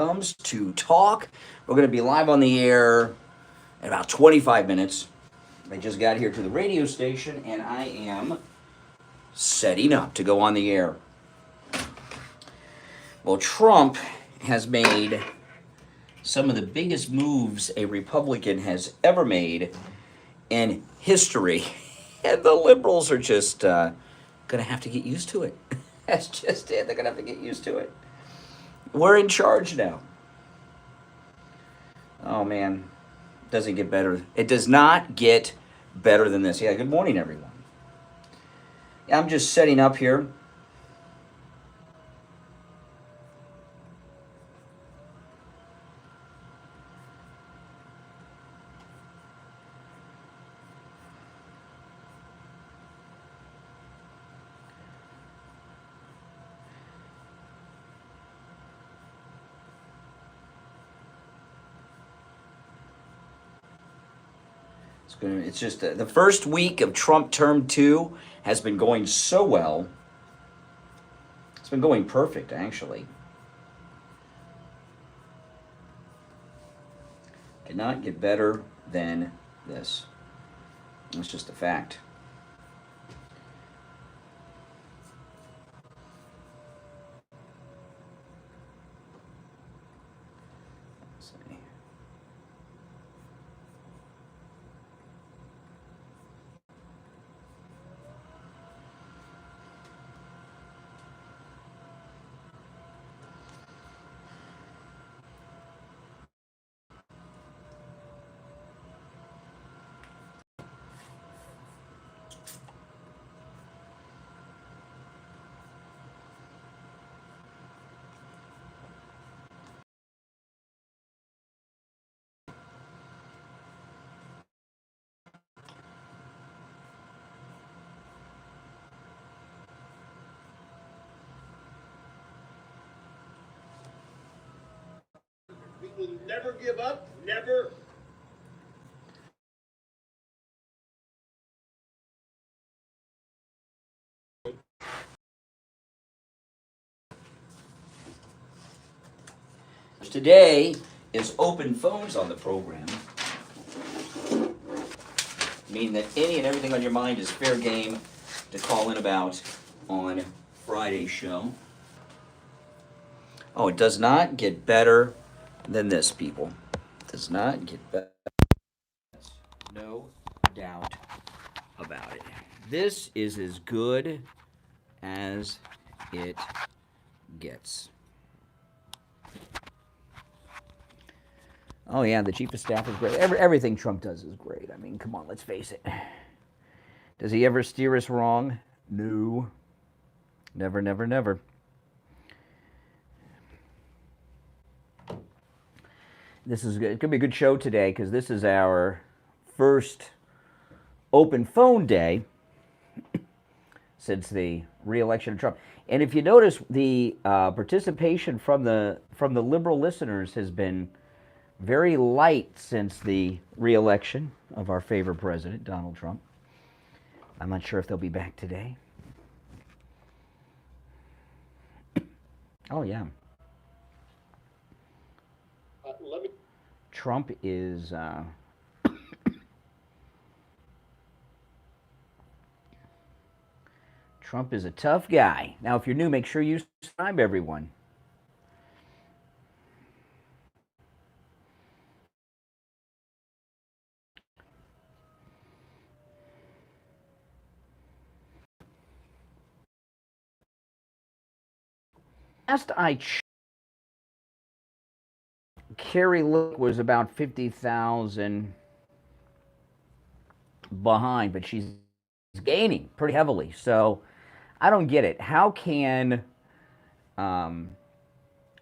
comes to talk. We're going to be live on the air in about 25 minutes. I just got here to the radio station and I am setting up to go on the air. Well, Trump has made some of the biggest moves a Republican has ever made in history. And the liberals are just going to have to get used to it. That's just it. They're going to have to get used to it. We're in charge now. Oh, man. Doesn't get better. It does not get better than this. Yeah, good morning, everyone. I'm just setting up here. It's just the first week of Trump term 2 has been going so well. It's been going perfect, actually. Cannot get better than this. It's just a fact. We will never give up, never. Today is open phones on the program, meaning that any and everything on your mind is fair game to call in about on Friday's show. Oh, it does not get better than this, people. It does not get better. No doubt about it. This is as good as it gets. Oh, yeah, the chief of staff is great. Everything Trump does is great. I mean, come on, let's face it. Does he ever steer us wrong? No. Never, never, never. This is good. It's going to be a good show today because this is our first open phone day since the re-election of Trump. And if you notice, the participation from the liberal listeners has been very light since the re-election of our favorite president, Donald Trump. I'm not sure if they'll be back today. Oh, yeah. Trump is... Trump is a tough guy. Now, if you're new, make sure you subscribe, everyone. Last I checked, Carrie Lake was about 50,000 behind, but she's gaining pretty heavily. So I don't get it. How can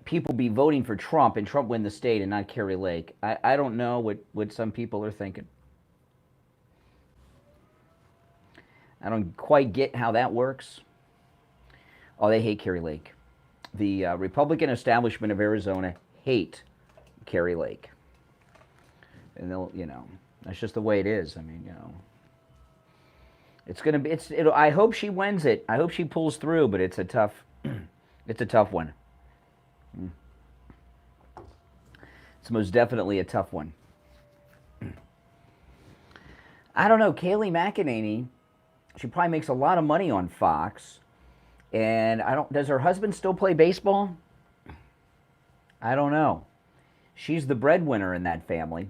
people be voting for Trump and Trump win the state and not Carrie Lake? I don't know what some people are thinking. I don't quite get how that works. Oh, they hate Carrie Lake. The Republican establishment of Arizona hate Carrie Lake. And they'll, that's just the way it is. I mean, it's gonna be. I hope she wins it. I hope she pulls through. But it's a tough one. It's most definitely a tough one. I don't know. Kayleigh McEnany, she probably makes a lot of money on Fox. And does her husband still play baseball? I don't know. She's the breadwinner in that family.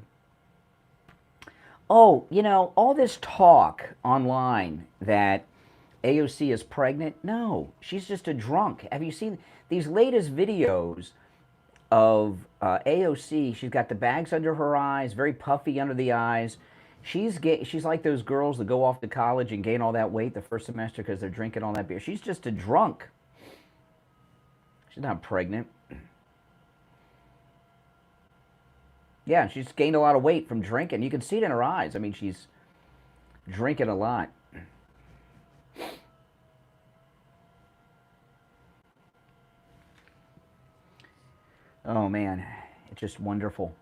Oh, all this talk online that AOC is pregnant? No, she's just a drunk. Have you seen these latest videos of AOC? She's got the bags under her eyes, very puffy under the eyes. She's like those girls that go off to college and gain all that weight the first semester because they're drinking all that beer. She's just a drunk. She's not pregnant. Yeah, she's gained a lot of weight from drinking. You can see it in her eyes. I mean, she's drinking a lot. Oh, man. It's just wonderful.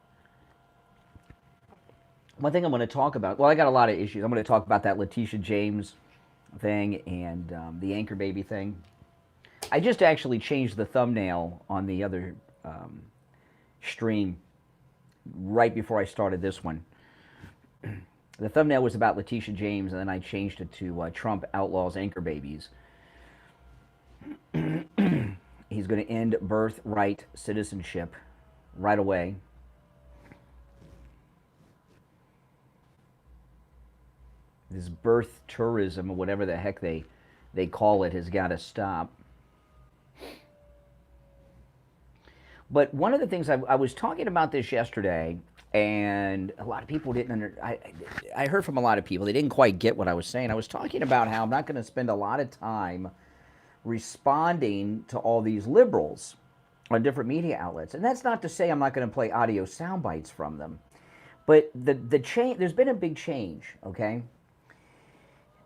One thing I'm going to talk about, well, I got a lot of issues. I'm going to talk about that Letitia James thing and the Anchor Baby thing. I just actually changed the thumbnail on the other stream right before I started this one. The thumbnail was about Letitia James, and then I changed it to Trump outlaws anchor babies. He's going to end birthright citizenship right away. This birth tourism, or whatever the heck they call it, has got to stop. But one of the things, I was talking about this yesterday, and a lot of people didn't I heard from a lot of people, they didn't quite get what I was saying. I was talking about how I'm not going to spend a lot of time responding to all these liberals on different media outlets. And that's not to say I'm not going to play audio sound bites from them. But the change, there's been a big change, okay?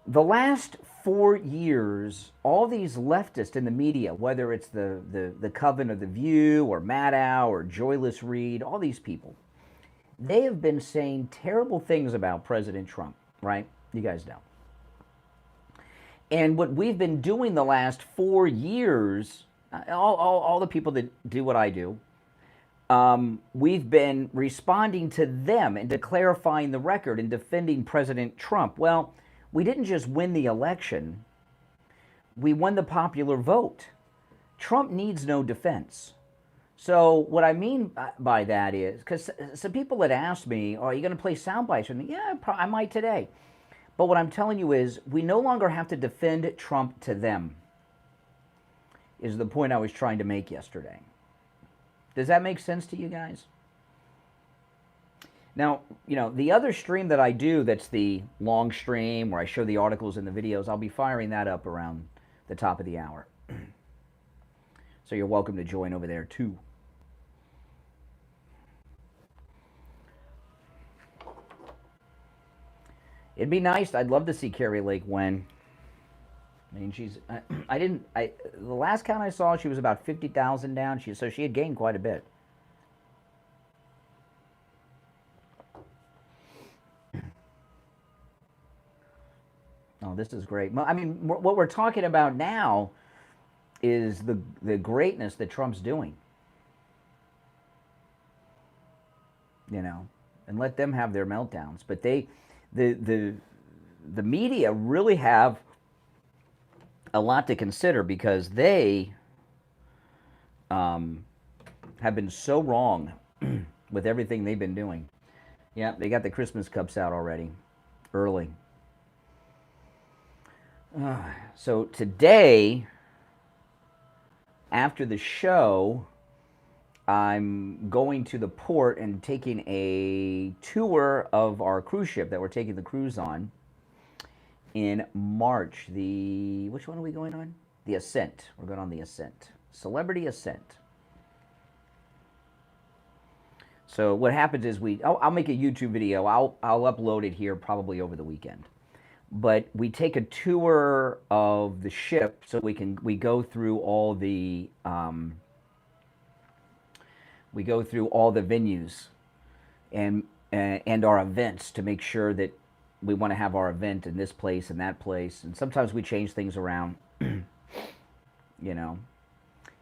The last 4 years, all these leftists in the media, whether it's the Coven of the View or Maddow or Joyless Reed, all these people, they have been saying terrible things about President Trump, right? You guys know. And what we've been doing the last 4 years, all the people that do what I do, we've been responding to them and to clarifying the record and defending President Trump. Well, we didn't just win the election, we won the popular vote. Trump needs no defense. So what I mean by that is, because some people had asked me, are you going to play sound bites with me? Yeah, I might today. But what I'm telling you is, we no longer have to defend Trump to them, is the point I was trying to make yesterday. Does that make sense to you guys? Now, the other stream that I do, that's the long stream where I show the articles and the videos, I'll be firing that up around the top of the hour. So you're welcome to join over there too. It'd be nice. I'd love to see Kari Lake win. I mean, the last count I saw, she was about 50,000 down. So she had gained quite a bit. Oh, this is great. I mean, what we're talking about now is the greatness that Trump's doing. And let them have their meltdowns. But the media really have a lot to consider, because they have been so wrong with everything they've been doing. Yeah, they got the Christmas cups out already, early. So today, after the show, I'm going to the port and taking a tour of our cruise ship that we're taking the cruise on in March. Which one are we going on? The Ascent. We're going on the Ascent. Celebrity Ascent. So what happens is I'll make a YouTube video. I'll upload it here probably over the weekend. But we take a tour of the ship, so we go through all the venues and our events, to make sure that we want to have our event in this place and that place. And sometimes we change things around, And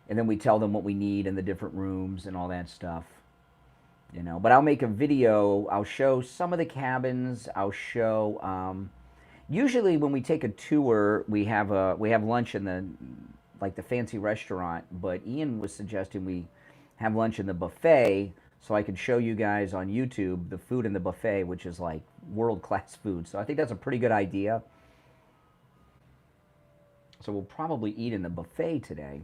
then we tell them what we need in the different rooms and all that stuff. You know, but I'll make a video. I'll show some of the cabins. I'll show. Usually, when we take a tour, we have lunch in the fancy restaurant. But Ian was suggesting we have lunch in the buffet, so I could show you guys on YouTube the food in the buffet, which is like world class food. So I think that's a pretty good idea. So we'll probably eat in the buffet today.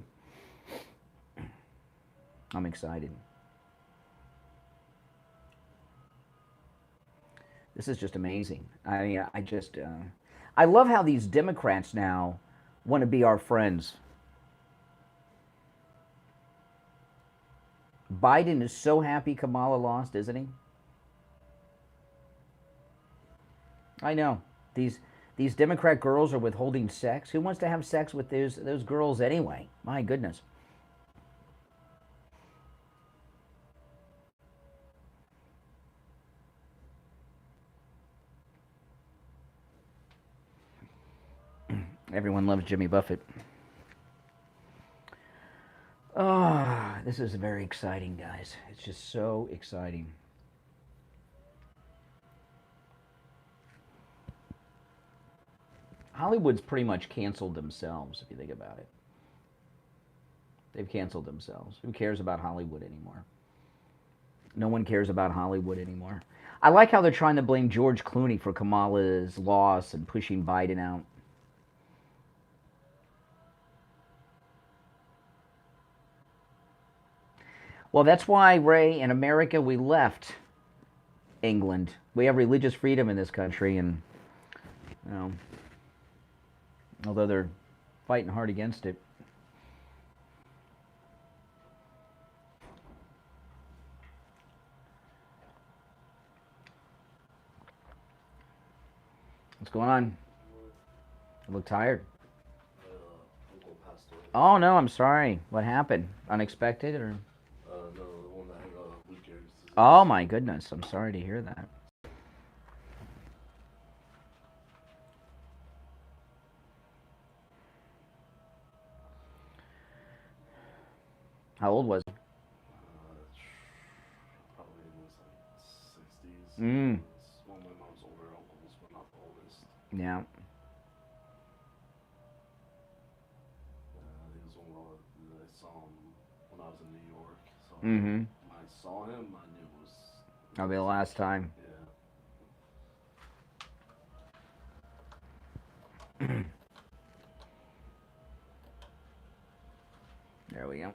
I'm excited. This is just amazing. I love how these Democrats now want to be our friends. Biden is so happy Kamala lost, isn't he? I know. These Democrat girls are withholding sex. Who wants to have sex with those girls anyway? My goodness. Everyone loves Jimmy Buffett. Oh, this is very exciting, guys. It's just so exciting. Hollywood's pretty much canceled themselves, if you think about it. They've canceled themselves. Who cares about Hollywood anymore? No one cares about Hollywood anymore. I like how they're trying to blame George Clooney for Kamala's loss and pushing Biden out. Well, that's why, Ray, in America, we left England. We have religious freedom in this country, and although they're fighting hard against it. What's going on? You look tired. Uncle passed away. Oh, no, I'm sorry. What happened? Unexpected, or? No, the one that had Lou Gehrig's disease. Oh, my goodness. I'm sorry to hear that. How old was he? Probably in his like 60s. Mm. It's one of my mom's older uncles, but not the oldest. Yeah. He was one of the, I saw him when I was in New York. So Mm-hmm. when I saw him, I knew it was. That'll be the last time. Yeah. There we go.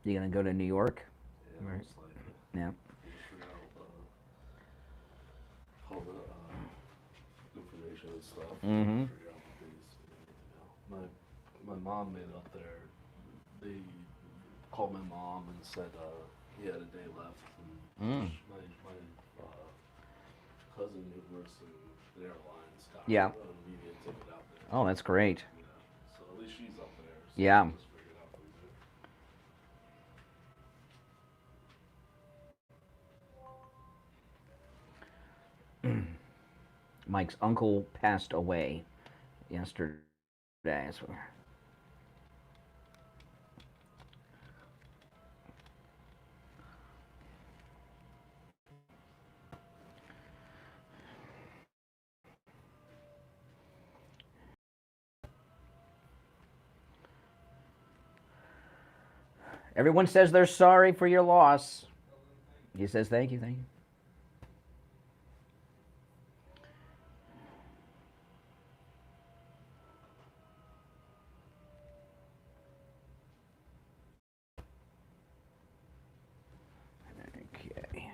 You gonna go to New York? Yeah, Right. most likely. Yeah. Figure out all the information and stuff. Mm-hmm. Figure out the things. You know. My mom made it up there. They called my mom and said he had a day left. And my cousin who works in the airlines got Yeah. an immediate ticket out there. Oh, that's great. Yeah. So at least she's up there. So Yeah. we'll just figure it out from there. Mike's uncle passed away yesterday. So. Everyone says they're sorry for your loss. He says thank you, thank you. Okay.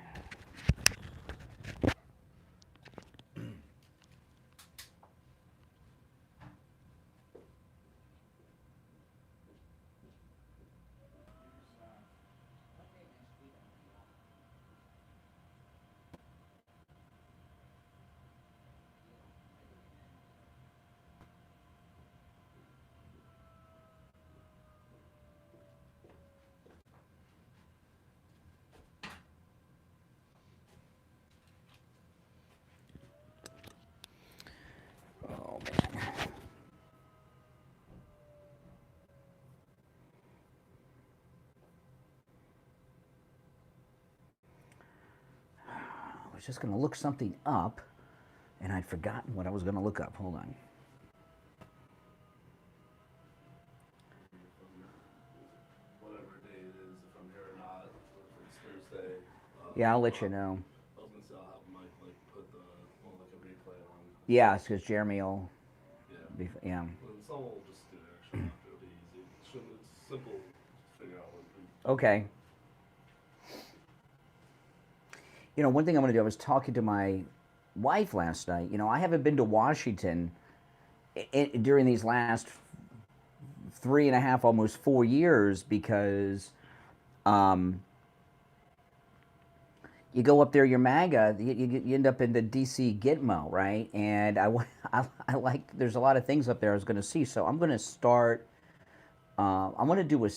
was just going to look something up, and I'd forgotten what I was going to look up. Hold on. Whatever day it is, if I'm here or not, if it's Thursday. Yeah, I'll let you know. I was gonna say I'll have Mike like put the like a replay on. Yeah, it's because Jeremy will. Yeah. Yeah. And someone will just do it. Actually, it'll be easy. It's simple. Just figure out what. Okay. You know, one thing I'm going to do, I was talking to my wife last night. You know, I haven't been to Washington during these last 3.5, almost 4 years because you go up there, you're MAGA, you end up in the DC Gitmo, right? And I like, there's a lot of things up there I was going to see. So I'm going to start, I'm going to do a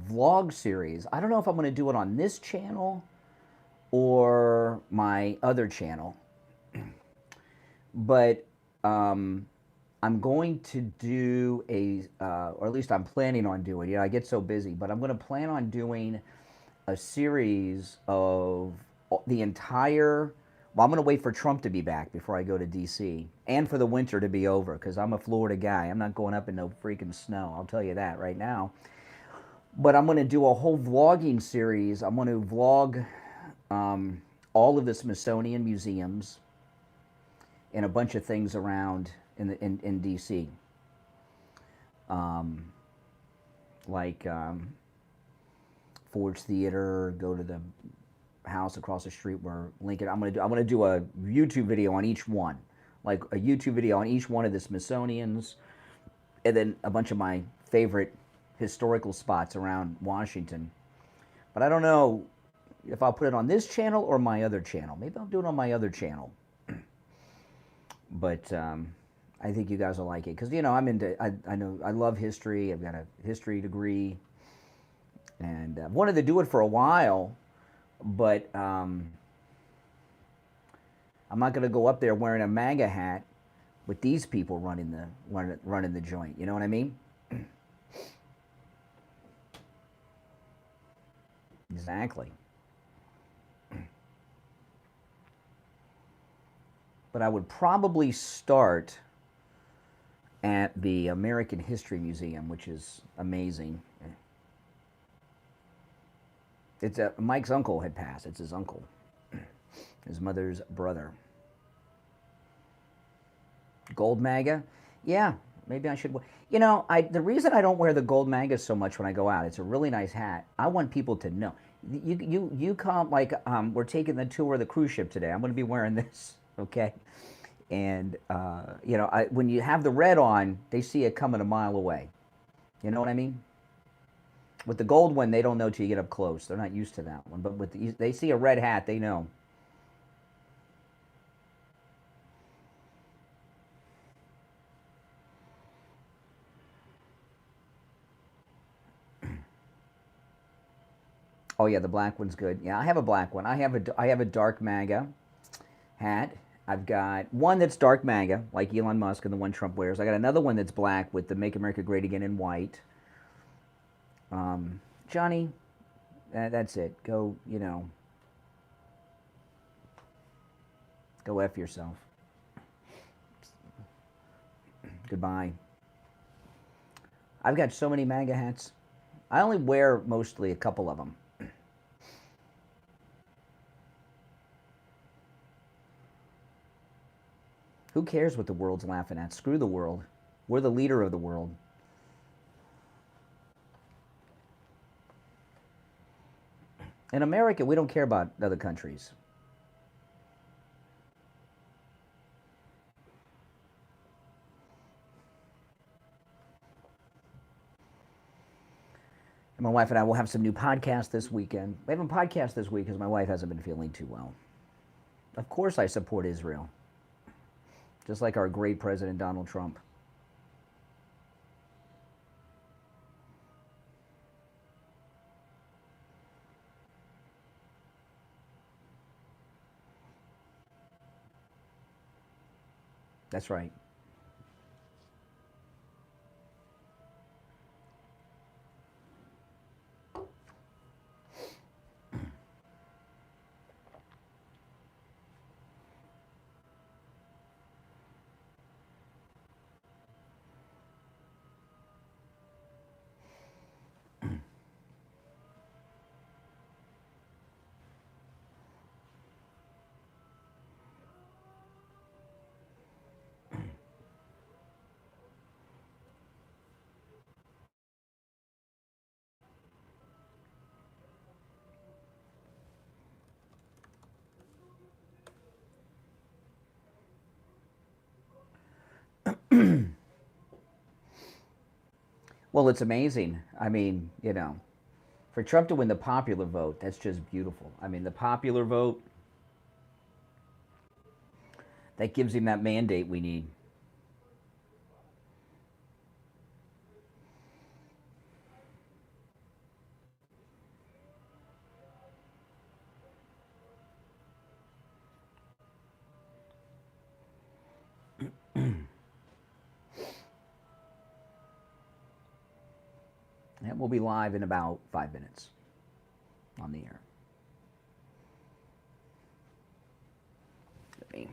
vlog series. I don't know if I'm going to do it on this channel or my other channel, but I'm going to do or at least I'm planning on doing, you know, I get so busy, but I'm going to plan on doing a series of the entire, well, I'm going to wait for Trump to be back before I go to D.C. and for the winter to be over, because I'm a Florida guy. I'm not going up in no freaking snow, I'll tell you that right now. But I'm going to do a whole vlogging series. I'm going to vlog all of the Smithsonian museums and a bunch of things around in D.C. Like Ford's Theater, go to the house across the street where Lincoln. I'm gonna do a YouTube video on each one, like a YouTube video on each one of the Smithsonians, and then a bunch of my favorite historical spots around Washington. But I don't know if I'll put it on this channel or my other channel. Maybe I'll do it on my other channel. But I think you guys will like it because, you know, I know I love history. I've got a history degree, and I've wanted to do it for a while, but I'm not going to go up there wearing a MAGA hat with these people running the joint. You know what I mean? Exactly. But I would probably start at the American History Museum, which is amazing. It's Mike's uncle had passed. It's his uncle, his mother's brother. Gold MAGA? Yeah, maybe I should. You know, the reason I don't wear the gold MAGA so much when I go out, it's a really nice hat. I want people to know. You come, like, we're taking the tour of the cruise ship today. I'm going to be wearing this, okay? And, you know, when you have the red on, they see it coming a mile away. You know what I mean? With the gold one, they don't know till you get up close. They're not used to that one. But with they see a red hat, they know. Oh yeah, the black one's good. Yeah, I have a black one. I have a dark MAGA hat. I've got one that's dark MAGA, like Elon Musk and the one Trump wears. I got another one that's black with the Make America Great Again in white. Johnny, that's it. Go, you know, go F yourself. Goodbye. I've got so many MAGA hats. I only wear mostly a couple of them. Who cares what the world's laughing at? Screw the world. We're the leader of the world. In America, we don't care about other countries. And my wife and I will have some new podcasts this weekend. We haven't podcast this week because my wife hasn't been feeling too well. Of course I support Israel. Just like our great President Donald Trump. That's right. Well, it's amazing. I mean, for Trump to win the popular vote, that's just beautiful. I mean, the popular vote, that gives him that mandate we need. And we'll be live in about 5 minutes on the air. Let me.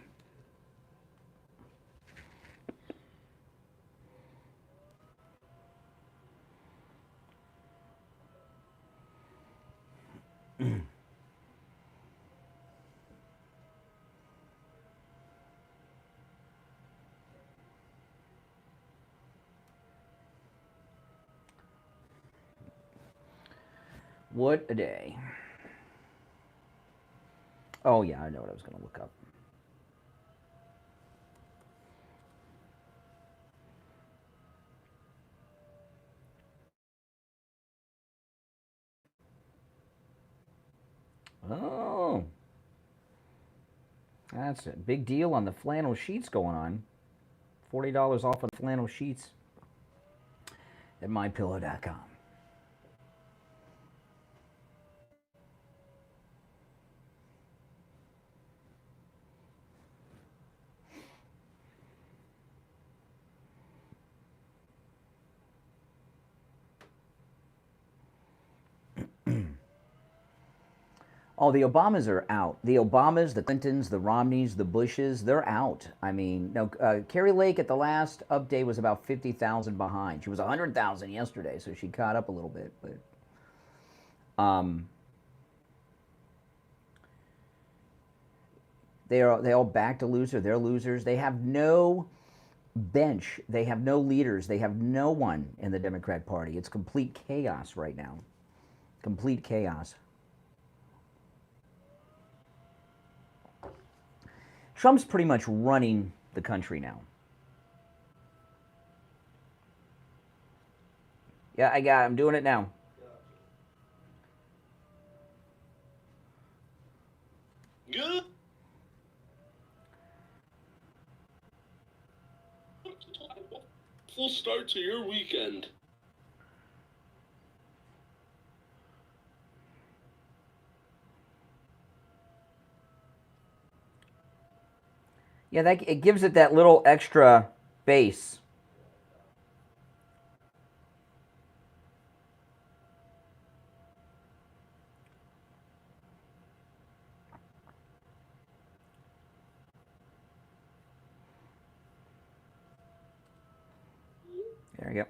What a day. Oh, yeah, I know what I was going to look up. Oh, that's a big deal on the flannel sheets going on. $40 off on flannel sheets at mypillow.com. Oh, the Obamas are out. The Obamas, the Clintons, the Romneys, the Bushes, they're out. I mean, no, Carrie Lake at the last update was about 50,000 behind. She was 100,000 yesterday, so she caught up a little bit. But they all back to loser. They're losers. They have no bench. They have no leaders. They have no one in the Democrat Party. It's complete chaos right now. Complete chaos. Trump's pretty much running the country now. Yeah, I'm doing it now. Good. Full start to your weekend. Yeah, it gives it that little extra base. There you go.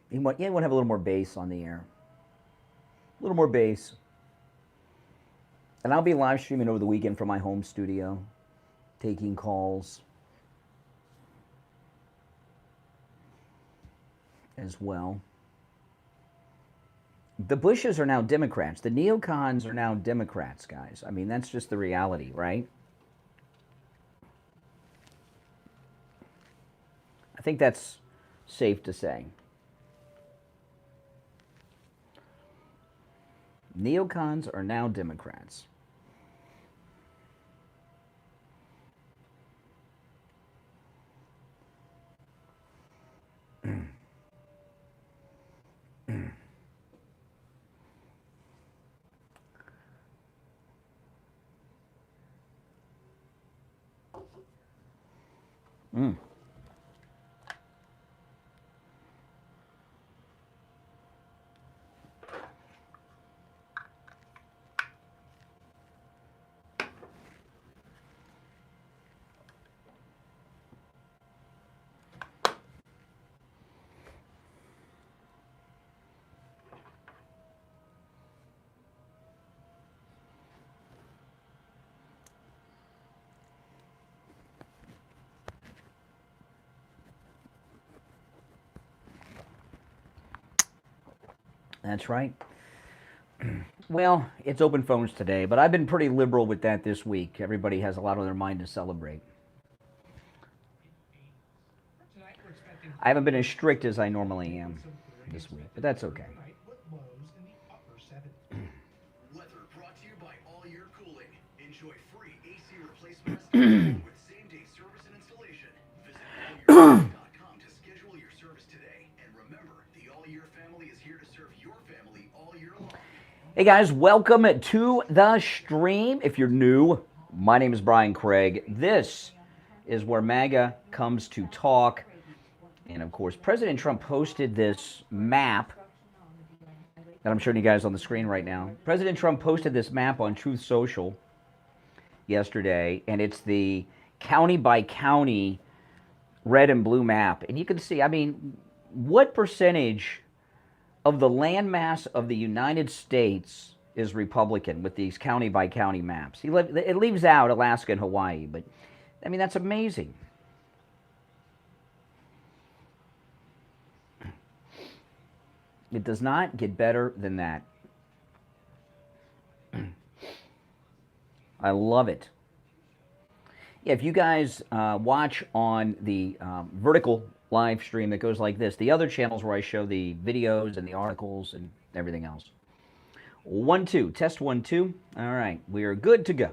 You want to have a little more bass on the air. A little more bass. And I'll be live streaming over the weekend from my home studio, taking calls as well. The Bushes are now Democrats. The neocons are now Democrats, guys. I mean, that's just the reality, right? I think that's safe to say. Neocons are now Democrats. That's right. Well, it's open phones today, but I've been pretty liberal with that this week. Everybody has a lot on their mind to celebrate. I haven't been as strict as I normally am this week, but that's okay. Weather brought to you by All Year Cooling. Enjoy free AC replacement with same-day service and installation. Visit allyear.com to schedule your service today. And remember, the All Year family is here to serve your family all year long. Hey guys, welcome to the stream. If you're new, my name is Brian Craig. This is where MAGA comes to talk. And of course, President Trump posted this map that I'm showing you guys on the screen right now. President Trump posted this map on Truth Social yesterday, and it's the county by county red and blue map. And you can see, I mean, what percentage of the landmass of the United States is Republican with these county by county maps? It leaves out Alaska and Hawaii, but I mean, that's amazing. It does not get better than that. I love it. Yeah, if you guys watch on the vertical live stream that goes like this, the other channels where I show the videos and the articles and everything else. 1, 2, test 1, 2. All right, we are good to go.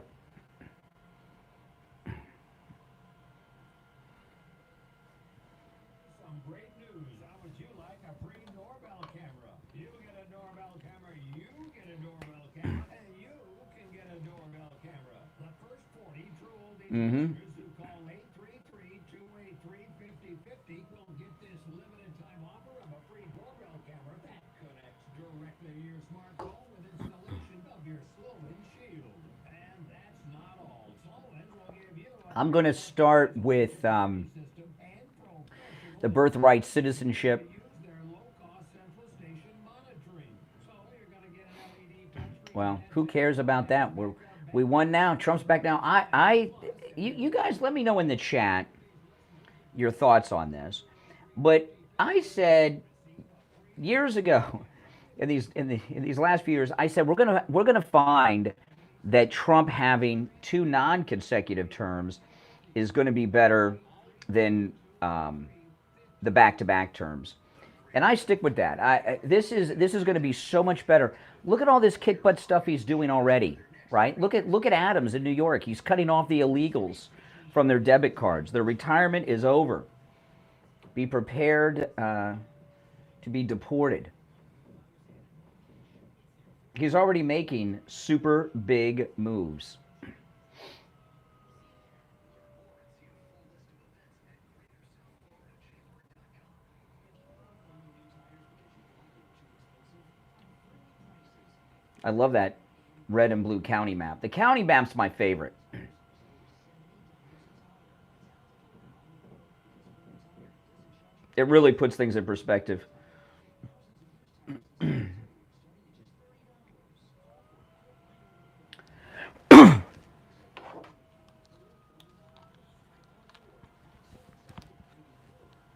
Mm-hmm. I'm going to start with the birthright citizenship. Well, who cares about that? We won now. Trump's back now. You guys let me know in the chat your thoughts on this. But I said years ago, in these last few years, I said we're gonna find that Trump having 2 non-consecutive terms is going to be better than the back-to-back terms, and I stick with that. This is going to be so much better. Look at all this kick butt stuff he's doing already. Right? Look at Adams in New York. He's cutting off the illegals from their debit cards. Their retirement is over. Be prepared to be deported. He's already making super big moves. I love that red and blue county map. The county map's my favorite. It really puts things in perspective.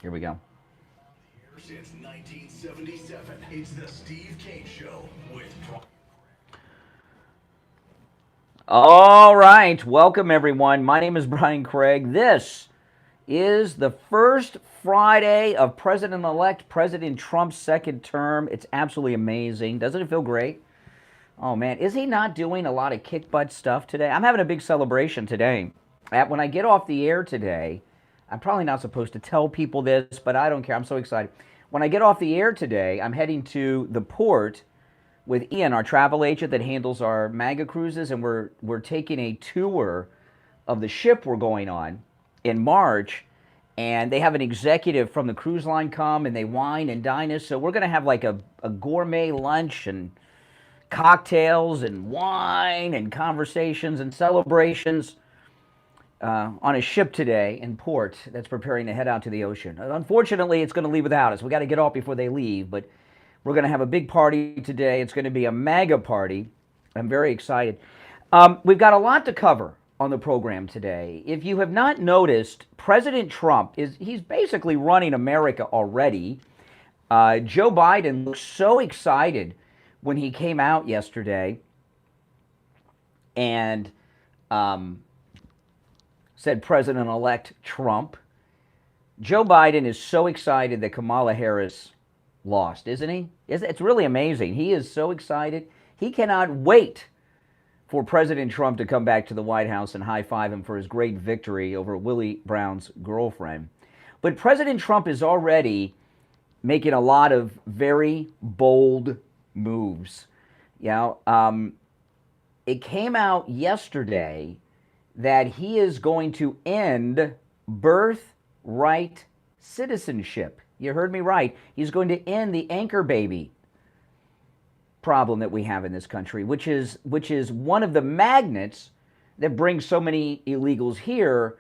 Here we go. Since 1977, it's the Steve Kane Show with All right, welcome everyone. My name is Brian Craig. This is the first Friday of President-elect President Trump's second term. It's absolutely amazing. Doesn't it feel great? Oh man, is he not doing a lot of kick butt stuff today? I'm having a big celebration today. When I get off the air today, I'm probably not supposed to tell people this, but I don't care. I'm so excited. When I get off the air today, I'm heading to the port with Ian, our travel agent that handles our MAGA cruises, and we're taking a tour of the ship we're going on in March, and they have an executive from the cruise line come, and they wine and dine us, so we're going to have like a gourmet lunch and cocktails and wine and conversations and celebrations on a ship today in port that's preparing to head out to the ocean. Unfortunately, it's going to leave without us. We got to get off before they leave, but we're going to have a big party today. It's going to be a MAGA party. I'm very excited. We've got a lot to cover on the program today. If you have not noticed, President Trump he's basically running America already. Joe Biden looked so excited when he came out yesterday and said President-elect Trump. Joe Biden is so excited that Kamala Harris lost, isn't he? It's really amazing. He is so excited. He cannot wait for President Trump to come back to the White House and high-five him for his great victory over Willie Brown's girlfriend. But President Trump is already making a lot of very bold moves. You know, it came out yesterday that he is going to end birthright citizenship. You heard me right. He's going to end the anchor baby problem that we have in this country, which is one of the magnets that brings so many illegals here.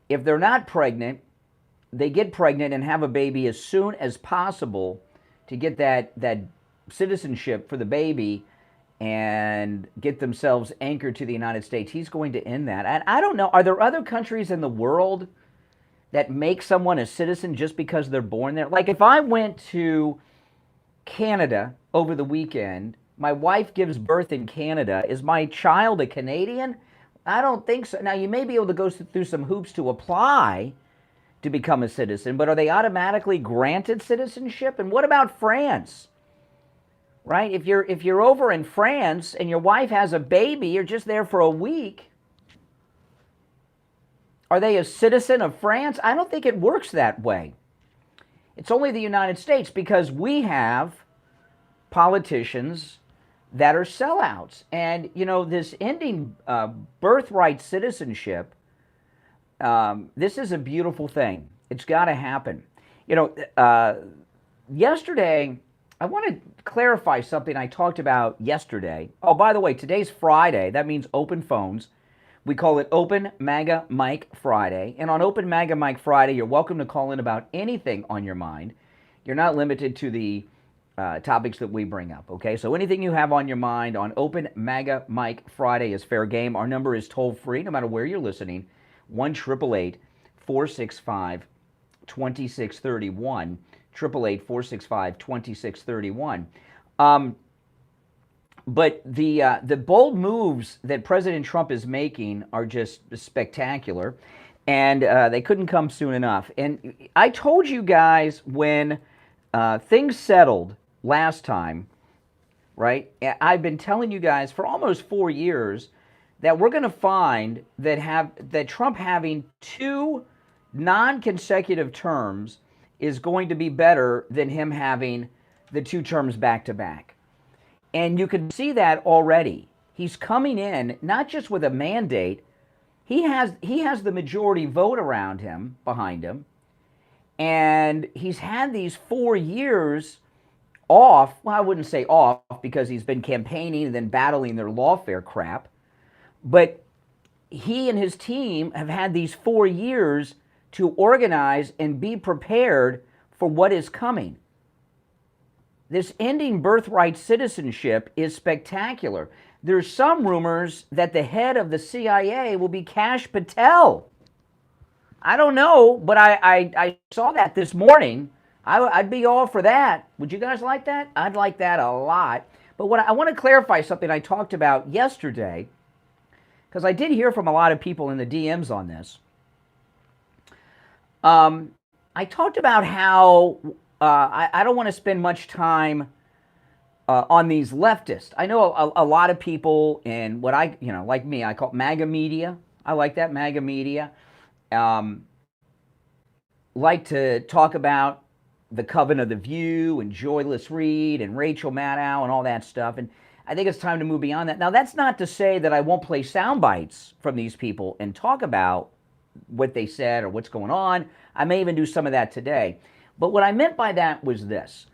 If they're not pregnant, they get pregnant and have a baby as soon as possible to get that citizenship for the baby and get themselves anchored to the United States. He's going to end that. And I don't know, are there other countries in the world that make someone a citizen just because they're born there? Like if I went to Canada over the weekend, my wife gives birth in Canada, is my child a Canadian? I don't think so. Now, you may be able to go through some hoops to apply to become a citizen, but are they automatically granted citizenship? And what about France? Right? If you're over in France and your wife has a baby, you're just there for a week. Are they a citizen of France? I don't think it works that way. It's only the United States because we have politicians that are sellouts. And, you know, this ending birthright citizenship, this is a beautiful thing. It's got to happen. You know, yesterday, I want to clarify something I talked about yesterday. Oh, by the way, today's Friday. That means open phones. We call it Open MAGA Mike Friday. And on Open MAGA Mike Friday, you're welcome to call in about anything on your mind. You're not limited to the topics that we bring up, okay? So anything you have on your mind on Open MAGA Mike Friday is fair game. Our number is toll-free, no matter where you're listening, 1-888-465-2631, 888-465-2631. But the bold moves that President Trump is making are just spectacular, and they couldn't come soon enough. And I told you guys when things settled last time, right? I've been telling you guys for almost 4 years that we're going to find that Trump having 2 non-consecutive terms is going to be better than him having the 2 terms back to back. And you can see that already. He's coming in not just with a mandate. He has the majority vote around him, behind him. And he's had these 4 years off. Well, I wouldn't say off because he's been campaigning and then battling their lawfare crap. But he and his team have had these 4 years to organize and be prepared for what is coming. This ending birthright citizenship is spectacular. There's some rumors that the head of the CIA will be Kash Patel. I don't know, but I saw that this morning. I'd be all for that. Would you guys like that? I'd like that a lot. But what I want to clarify something I talked about yesterday, because I did hear from a lot of people in the DMs on this. I talked about how I don't want to spend much time on these leftists. I know a lot of people in what like me, I call MAGA media. I like that, MAGA media. Like to talk about the Coven of the View and Joyless Reed and Rachel Maddow and all that stuff. And I think it's time to move beyond that. Now, that's not to say that I won't play sound bites from these people and talk about what they said or what's going on. I may even do some of that today. But what I meant by that was this.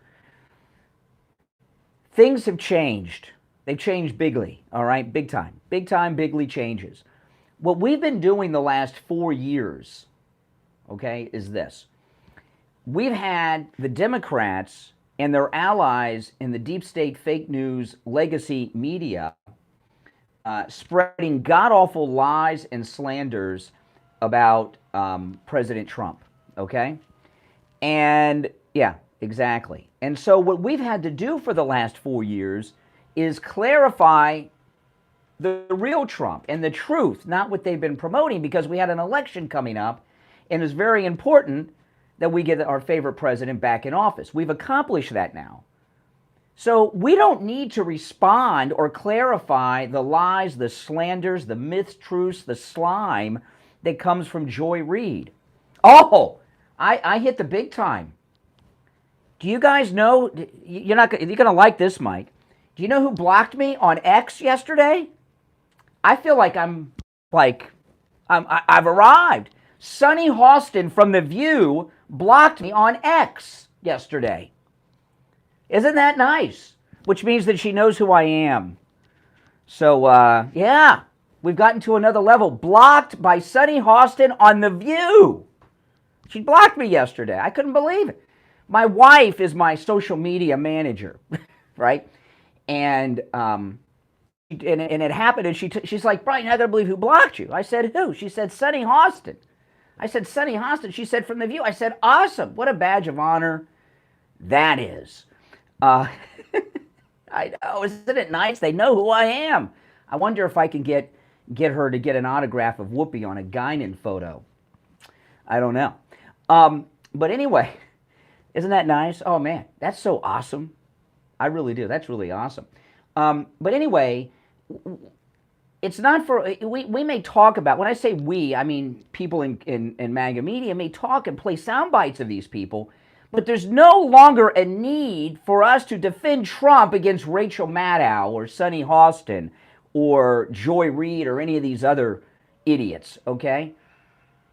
Things have changed. They've changed bigly, all right? Big time. Big time, bigly changes. What we've been doing the last 4 years, okay, is this. We've had the Democrats and their allies in the deep state fake news legacy media spreading god-awful lies and slanders about President Trump, okay? And, yeah, Exactly. And so what we've had to do for the last 4 years is clarify the real Trump and the truth, not what they've been promoting, because we had an election coming up, and it's very important that we get our favorite president back in office. We've accomplished that now. So we don't need to respond or clarify the lies, the slanders, the myths, truths, the slime that comes from Joy Reid. Oh, I hit the big time. Do you guys know, you're going to like this, Mike. Do you know who blocked me on X yesterday? I feel like I've arrived. Sunny Hostin from The View blocked me on X yesterday. Isn't that nice? Which means that she knows who I am. So, yeah, we've gotten to another level. Blocked by Sunny Hostin on The View. She blocked me yesterday. I couldn't believe it. My wife is my social media manager, right? And it happened, and she's like, Brian, you're not going to believe who blocked you. I said, who? She said, Sunny Hostin. I said, Sunny Hostin. She said, from The View. I said, awesome. What a badge of honor that is. I know, isn't it nice? They know who I am. I wonder if I can get her to get an autograph of Whoopi on a Guinan photo. I don't know. But anyway, isn't that nice? Oh, man, that's so awesome. I really do. That's really awesome. But anyway, it's not for, we may talk about, when I say we, I mean people in MAGA media may talk and play sound bites of these people, but there's no longer a need for us to defend Trump against Rachel Maddow or Sunny Hostin or Joy Reid or any of these other idiots, okay?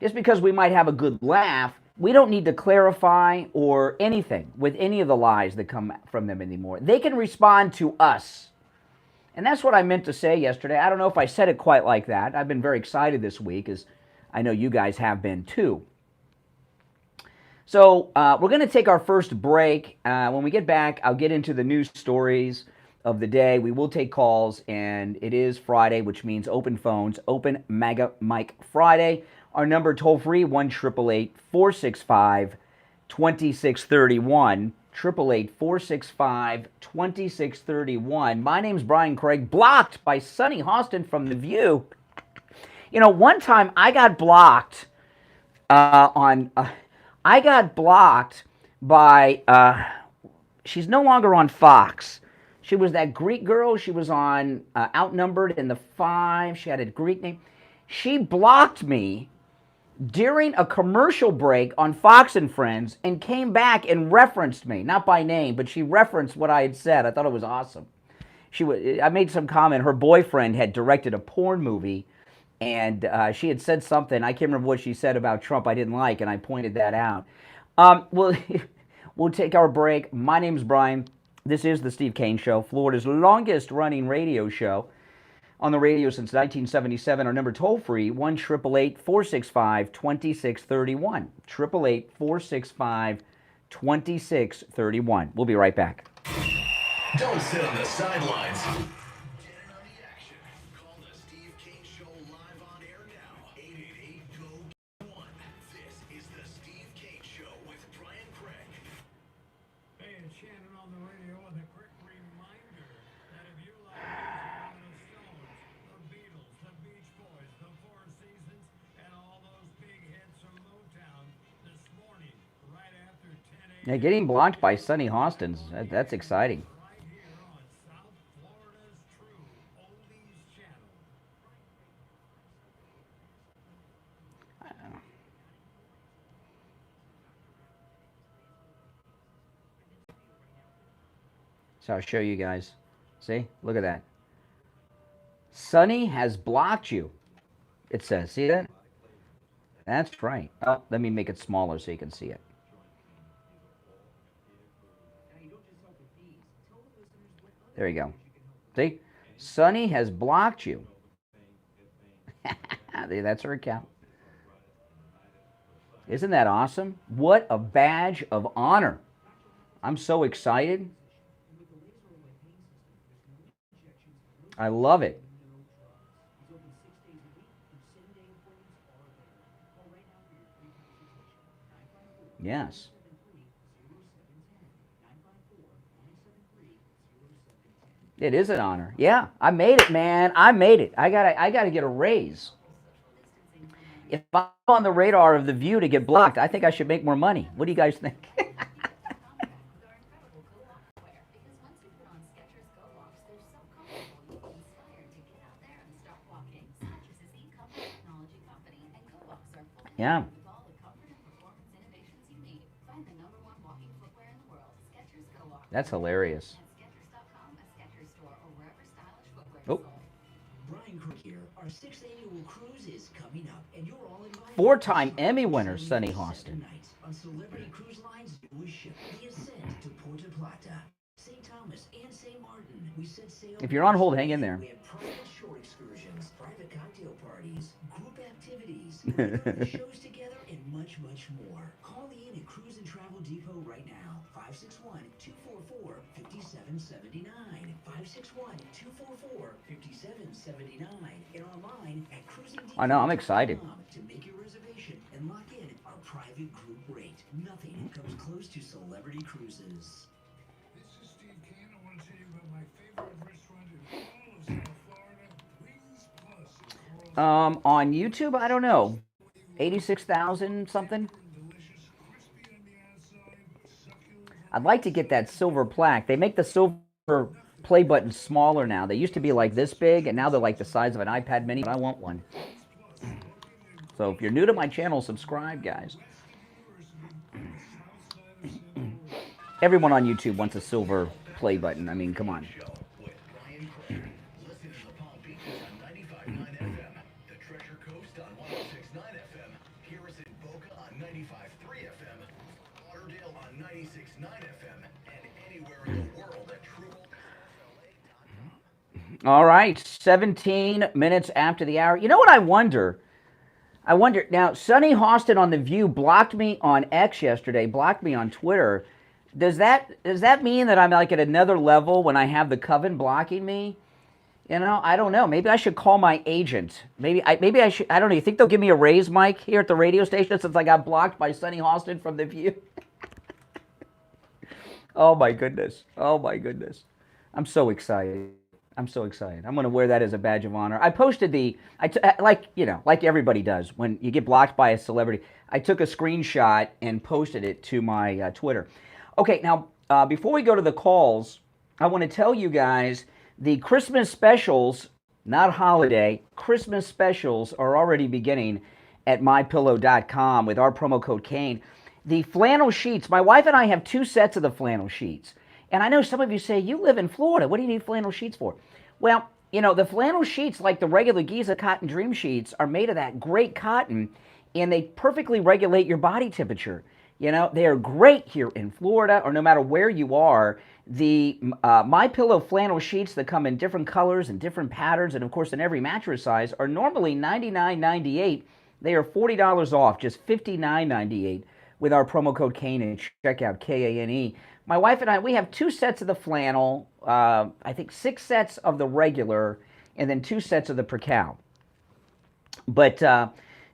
Just because we might have a good laugh, we don't need to clarify or anything with any of the lies that come from them anymore. They can respond to us. And that's what I meant to say yesterday. I don't know if I said it quite like that. I've been very excited this week, as I know you guys have been too. So we're going to take our first break. When we get back, I'll get into the news stories of the day. We will take calls, and it is Friday, which means open phones, open MAGA Mike Friday. Our number toll-free, 1-888-465-2631, 888-465-2631. My name's Brian Craig, blocked by Sunny Hostin from The View. You know, one time I got blocked I got blocked by, she's no longer on Fox. She was that Greek girl. She was on Outnumbered in the 5. She had a Greek name. She blocked me during a commercial break on Fox and Friends and came back and referenced me. Not by name, but she referenced what I had said. I thought it was awesome. I made some comment. Her boyfriend had directed a porn movie, and she had said something. I can't remember what she said about Trump I didn't like, and I pointed that out. We'll take our break. My name's Brian. This is the Steve Kane Show, Florida's longest-running radio show. On the radio since 1977. Our number toll-free, 1-888-465-2631. 888-465-2631. We'll be right back. Don't sit on the sidelines. Get in on the action. Call the Steve Kane Show live on air now. 888-GO-1. This is the Steve Kane Show with Brian Craig. Hey, it's Shannon on the radio with a quick reminder that if you like music on the Stones, the Beatles, the Beach Boys, the Four Seasons, and all those big hits from Motown, this morning, right after 10 a.m. Yeah, getting blocked by Sunny Hostin, that's exciting. right here on South Florida's True Oldies Channel. So I'll show you guys. See? Look at that. Sunny has blocked you. It says. See that? That's right. Oh, let me make it smaller so you can see it. There you go. See? Sunny has blocked you. That's her account. Isn't that awesome? What a badge of honor. I'm so excited. I love it. Yes. It is an honor. Yeah, I made it, man. I made it. I gotta get a raise. If I'm on the radar of The View to get blocked, I think I should make more money. What do you guys think? Yeah. That's hilarious. Oh. Our 6th annual cruise is coming up, and you're all invited. 4-time Emmy winner Sunny Hostin. On Celebrity Cruise Line's newest ship, the Ascent to Puerto Plata, St. Thomas, and St. Martin. We set sail. If you're on hold, hang in there. We have private shore excursions, private cocktail parties, group activities, shows together, and much, much more. Call in at Cruise and Travel Depot right now. 561-244-5779. 561-244-5779. And online at cruisingdepot.com. I know, I'm excited. To make your reservation and lock in our private group rate. Nothing comes close to Celebrity Cruises. This is Steve Kane. I want to tell you about my favorite restaurant in all of South Florida, Wings Plus. On YouTube, I don't know. 86,000 something. I'd like to get that silver plaque. They make the silver play button smaller now. They used to be like this big, and now they're like the size of an iPad mini, but I want one. So if you're new to my channel, subscribe, guys. Everyone on YouTube wants a silver play button. I mean, come on. All right, 17 minutes after the hour. You know what I wonder? Now, Sunny Hostin on The View blocked me on X yesterday, blocked me on Twitter. Does that mean that I'm like at another level when I have the coven blocking me? You know, I don't know. Maybe I should call my agent. Maybe I should. I don't know. You think they'll give me a raise, Mike, here at the radio station since I got blocked by Sunny Hostin from The View? Oh my goodness. Oh my goodness. I'm so excited. I'm so excited. I'm going to wear that as a badge of honor. I posted like everybody does when you get blocked by a celebrity. I took a screenshot and posted it to my Twitter. Okay, now, before we go to the calls, I want to tell you guys the Christmas specials, not holiday, Christmas specials are already beginning at MyPillow.com with our promo code Kane. The flannel sheets, my wife and I have 2 sets of the flannel sheets. And I know some of you say, you live in Florida. What do you need flannel sheets for? Well, you know, the flannel sheets, like the regular Giza Cotton Dream Sheets, are made of that great cotton, and they perfectly regulate your body temperature. You know, they are great here in Florida, or no matter where you are. The MyPillow flannel sheets that come in different colors and different patterns, and of course in every mattress size, are normally $99.98. They are $40 off, just $59.98 with our promo code Kane and checkout, Kane. My wife and I, we have 2 sets of the flannel, I think 6 sets of the regular, and then 2 sets of the percale. But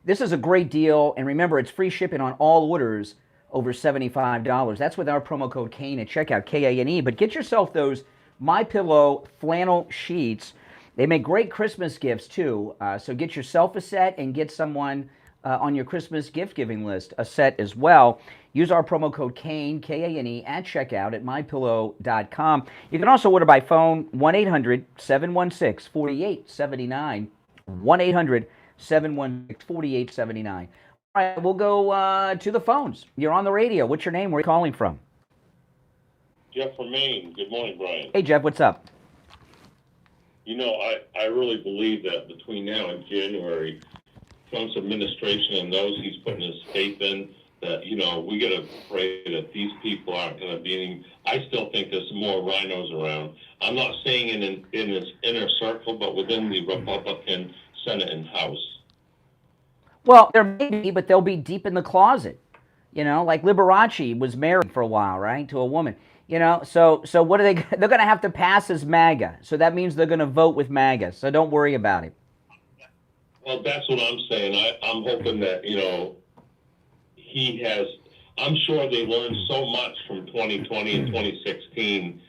this is a great deal, and remember, it's free shipping on all orders over $75. That's with our promo code Kane at checkout, Kane. But get yourself those MyPillow flannel sheets. They make great Christmas gifts, too. So get yourself a set and get someone on your Christmas gift-giving list a set as well. Use our promo code Kane, Kane, at checkout at MyPillow.com. You can also order by phone, 1-800-716-4879, 1-800-716-4879. All right, we'll go to the phones. You're on the radio. What's your name? Where are you calling from? Jeff from Maine. Good morning, Brian. Hey, Jeff, what's up? You know, I really believe that between now and January, Trump's administration and those he's putting his faith in, that, you know, we got to pray that these people aren't going to be any. I still think there's more rhinos around. I'm not saying in this inner circle, but within the Republican Senate and House. Well, there may be, but they'll be deep in the closet. You know, like Liberace was married for a while, right, to a woman. You know, so what are they? They're going to have to pass as MAGA. So that means they're going to vote with MAGA. So don't worry about it. Well, that's what I'm saying. I'm hoping that, you know, I'm sure they learned so much from 2020 and 2016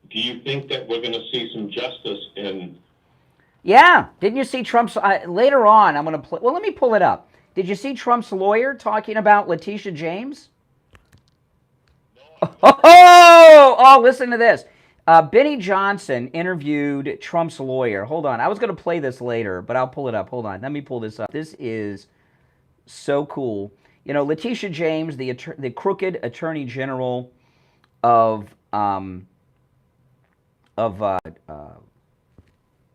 do you think that we're going to see some justice in? Yeah. Didn't you see Trump's, later on, I'm going to play, well, let me pull it up. Did you see Trump's lawyer talking about Letitia James? Oh, listen to this. Benny Johnson interviewed Trump's lawyer. Hold on. I was going to play this later, but I'll pull it up. Hold on. Let me pull this up. This is so cool. You know, Letitia James, the crooked attorney general of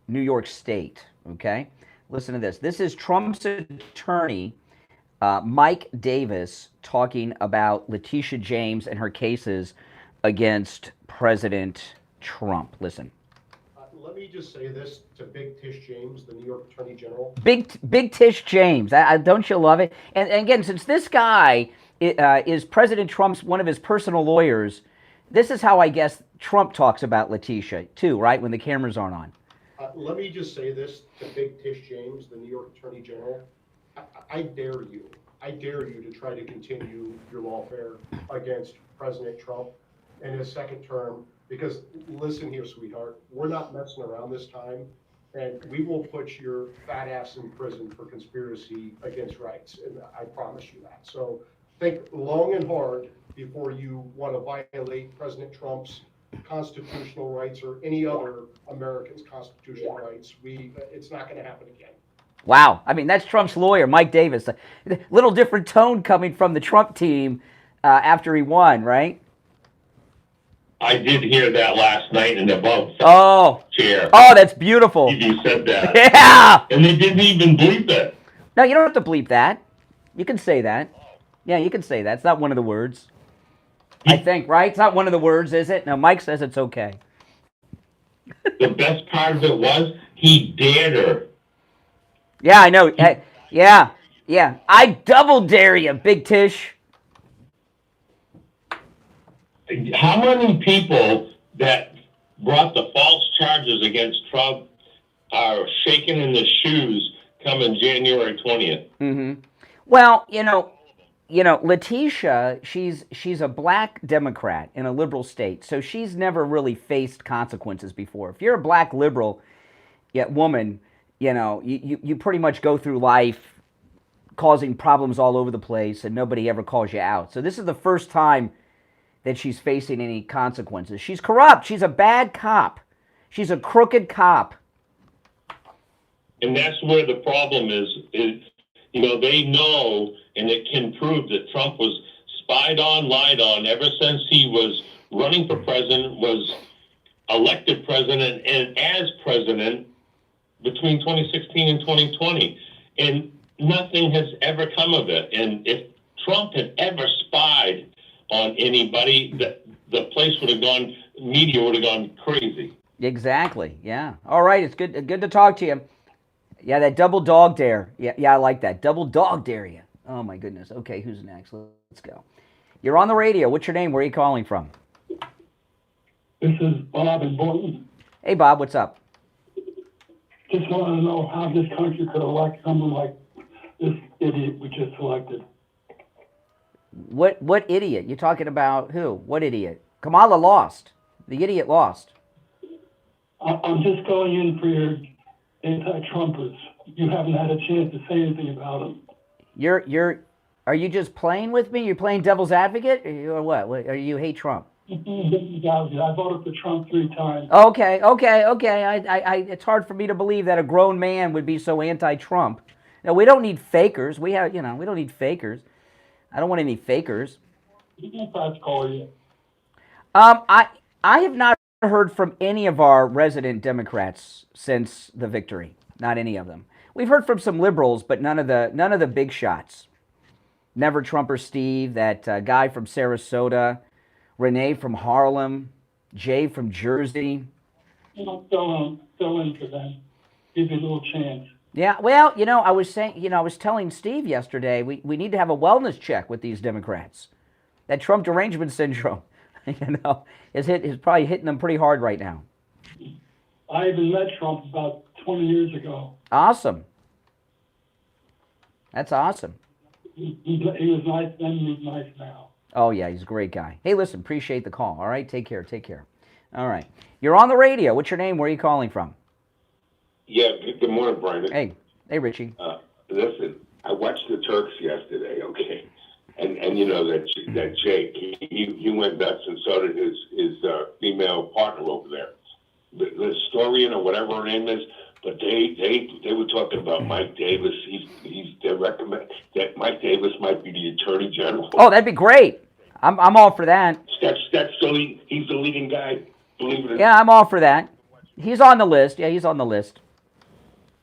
New York State, okay? Listen to this. This is Trump's attorney, Mike Davis, talking about Letitia James and her cases against President Trump. Listen. Let me just say this to Big Tish James, the New York Attorney General. Big Tish James. Don't you love it? And again, since this guy is President Trump's one of his personal lawyers, this is how I guess Trump talks about Letitia, too, right, when the cameras aren't on. Let me just say this to Big Tish James, the New York Attorney General. I dare you. I dare you to try to continue your lawfare against President Trump in his second term. Because listen here, sweetheart, we're not messing around this time, and we will put your fat ass in prison for conspiracy against rights, and I promise you that. So think long and hard before you want to violate President Trump's constitutional rights or any other American's constitutional rights. It's not going to happen again. Wow. I mean, that's Trump's lawyer, Mike Davis. A little different tone coming from the Trump team after he won, right? I did hear that last night in the above chair. Oh, that's beautiful. You said that. Yeah. And they didn't even bleep it. No, you don't have to bleep that. You can say that. Yeah, you can say that. It's not one of the words. I think, right? It's not one of the words, is it? No, Mike says it's okay. The best part of it was he dared her. Yeah, I know. Yeah. I double dare you, Big Tish. How many people that brought the false charges against Trump are shaking in the shoes coming January 20th? Mm-hmm. Well, you know, Letitia, she's a black Democrat in a liberal state, so she's never really faced consequences before. If you're a black liberal woman, you know, you pretty much go through life causing problems all over the place, and nobody ever calls you out. So this is the first time that she's facing any consequences. She's corrupt. She's a bad cop. She's a crooked cop. And that's where the problem is, you know, they know, and it can prove that Trump was spied on, lied on ever since he was running for president, was elected president, and as president between 2016 and 2020. And nothing has ever come of it. And if Trump had ever spied on anybody, the place would have gone, media would have gone crazy. Exactly. Yeah. All right. It's good to talk to you. Yeah, that double dog dare. Yeah, I like that. Double dog dare you. Oh my goodness. Okay, who's next? Let's go. You're on the radio. What's your name? Where are you calling from? This is Bob in Boynton. Hey, Bob. What's up? Just want to know how this country could elect someone like this idiot we just elected. What idiot? You're talking about who? What idiot? Kamala lost. The idiot lost. I'm just going in for your anti-Trumpers. You haven't had a chance to say anything about them. Are you just playing with me? You're playing devil's advocate? Or what? Or you hate Trump? I voted for Trump 3 times. Okay. It's hard for me to believe that a grown man would be so anti-Trump. No, we don't need fakers. We don't need fakers. I don't want any fakers. I have not heard from any of our resident Democrats since the victory. Not any of them. We've heard from some liberals, but none of the big shots. Never Trumper Steve, that guy from Sarasota, Renee from Harlem, Jay from Jersey. Fill in for them. Give you a little chance. Yeah, well, I was telling Steve yesterday, we need to have a wellness check with these Democrats. That Trump derangement syndrome, is probably hitting them pretty hard right now. I even met Trump about 20 years ago. Awesome. That's awesome. He was nice then, he's nice now. Oh, yeah, he's a great guy. Hey, listen, appreciate the call, all right? Take care. All right. You're on the radio. What's your name? Where are you calling from? Yeah, good morning, Brian. Hey, Richie. Listen, I watched the Turks yesterday, okay? And you know that Jake, he went nuts, and so did his female partner over there. The historian or whatever her name is, but they were talking about Mike Davis. They recommend that Mike Davis might be the Attorney General. Oh, that'd be great. I'm all for that. He's the leading guy, believe it or not. Yeah, I'm all for that. He's on the list. Yeah, he's on the list.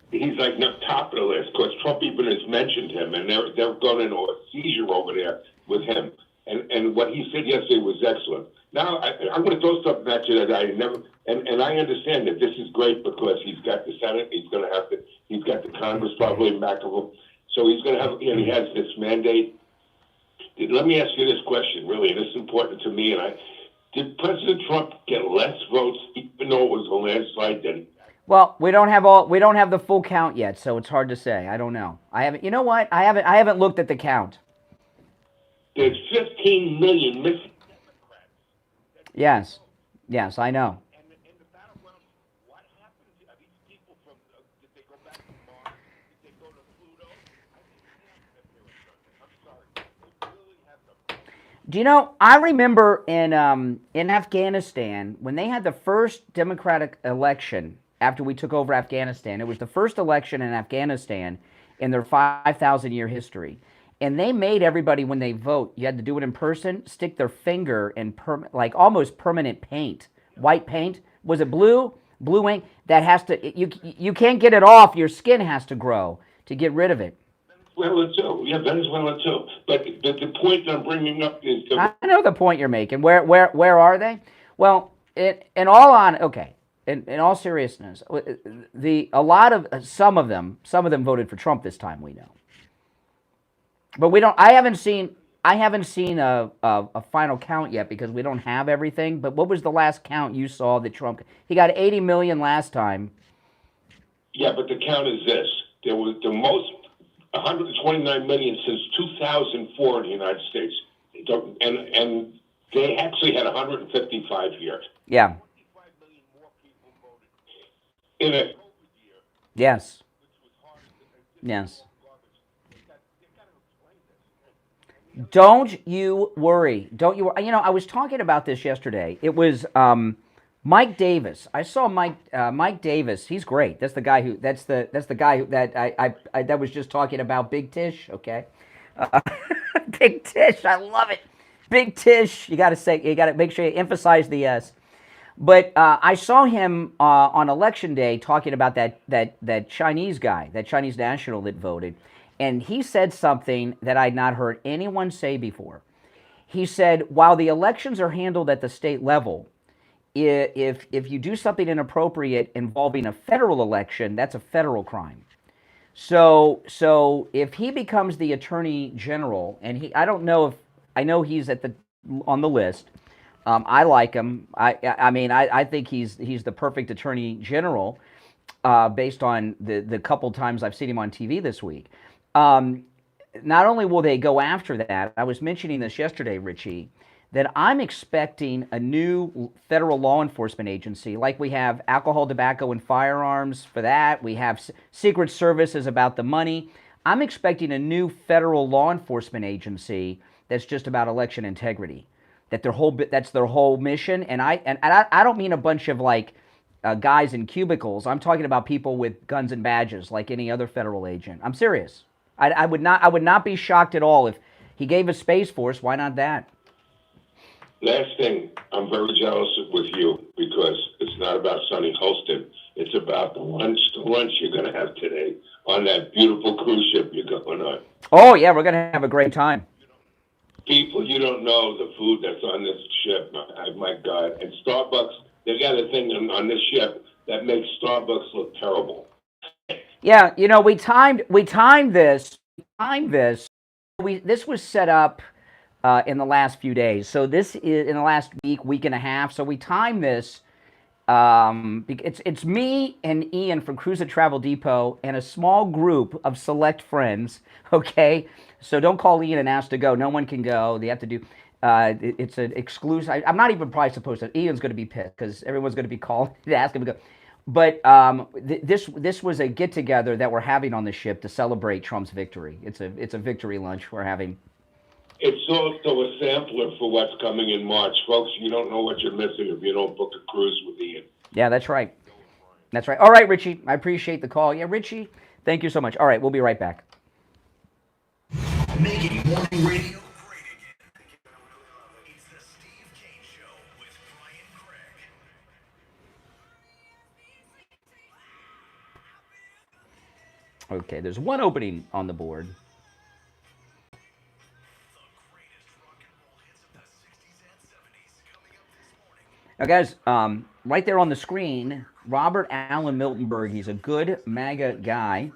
He's like not top of the list because Trump even has mentioned him, and they're going into a seizure over there with him. And what he said yesterday was excellent. Now I'm going to throw something at you that I never. And I understand that this is great because he's got the Senate. He's got the Congress probably back of him. So he's going to have. He has this mandate. Let me ask you this question, really, and this is important to me. Did President Trump get less votes, even though it was a landslide? Well, we don't have the full count yet, so it's hard to say. I don't know. I haven't. You know what? I haven't looked at the count. There's 15 million missing Democrats. Yes, I know. And the battleground, what happened? Are these people did they go back to Mars? Did they go to Pluto? I think I'm sorry. They really have the. Do you know? I remember in Afghanistan when they had the first Democratic election. After we took over Afghanistan, it was the first election in Afghanistan in their 5,000-year history. And they made everybody, when they vote, you had to do it in person, stick their finger in like almost permanent paint, white paint. Was it blue? Blue ink? That has to, you can't get it off. Your skin has to grow to get rid of it. Venezuela too. Yeah, Venezuela too. But the point I'm bringing up is... I know the point you're making. Where are they? Well, in all seriousness, some of them voted for Trump this time. We know, but we don't. I haven't seen a final count yet because we don't have everything. But what was the last count you saw that Trump? He got 80 million last time. Yeah, but the count is this: there was the most 129 million since 2004 in the United States, and they actually had 155 here. Yeah. In a COVID year. Yes. Yes. Don't you worry. Don't you worry. You know, I was talking about this yesterday. It was Mike Davis. I saw Mike Davis. He's great. That's the guy who. That's the guy that I that was just talking about Big Tish. Okay. Big Tish. I love it. Big Tish. You got to make sure you emphasize the S. But I saw him on Election Day talking about that Chinese guy, that Chinese national that voted, and he said something that I'd not heard anyone say before. He said, while the elections are handled at the state level, if you do something inappropriate involving a federal election, that's a federal crime. So if he becomes the Attorney General, and I know he's on the list. I like him. I think he's the perfect Attorney General based on the couple times I've seen him on TV this week. Not only will they go after that, I was mentioning this yesterday, Richie, that I'm expecting a new federal law enforcement agency, like we have alcohol, tobacco, and firearms for that. We have Secret Services about the money. I'm expecting a new federal law enforcement agency that's just about election integrity. That's their whole mission, and I don't mean a bunch of like guys in cubicles. I'm talking about people with guns and badges, like any other federal agent. I'm serious. I would not be shocked at all if he gave a Space Force. Why not that? Last thing, I'm very jealous with you because it's not about Sonny Holston. It's about the lunch you're going to have today on that beautiful cruise ship you're going on. Oh yeah, we're going to have a great time. People, you don't know the food that's on this ship. My God. And Starbucks, they got a thing on this ship that makes Starbucks look terrible. Yeah, you know, we timed this. This was set up in the last few days. So this is in the last week and a half. So we timed this. It's me and Ian from Cruise and Travel Depot and a small group of select friends. Okay. So don't call Ian and ask to go. No one can go. They have to do. It's an exclusive. I'm not even probably supposed to. Ian's going to be pissed because everyone's going to be calling to ask him to go. But this was a get together that we're having on the ship to celebrate Trump's victory. It's a victory lunch we're having. It's also a sampler for what's coming in March, folks. You don't know what you're missing if you don't book a cruise with Ian. Yeah, that's right. That's right. All right, Richie. I appreciate the call. Yeah, Richie. Thank you so much. All right, we'll be right back. Making morning radio great again. It's the Steve Kane Show with Brian Craig. Okay, there's one opening on the board. The greatest rock and roll hits of the 60s and 70s coming up this morning. Now, guys, right there on the screen, Robert Allen Miltenberg. He's a good MAGA guy.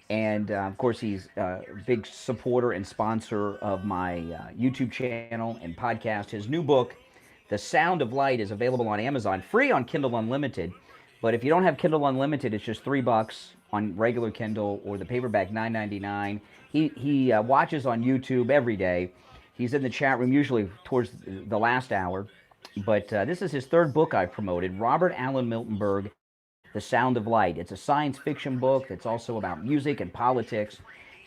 And, of course, he's a big supporter and sponsor of my YouTube channel and podcast. His new book, The Sound of Light, is available on Amazon, free on Kindle Unlimited. But if you don't have Kindle Unlimited, it's just $3 on regular Kindle, or the paperback $9.99. He watches on YouTube every day. He's in the chat room usually towards the last hour. But this is his third book I've promoted, Robert Allen Miltenberg, The Sound of Light. It's a science fiction book that's also about music and politics.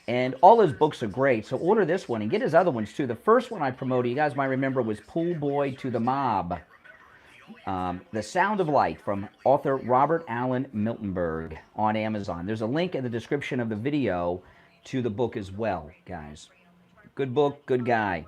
And all his books are great, so order this one and get his other ones too. The first one I promoted, you guys might remember, was Pool Boy to the Mob. The Sound of Light from author Robert Allen Miltenberg on Amazon. There's a link in the description of the video to the book as well, guys. Good book, good guy.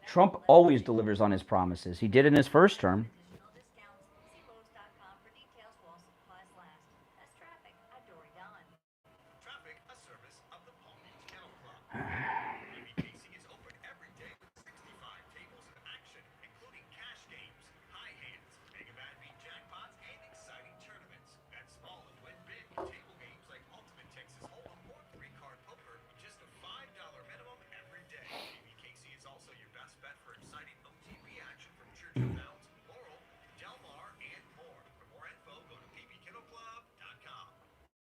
Trump always delivers on his promises. He did in his first term. Traffic, a service of the Paulette Kennel Club. Casey is open every day with 65 tables of action, including cash games, high hands, mega bad beat jackpots, and exciting tournaments. Bet small and win big with table games like Ultimate Texas Hold'em or 3-card poker with just a $5 minimum every day. Casey is also your best bet for exciting OTB action from Churchill Downs, Laurel, Del Mar, and more. For more info, go to pbkennelclub.com.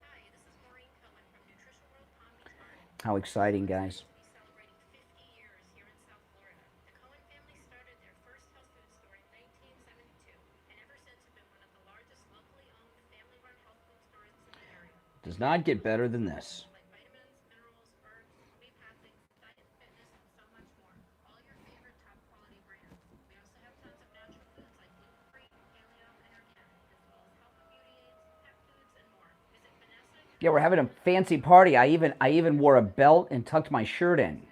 Hi, this is Maureen Cohen from Nutrition World Palm Beach Gardens. How exciting, guys. We'll be celebrating 50 years here in South Florida. The Cohen family started their first health food store in 1972, and ever since have been one of the largest locally owned family-run health food stores in the area. Does not get better than this. Like vitamins, minerals, herbs, homeopathic, diet, fitness, and so much more. All your favorite top quality brands. We also have tons of natural foods like gluten-free, paleo, and organic, as well as health and beauty aids, pet foods, and more. Visit Vanessa. Yeah, we're having a fancy party. I even wore a belt and tucked my shirt in.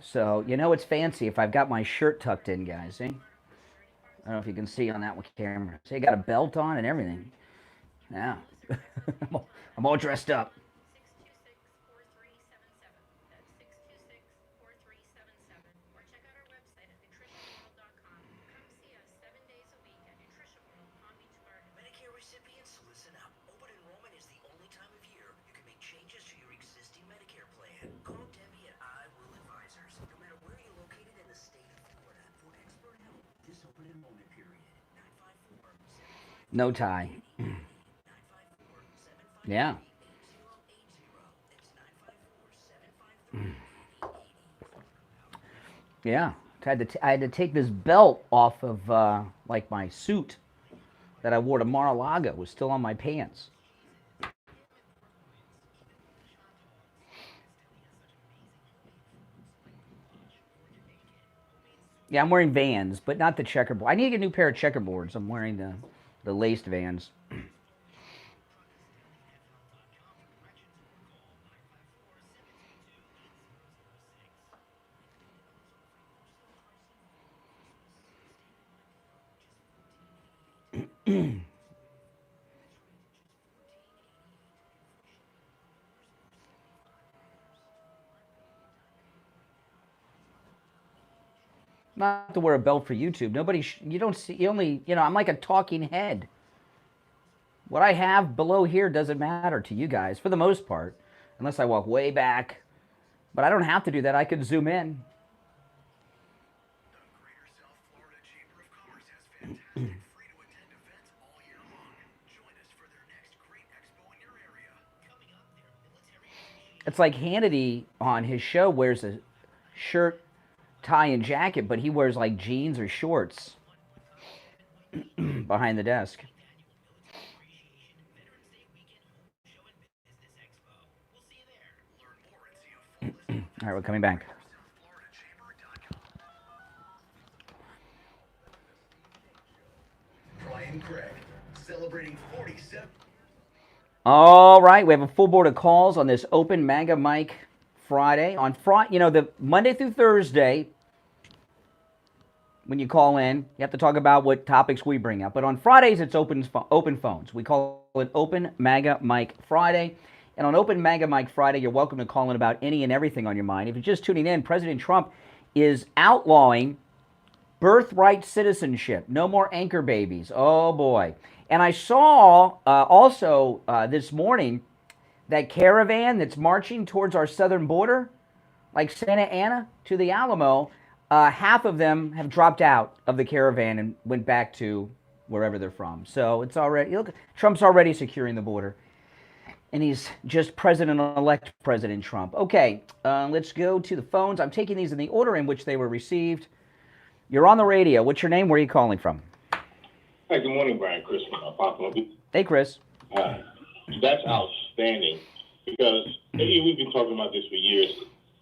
So, you know it's fancy if I've got my shirt tucked in, guys. See? I don't know if you can see on that one camera. See, I got a belt on and everything. Yeah. I'm all dressed up. 626-4377. That's 626-4377. Or check out our website at nutritionworld.com. Come see us 7 days a week at Nutrition World Palm Beach Gardens. Medicare recipients, listen up. Open enrollment is the only time of year you can make changes to your existing Medicare plan. Call Debbie at I Will Advisors. No matter where you're located in the state of Florida, for expert help this open enrollment period. 954-758-8080. No tie. Yeah. Yeah. I had to take this belt off of like my suit that I wore to Mar-a-Lago. It was still on my pants. Yeah, I'm wearing Vans, but not the checkerboard. I need to get a new pair of checkerboards. I'm wearing the laced Vans. Not to wear a belt for YouTube. Nobody, you don't see, you only, I'm like a talking head. What I have below here doesn't matter to you guys, for the most part, unless I walk way back But I don't have to do that. I could zoom in. The Greater South Florida Chamber of Commerce has fantastic free-to-attend events all year long. Join us for their next great expo in your area. Coming up, their military appreciation. It's like Hannity on his show wears a shirt, tie, and jacket, but he wears like jeans or shorts behind the desk. All right, we're coming back. Brian Craig, celebrating 47. All right, we have a full board of calls on this open MAGA mic Friday. On Friday, you know, the Monday through Thursday, when you call in, you have to talk about what topics we bring up. But on Fridays, it's open phones. We call it Open MAGA Mic Friday. And on Open MAGA Mic Friday, you're welcome to call in about any and everything on your mind. If you're just tuning in, President Trump is outlawing birthright citizenship. No more anchor babies. Oh, boy. And I saw also this morning that caravan that's marching towards our southern border, like Santa Ana to the Alamo, half of them have dropped out of the caravan and went back to wherever they're from. So it's already, look, Trump's already securing the border. And he's just President-elect President Trump. Okay, let's go to the phones. I'm taking these in the order in which they were received. You're on the radio. What's your name? Where are you calling from? Hi, good morning, Brian. Chris from Pamela. Hey, Chris. That's outstanding because we've been talking about this for years.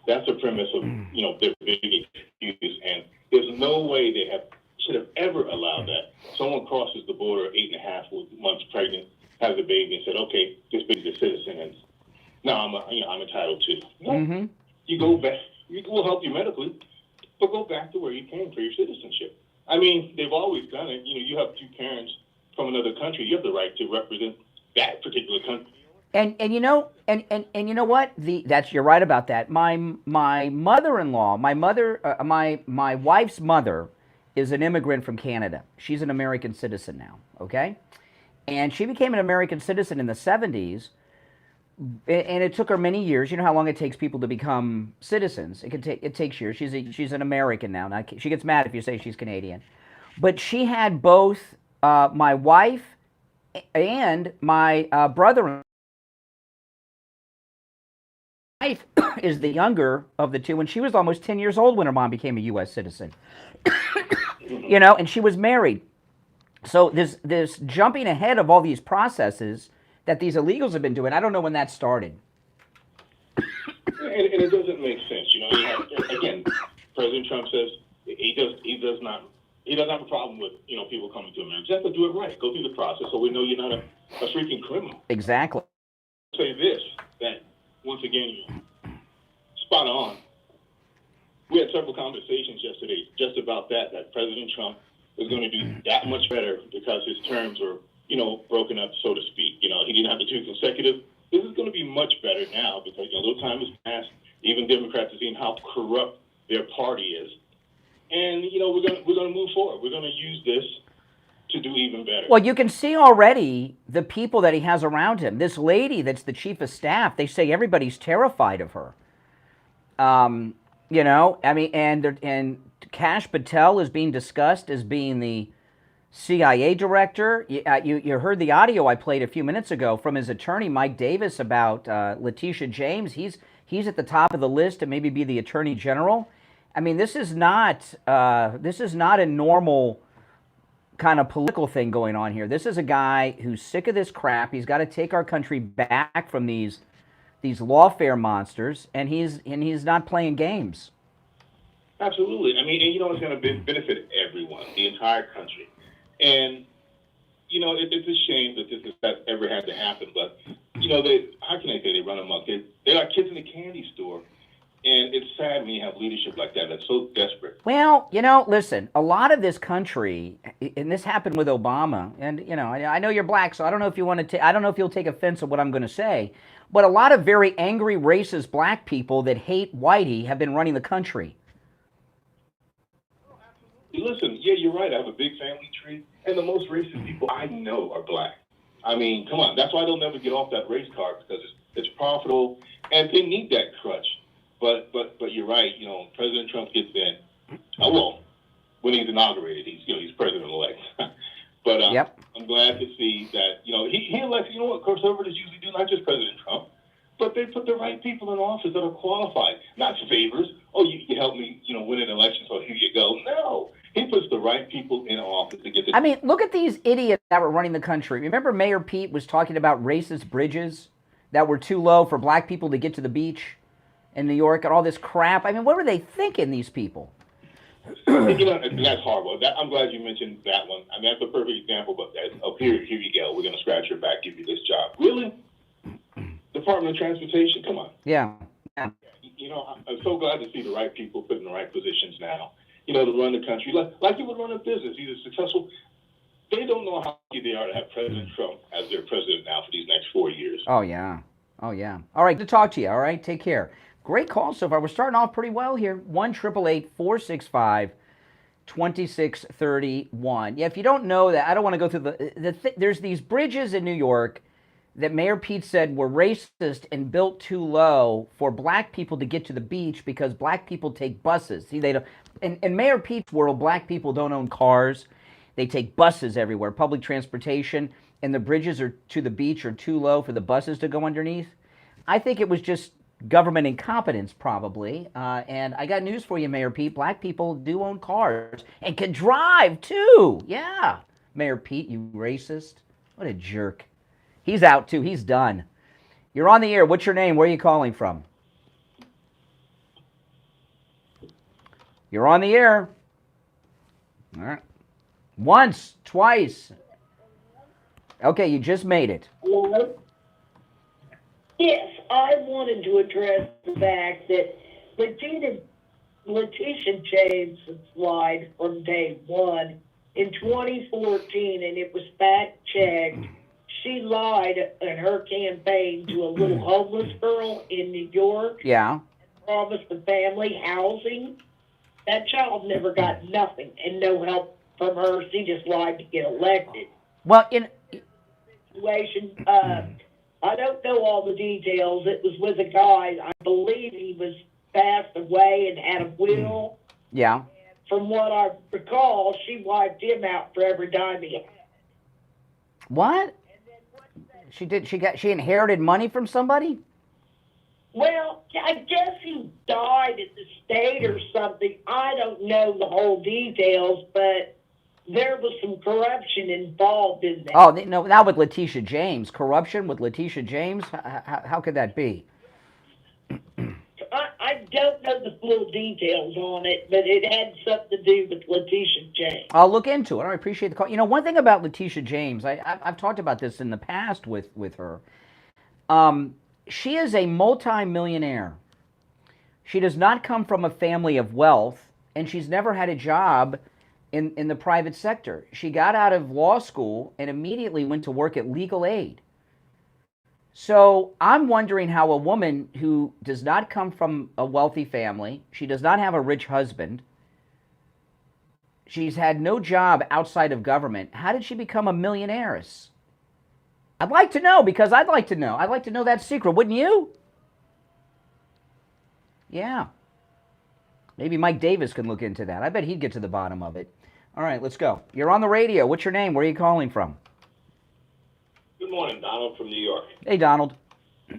That's the premise of their big excuse, and there's no way they should have ever allowed that. Someone crosses the border 8.5 months pregnant, has a baby, and said, "Okay, this baby's a citizen, and now I'm entitled to." No, Mm-hmm. you go back. We'll help you medically, but go back to where you came for your citizenship. I mean, they've always done it. You have two parents from another country. You have the right to represent that particular country. And you know what? You're right about that. My mother-in-law, my wife's mother is an immigrant from Canada. She's an American citizen now, okay? And she became an American citizen in the 70s, and it took her many years. You know how long it takes people to become citizens? It takes years. She's an American now. She gets mad if you say she's Canadian. But she had both my wife and my brother-in-law. My wife is the younger of the two, and she was almost 10 years old when her mom became a U.S. citizen. And she was married. So this jumping ahead of all these processes that these illegals have been doing, I don't know when that started. And it doesn't make sense. Again, President Trump says he doesn't have a problem with people coming to America. Just have to do it right. Go through the process so we know you're not a freaking criminal. Exactly. I'll say this, that once again, you're spot on. We had several conversations yesterday just about that President Trump is going to do that much better because his terms were, broken up, so to speak. He didn't have the two consecutive. This is going to be much better now because, a little time has passed. Even Democrats have seen how corrupt their party is. And, we're going to move forward. We're going to use this to do even better. Well, you can see already the people that he has around him. This lady that's the chief of staff, they say everybody's terrified of her. And Kash Patel is being discussed as being the CIA director. You heard the audio I played a few minutes ago from his attorney, Mike Davis, about Letitia James. He's at the top of the list to maybe be the attorney general. I mean, this is not a normal kind of political thing going on here. This is a guy who's sick of this crap. He's got to take our country back from these lawfare monsters, and he's not playing games. Absolutely. I mean, and it's going to benefit everyone, the entire country. And, it's a shame that that ever had to happen. But, how can I say they run amok? They're like kids in a candy store. And it's sad when you have leadership like that that's so desperate. Well, listen, a lot of this country, and this happened with Obama, and, I know you're black, so I don't know if you want to I don't know if you'll take offense at what I'm going to say, but a lot of very angry, racist black people that hate whitey have been running the country. Listen, yeah, you're right. I have a big family tree, and the most racist people I know are black. I mean, come on. That's why they'll never get off that race card, because it's profitable, and they need that crutch. But you're right. President Trump gets in. Oh well, when he's inaugurated, he's president-elect. But Yep. I'm glad to see that he elects. You know what conservatives usually do? Not just President Trump, but they put the right people in office that are qualified, not favors. Oh, you helped me, win an election, so here you go. No, he puts the right people in office to get the. I mean, look at these idiots that were running the country. Remember Mayor Pete was talking about racist bridges that were too low for black people to get to the beach in New York and all this crap. I mean, what were they thinking, these people? That's horrible. I'm glad you mentioned that one. I mean, that's a perfect example. But here you go. We're going to scratch your back, give you this job. Really? Department of Transportation? Come on. Yeah. I'm so glad to see the right people put in the right positions now. To run the country like you would run a business. Either successful. They don't know how lucky they are to have President Trump as their president now for these next 4 years. Oh yeah. All right, good to talk to you. All right, take care. Great call so far. We're starting off pretty well here. 1-888-465-2631. Yeah, if you don't know that, I don't want to go through there's these bridges in New York that Mayor Pete said were racist and built too low for black people to get to the beach because black people take buses. See, they don't. In Mayor Pete's world, black people don't own cars. They take buses everywhere, public transportation, and the bridges to the beach are too low for the buses to go underneath. I think it was just government incompetence, probably. And I got news for you, Mayor Pete. Black people do own cars and can drive, too. Yeah. Mayor Pete, you racist. What a jerk. He's out, too. He's done. You're on the air. What's your name? Where are you calling from? You're on the air. All right. Once, twice. Okay, you just made it. Hello? Yes, I wanted to address the fact that Letitia James lied from day one in 2014, and it was fact-checked. She lied in her campaign to a little homeless girl in New York. Yeah. Promised the family housing. That child never got nothing and no help from her. She just lied to get elected. Well, in situation, I don't know all the details. It was with a guy. I believe he was passed away and had a will. Yeah. From what I recall, she wiped him out for every dime he had. What? She inherited money from somebody? Well, I guess he died at the state or something. I don't know the whole details, but there was some corruption involved in that. Oh, no, not with Letitia James. Corruption with Letitia James? How could that be? I don't know the full details on it, but it had something to do with Letitia James. I'll look into it. I appreciate the call. One thing about Letitia James, I've talked about this in the past with her. She is a multi-millionaire. She does not come from a family of wealth, and she's never had a job in the private sector. She got out of law school and immediately went to work at Legal Aid. So I'm wondering how a woman who does not come from a wealthy family, she does not have a rich husband, she's had no job outside of government, how did she become a millionairess? I'd like to know, because I'd like to know. I'd like to know that secret, wouldn't you? Yeah. Maybe Mike Davis can look into that. I bet he'd get to the bottom of it. All right, let's go. You're on the radio. What's your name? Where are you calling from? Good morning, Donald from New York. Hey, Donald. A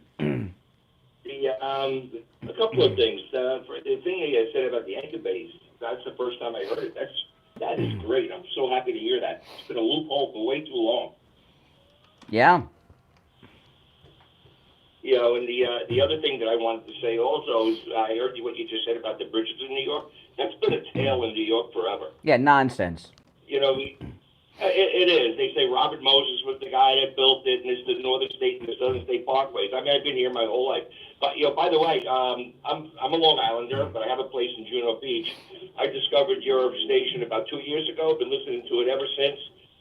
couple of things. For the thing that you said about the anchor base, that's the first time I heard it. That is great. I'm so happy to hear that. It's been a loophole for way too long. Yeah. And the other thing that I wanted to say also is I heard what you just said about the bridges in New York. That's been a tale in New York forever. Yeah, nonsense. It is. They say Robert Moses was the guy that built it, and it's the Northern State and the Southern State Parkways. I mean, I've been here my whole life. But, by the way, I'm a Long Islander, but I have a place in Juno Beach. I discovered your station about 2 years ago. Been listening to it ever since.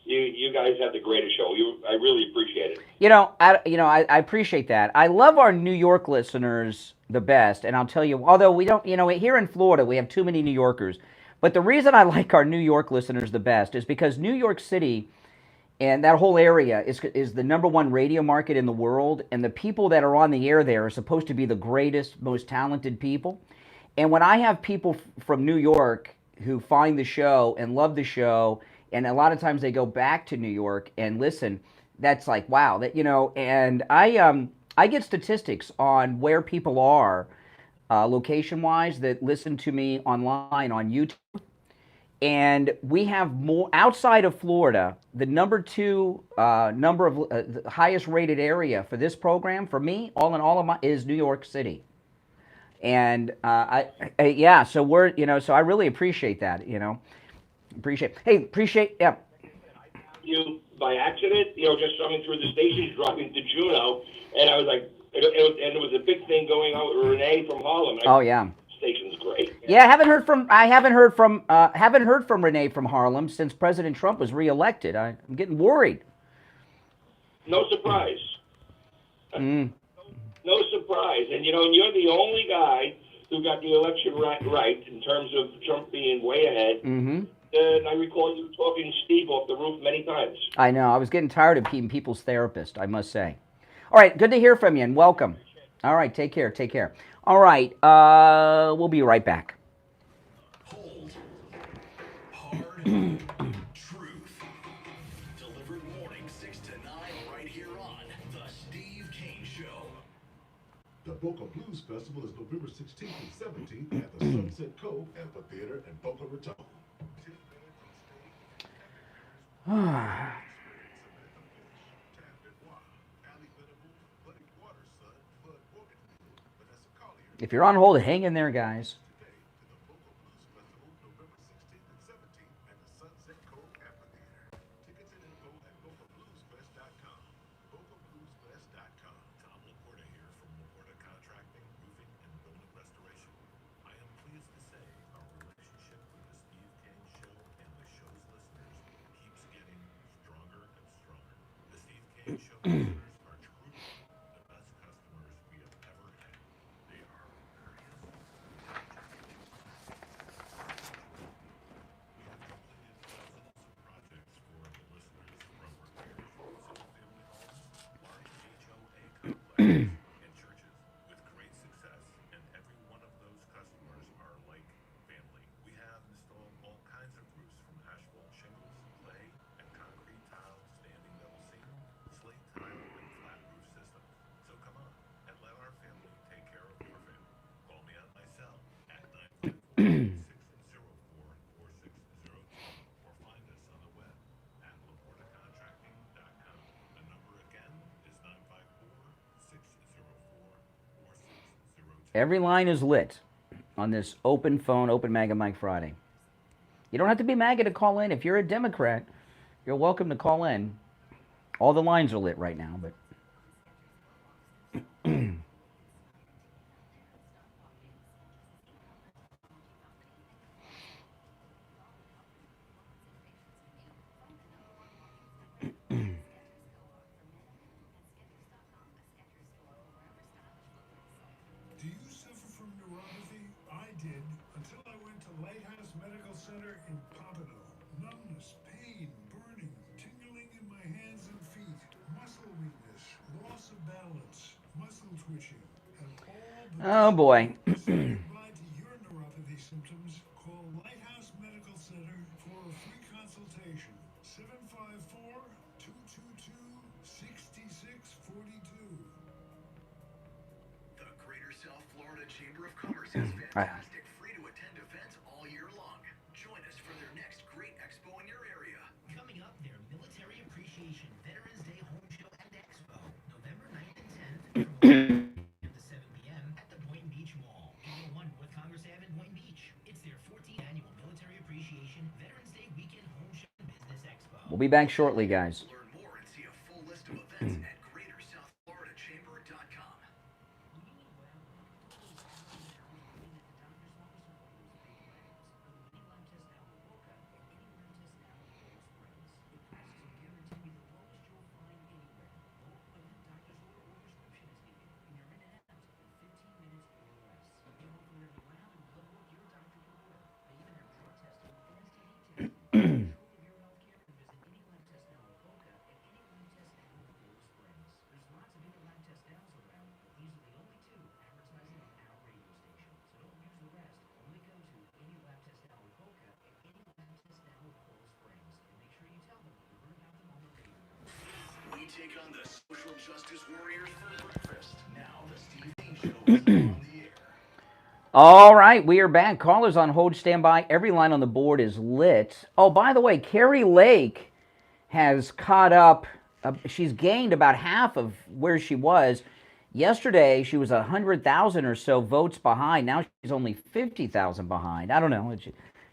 You guys have the greatest show. I really appreciate it. I appreciate that. I love our New York listeners the best, and I'll tell you, although we don't, here in Florida, we have too many New Yorkers. But the reason I like our New York listeners the best is because New York City And that whole area is the #1 radio market in the world, and the people that are on the air there are supposed to be the greatest, most talented people. And when I have people from New York who find the show and love the show, and a lot of times they go back to New York and listen, that's like, wow, that, you know. And I get statistics on where people are location-wise that listen to me online on YouTube. And we have more outside of Florida. The #2 number of the highest rated area for this program for me, all in all of my, is New York City. And yeah, so we're, you know, so I really appreciate that, you know, yeah. You by accident, you know, just coming through the station, driving to Juneau, and I was like, and it was a big thing going on with Renee from Harlem. Oh yeah. Station's great. Yeah, I haven't heard from Renee from Harlem since President Trump was reelected. I'm getting worried. No surprise. No surprise. And, you know, and you're the only guy who got the election right in terms of Trump being way ahead. Mm-hmm. And I recall you talking Steve off the roof many times. I know. I was getting tired of being people's therapist, I must say. All right, good to hear from you, and welcome. All right, take care. All right, we'll be right back. Hold. Hard truth. Delivered morning 6 to 9 right here on The Steve Kane Show. The Boca Blues Festival is November 16th and 17th at the Sunset Cove Amphitheater in Boca Raton. If you're on hold, hang in there, guys. Every line is lit on this open phone, open MAGA Mike Friday. You don't have to be MAGA to call in. If you're a Democrat, you're welcome to call in. All the lines are lit right now, but Do you suffer from neuropathy? I did until I went to Lighthouse Medical Center in Pompano. Numbness, pain, burning, tingling in my hands and feet, muscle weakness, loss of balance, muscle twitching, and all oh boy. applied to your neuropathy symptoms. Call Lighthouse Medical Center for a free consultation. 754-222-6642. The Greater South Florida Chamber of Commerce has fantastic free-to-attend events all year long. Join us for their next great expo in your area. Coming up, their Military Appreciation Veterans Day Home Show and Expo, November 9th and 10th from 1 to 7 p.m. at the Boynton Beach Mall, 801 North Congress Ave in Boynton Beach. It's their 14th annual Military Appreciation Veterans Day Weekend Home Show and Business Expo. We'll be back shortly, guys. Learn more and see a full list of events at GreaterSouthFloridaChamber.com. take on the social justice warriors for breakfast. Now the Steve Kane Show is on the air. All right, we are back. Callers on hold, stand by. Every line on the board is lit. Oh, by the way, Carrie Lake has caught up. She's gained about half of where she was. Yesterday, she was 100,000 or so votes behind. Now she's only 50,000 behind. I don't know.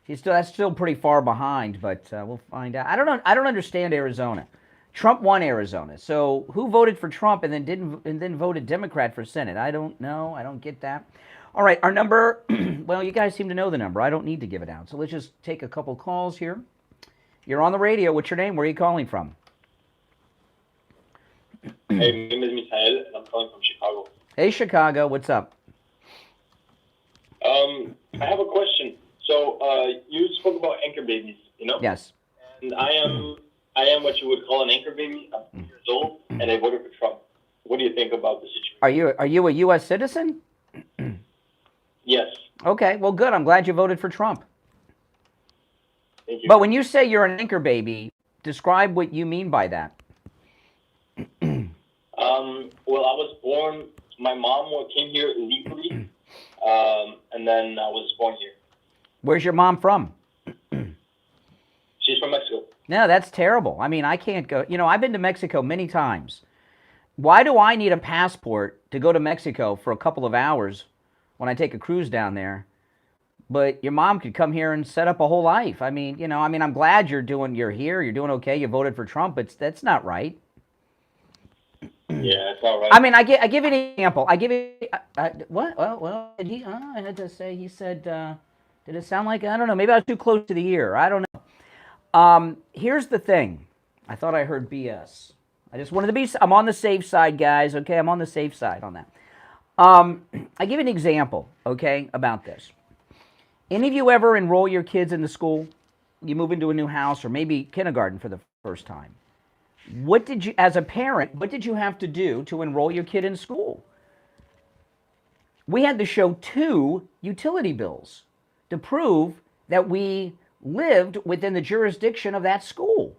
That's still pretty far behind, but we'll find out. I don't know. I don't understand Arizona. Trump won Arizona, so who voted for Trump and then voted Democrat for Senate? I don't know. I don't get that. All right, our number. Well, you guys seem to know the number. I don't need to give it out. So let's just take a couple calls here. You're on the radio. What's your name? Where are you calling from? Hey, my name is Michael, and I'm calling from Chicago. Hey, Chicago, what's up? I have a question. So, you spoke about anchor babies, you know? Yes. And I am what you would call an anchor baby. I'm 2 years old, and I voted for Trump. What do you think about the situation? Are you a U.S. citizen? Yes. Okay, well, good. I'm glad you voted for Trump. Thank you. But when you say you're an anchor baby, describe what you mean by that. Well, I was born, my mom came here illegally, and then I was born here. Where's your mom from? She's from Mexico. No, that's terrible. I mean, I can't go. You know, I've been to Mexico many times. Why do I need a passport to go to Mexico for a couple of hours when I take a cruise down there? But your mom could come here and set up a whole life. I mean, you know, I'm glad you're here, you're doing okay, you voted for Trump, but that's not right. Yeah, it's all right. I mean, I give you an example. I give you what? Well, did he? I had to say. He said, "Did it sound like I don't know? Maybe I was too close to the ear. I don't know." Here's the thing. I thought I heard BS. I just wanted to be. I'm on the safe side, guys. Okay, I'm on the safe side on that. I give you an example. Okay, about this. Any of you ever enroll your kids in the school? You move into a new house, or maybe kindergarten for the first time. What did you, as a parent, what did you have to do to enroll your kid in school? We had to show 2 utility bills to prove that we lived within the jurisdiction of that school.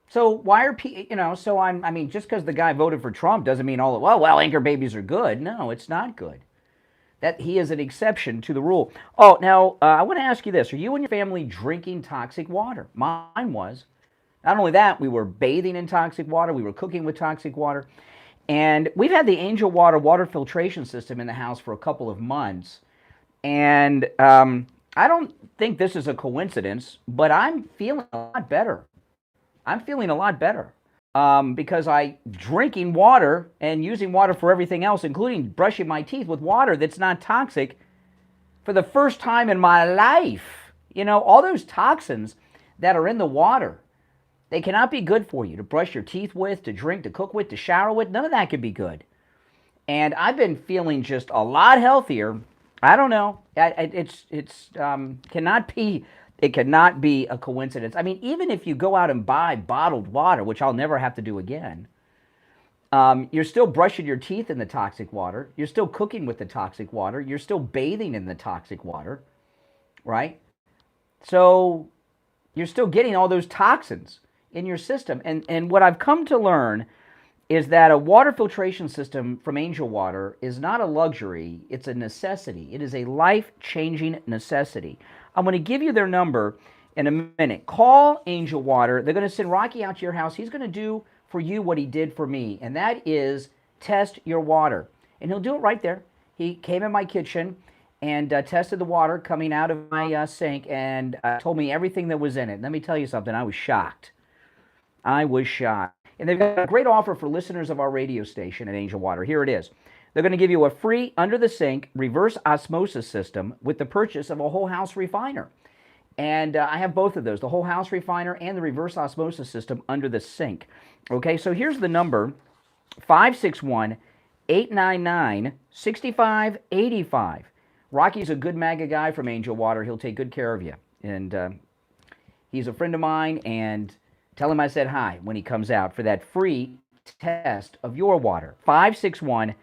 So why are people, you know, so I mean, just because the guy voted for Trump doesn't mean all, well, anchor babies are good. No, it's not good. That he is an exception to the rule. Oh, now, I want to ask you this. Are you and your family drinking toxic water? Mine was. Not only that, we were bathing in toxic water. We were cooking with toxic water. And we've had the Angel water filtration system in the house for a couple of months. And I don't think this is a coincidence, but I'm feeling a lot better. I'm feeling a lot better. Because drinking water and using water for everything else, including brushing my teeth with water that's not toxic, for the first time in my life. You know, all those toxins that are in the water, they cannot be good for you to brush your teeth with, to drink, to cook with, to shower with. None of that could be good. And I've been feeling just a lot healthier. I don't know. It cannot be a coincidence. I mean, even if you go out and buy bottled water, which I'll never have to do again, you're still brushing your teeth in the toxic water. You're still cooking with the toxic water. You're still bathing in the toxic water, right? So you're still getting all those toxins in your system. And what I've come to learn is that a water filtration system from Angel Water is not a luxury. It's a necessity. It is a life-changing necessity. I'm going to give you their number in a minute. Call Angel Water. They're going to send Rocky out to your house. He's going to do for you what he did for me, and that is test your water. And he'll do it right there. He came in my kitchen and tested the water coming out of my sink and told me everything that was in it. Let me tell you something. I was shocked. I was shocked. And they've got a great offer for listeners of our radio station at Angel Water. Here it is. They're going to give you a free under-the-sink reverse osmosis system with the purchase of a whole house refiner. And I have both of those, the whole house refiner and the reverse osmosis system under the sink. Okay, so here's the number, 561-899-6585. Rocky's a good MAGA guy from Angel Water. He'll take good care of you. And he's a friend of mine, and tell him I said hi when he comes out for that free test of your water. 561-899-6585.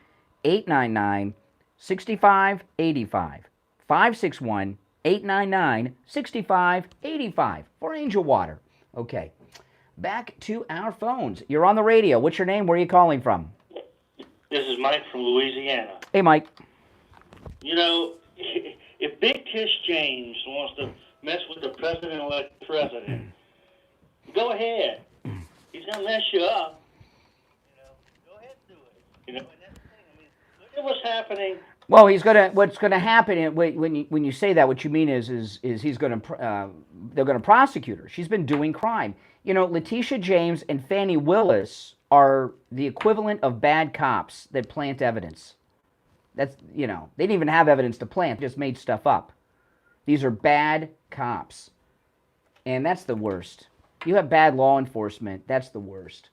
561-899-6585 for Angel Water. Okay, back to our phones. You're on the radio. What's your name? Where are you calling from? This is Mike from Louisiana. Hey, Mike. You know, if Big Tish James wants to mess with the president-elect president, go ahead. He's going to mess you up. Go ahead and do it. And that's the thing. I mean, look at what's happening. Well, what's gonna happen when you say that, what you mean is he's gonna they're gonna prosecute her. She's been doing crime. You know, Letitia James and Fannie Willis are the equivalent of bad cops that plant evidence. That's, you know, they didn't even have evidence to plant, just made stuff up. These are bad cops. And that's the worst. You have bad law enforcement, that's the worst.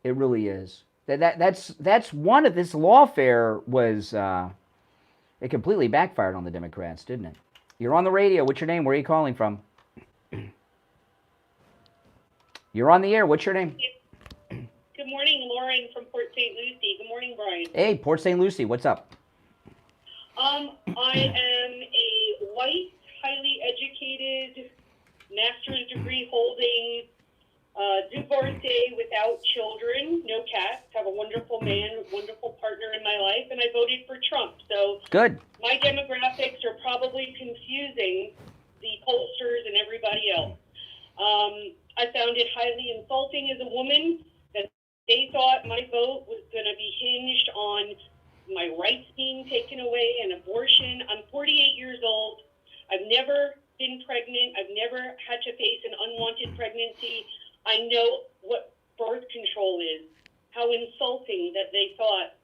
It really is. That's one of this lawfare was it completely backfired on the Democrats, didn't it? You're on the radio. What's your name? Where are you calling from? You're on the air. What's your name? Good morning, Lauren from Port St. Lucie. Good morning, Brian. Hey, Port St. Lucie. What's up? I am a white, highly educated, master's degree holding, divorcee without children, no cats, have a wonderful man, wonderful partner in my life, and I voted for Trump. So good. My demographics are probably confusing the pollsters and everybody else. I found it highly insulting as a woman that they thought my vote was going to be hinged on my rights being taken away and abortion. I'm 48 years old. I've never been pregnant. I've never had to face an unwanted pregnancy. I know what birth control is, how insulting that they thought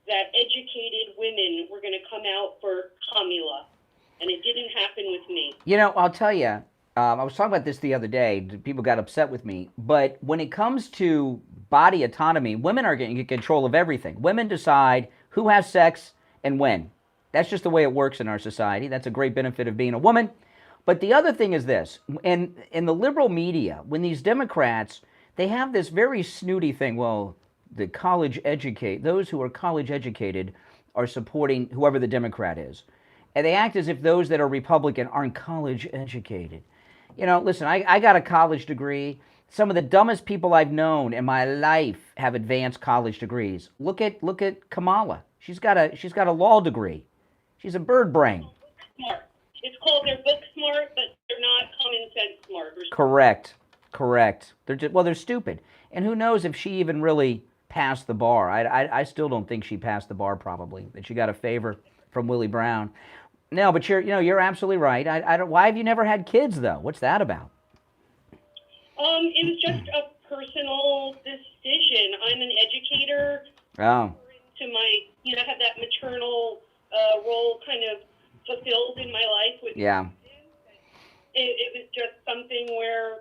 that educated women were going to come out for Pamela, and it didn't happen with me. You know, I'll tell you, I was talking about this the other day. People got upset with me. But when it comes to body autonomy, women are getting control of everything. Women decide who has sex and when. That's just the way it works in our society. That's a great benefit of being a woman. But the other thing is this, in the liberal media, when these Democrats, they have this very snooty thing, well, those who are college educated are supporting whoever the Democrat is. And they act as if those that are Republican aren't college educated. You know, listen, I got a college degree. Some of the dumbest people I've known in my life have advanced college degrees. Look at Kamala. She's got a law degree. She's a bird brain. Smart. It's called they're book smart, but they're not common sense smart. Correct. They're stupid. And who knows if she even really passed the bar. I still don't think she passed the bar probably. That she got a favor from Willie Brown. No, but you're absolutely right. Why have you never had kids though? What's that about? It was just a personal decision. I'm an educator. Oh. To my, I have that maternal role kind of fulfilled in my life. Yeah. It was just something where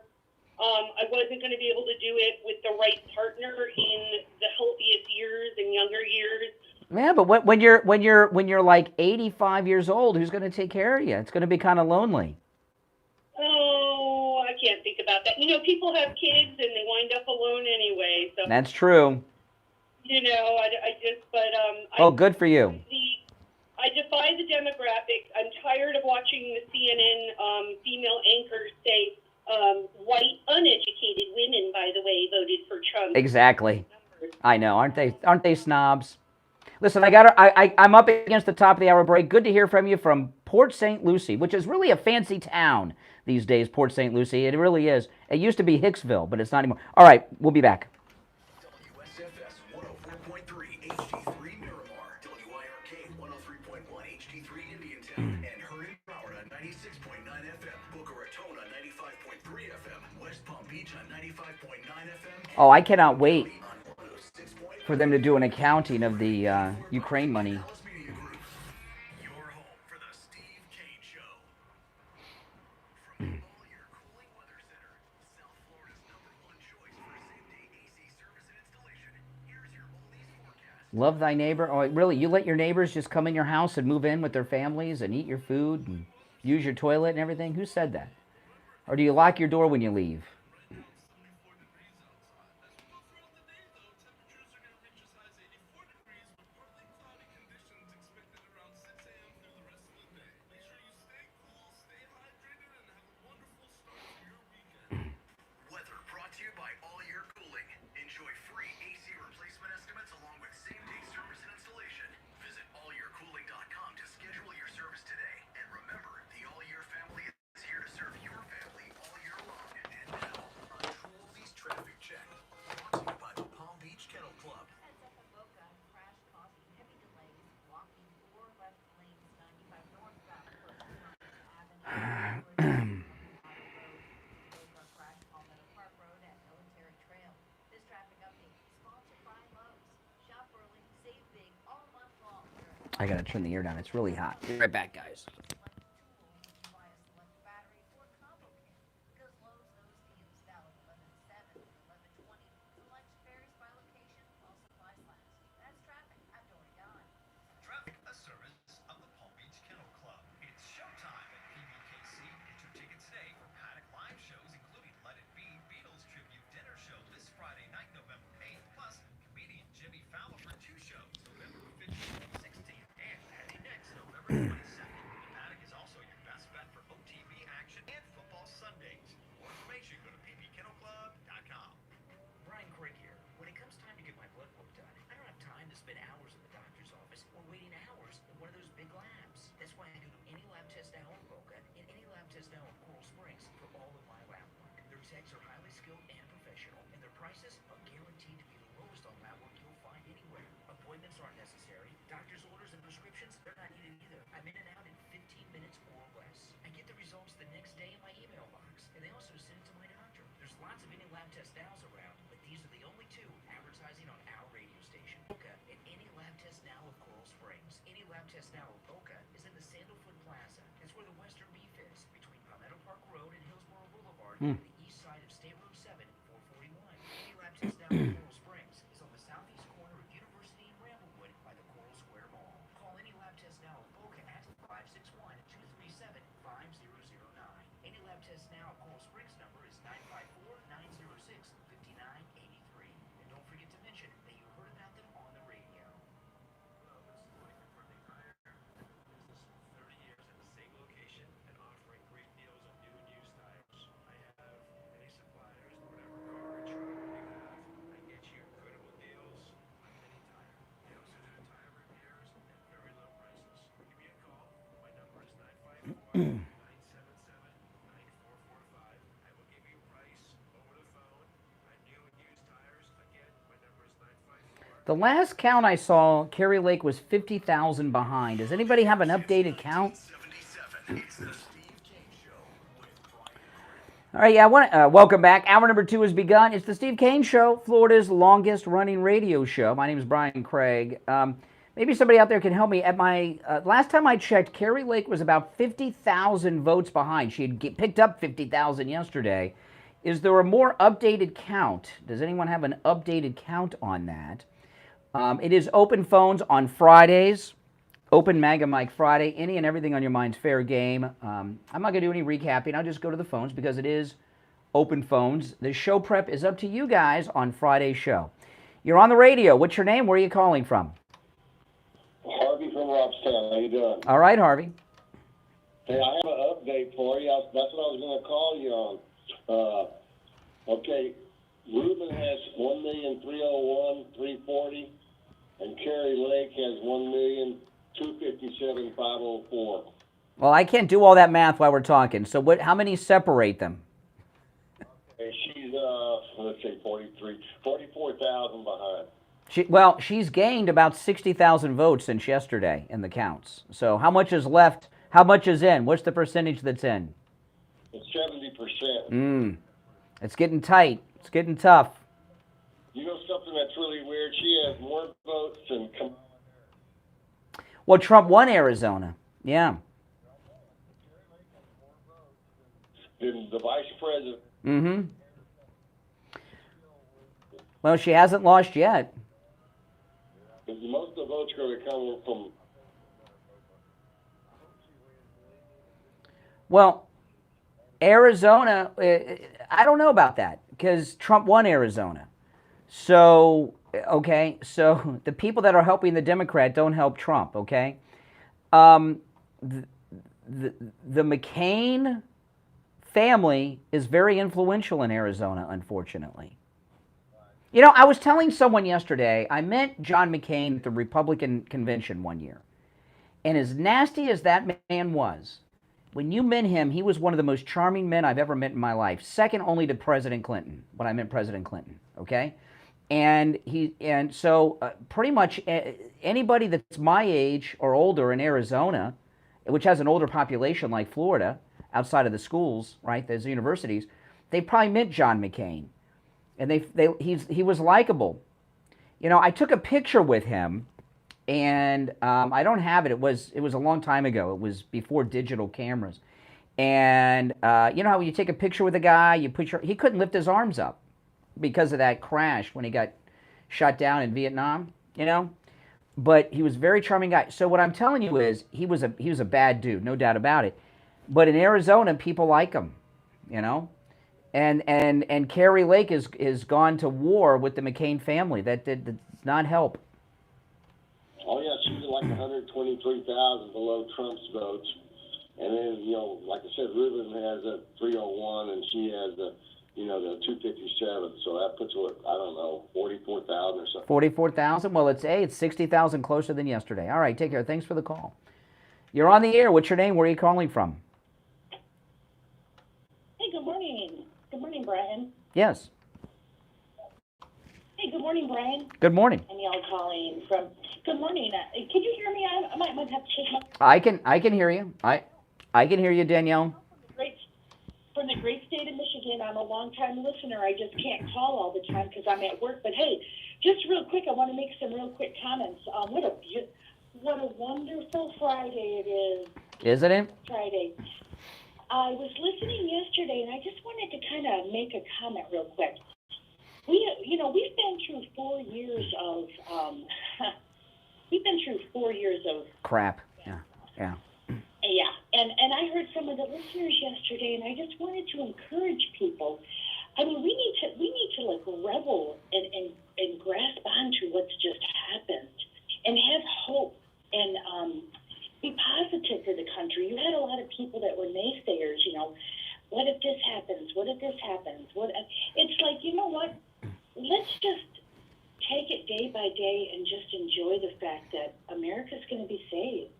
I wasn't going to be able to do it with the right partner in the healthiest years and younger years. Yeah, but when you're like 85 years old, who's going to take care of you? It's going to be kind of lonely. Oh, I can't think about that. People have kids and they wind up alone anyway. So that's true. Oh, good for you. I defy the demographics. I'm tired of watching the CNN female anchors say white uneducated women, by the way, voted for Trump. Exactly. I know. Aren't they snobs? Listen, I'm up against the top of the hour break. Good to hear from you from Port St. Lucie, which is really a fancy town these days, Port St. Lucie. It really is. It used to be Hicksville, but it's not anymore. All right, we'll be back. WSFS 104.3 HD3 Miramar, WIRK 103.1 HD3 Indiantown, and Herndon Broward on 96.9 FM, Boca Raton on 95.3 FM, West Palm Beach on 95.9 FM. Oh, I cannot wait for them to do an accounting of the Ukraine money. Your home for the Steve Kane Show. From all your cooling weather center, South Florida's #1 choice for same-day AC service and installation. Here's your oldies forecast. Love thy neighbor. Oh, really? You let your neighbors just come in your house and move in with their families and eat your food and use your toilet and everything? Who said that? Or do you lock your door when you leave? I gotta turn the air down. It's really hot. Be right back, guys. The east side of State Road 7, 441. Any lab test now in Coral Springs is on the southeast corner of University and Ramblewood by the Coral Square Mall. Call any lab test now in Boca at 561-237-5009. Any lab test now at Coral Springs number is 954-906-5983. And don't forget to mention that you heard about them on the radio. Hello, this is Mike from Friendly Tire. Business 30 years at the same location and offering great deals on new and used tires. I have any suppliers, whatever car or truck you have, I get you incredible deals on any tire. They also do tire repairs at very low prices. Give me a call. My number is 954-977-9445. I will give you a price over the phone on new and used tires. Again, my number is 954. The last count I saw, Carrie Lake was 50,000 behind. Does anybody have an updated count? All right, yeah, welcome back. Hour number 2 has begun. It's the Steve Kane Show, Florida's longest-running radio show. My name is Brian Craig. Maybe somebody out there can help me. At my last time I checked, Carrie Lake was about 50,000 votes behind. She had picked up 50,000 yesterday. Is there a more updated count? Does anyone have an updated count on that? It is open phones on Fridays. Open MAGA Mike Friday. Any and everything on your mind's fair game. I'm not going to do any recapping. I'll just go to the phones because it is open phones. The show prep is up to you guys on Friday's show. You're on the radio. What's your name? Where are you calling from? Harvey from Robstown. How you doing? All right, Harvey. Hey, I have an update for you. That's what I was going to call you on. Okay, Ruben has 1,301,340, and Carrie Lake has 1,257,504. Well, I can't do all that math while we're talking. So how many separate them? Okay, she's, let's say 44,000 behind. She's gained about 60,000 votes since yesterday in the counts. So how much is left? How much is in? What's the percentage that's in? It's 70%. It's getting tight. It's getting tough. You know something that's really weird? She has more votes than Kamala. Well, Trump won Arizona. Yeah. Than the vice president. Mm-hmm. Well, she hasn't lost yet. Most of the votes are going to come from. Well, Arizona, I don't know about that because Trump won Arizona. So, okay, so the people that are helping the Democrat don't help Trump, okay? The McCain family is very influential in Arizona, unfortunately. You know, I was telling someone yesterday, I met John McCain at the Republican convention one year. And as nasty as that man was, when you met him, he was one of the most charming men I've ever met in my life, second only to President Clinton, when I met President Clinton, okay? And so pretty much anybody that's my age or older in Arizona, which has an older population like Florida, outside of the schools, right, there's universities, they probably met John McCain. And he was likable. You know, I took a picture with him and I don't have it. It was a long time ago. It was before digital cameras. And you know how when you take a picture with a guy, he couldn't lift his arms up because of that crash when he got shot down in Vietnam, you know? But he was a very charming guy. So what I'm telling you is he was a bad dude, no doubt about it. But in Arizona, people like him, you know? And Carrie Lake is gone to war with the McCain family. That did not help. Oh yeah, she was like 123,000 below Trump's votes. And then, you know, like I said, Ruben has a 301 and she has the 257. So that puts her, I don't know, 44,000 or something. 44,000? Well, it's 60,000 closer than yesterday. All right, take care. Thanks for the call. You're on the air. What's your name? Where are you calling from? Hey, good morning. Good morning, Brian. Yes. Hey, good morning, Brian. Good morning. And y'all calling from. Good morning. Can you hear me? I might have to take my. I can hear you. I can hear you, Danielle. From the great state of Michigan. I'm a long-time listener. I just can't call all the time because I'm at work. But hey, just real quick, I want to make some real quick comments. What a wonderful Friday it is. Isn't it? Friday. I was listening yesterday, and I just wanted to kind of make a comment real quick. We've been through 4 years of crap. Yeah. Yeah, and I heard some of the listeners yesterday, and I just wanted to encourage people. I mean, we need to like revel and grasp onto what's just happened, and have hope and be positive for the country. You had a lot of people that were naysayers. You know, what if this happens? What if this happens? It's like, you know what? Let's just take it day by day and just enjoy the fact that America's going to be saved.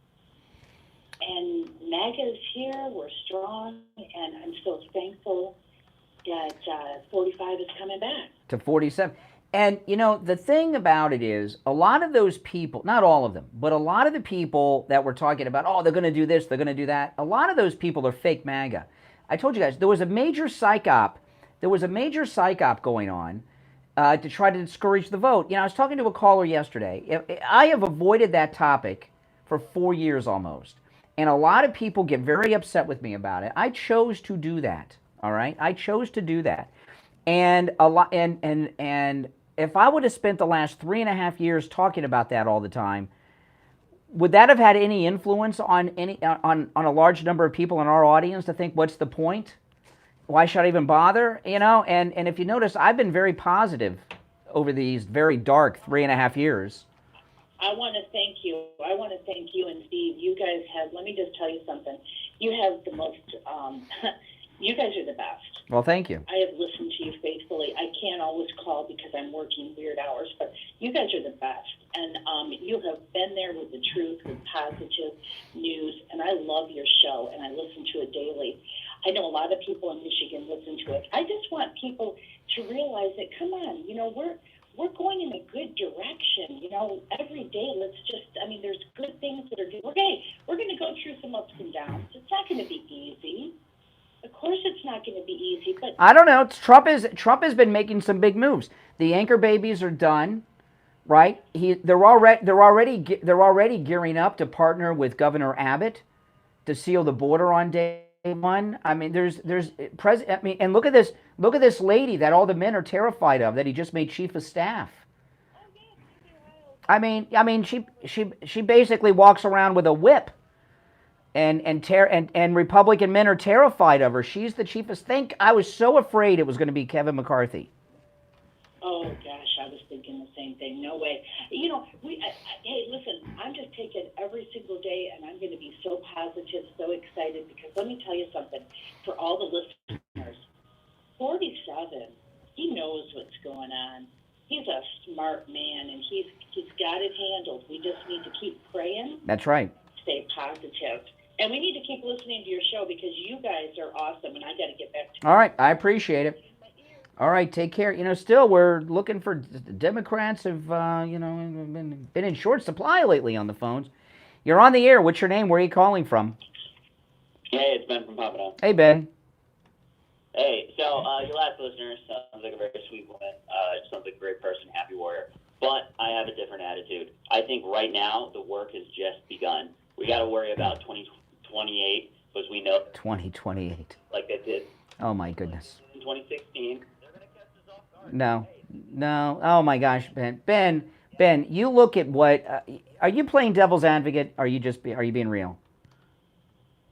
And MAGA is here, we're strong, and I'm so thankful that 45 is coming back. To 47. And, you know, the thing about it is, a lot of those people, not all of them, but a lot of the people that we're talking about, oh, they're going to do this, they're going to do that, a lot of those people are fake MAGA. I told you guys, there was a major psych op going on to try to discourage the vote. You know, I was talking to a caller yesterday. I have avoided that topic for 4 years almost. And a lot of people get very upset with me about it. I chose to do that. All right, I chose to do that. And if I would have spent the last 3.5 years talking about that all the time, would that have had any influence on a large number of people in our audience to think, what's the point? Why should I even bother? You know, and if you notice, I've been very positive over these very dark 3.5 years. I want to thank you. I want to thank you and Steve. You guys have, let me just tell you something. You have the most, you guys are the best. Well, thank you. I have listened to you faithfully. I can't always call because I'm working weird hours, but you guys are the best. And you have been there with the truth, with positive news, and I love your show, and I listen to it daily. I know a lot of people in Michigan listen to it. I just want people to realize that, come on, you know, we're going in a good direction. You know, every day, there's good things that are good. Okay, we're going to go through some ups and downs. It's not going to be easy. Of course it's not going to be easy, but I don't know. Trump has been making some big moves. The anchor babies are done, right? They're already gearing up to partner with Governor Abbott to seal the border on day one. I mean, and look at this lady that all the men are terrified of, that he just made chief of staff. I mean, she basically walks around with a whip, and Republican men are terrified of her. She's the chief of staff. I was so afraid it was going to be Kevin McCarthy. Oh gosh, I was thinking the same thing. No way. You know, hey, listen, I'm just taking every single day, and I'm going to be so positive, so excited, because let me tell you something. For all the listeners, 47, he knows what's going on. He's a smart man, and he's got it handled. We just need to keep praying. That's right. Stay positive. And we need to keep listening to your show, because you guys are awesome, and I got to get back to All right, I appreciate it. All right, take care. You know, still we're looking for Democrats have been in short supply lately on the phones. You're on the air. What's your name? Where are you calling from? Hey, it's Ben from Pompano. Hey, Ben. Hey, so your last listener sounds like a very sweet woman. Sounds like a great person, happy warrior. But I have a different attitude. I think right now the work has just begun. We got to worry about 2028 because we know 2028. Like they did. Oh my goodness. In 2016. No. Oh my gosh, Ben. You look at what. Are you playing devil's advocate? Or are you being real?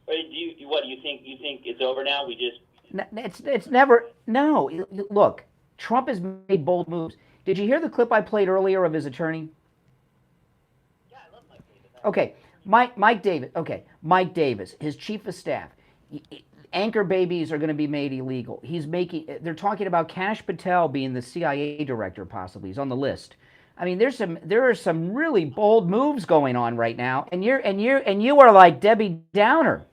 Or do you think? You think it's over now? We just. It's never. No. Look, Trump has made bold moves. Did you hear the clip I played earlier of his attorney? Yeah, I love Mike Davis. Okay, Mike Davis. Okay, Mike Davis, his chief of staff. Anchor babies are going to be made illegal. They're talking about Kash Patel being the CIA director, possibly. He's on the list. I mean, there are some really bold moves going on right now, and you are like Debbie Downer.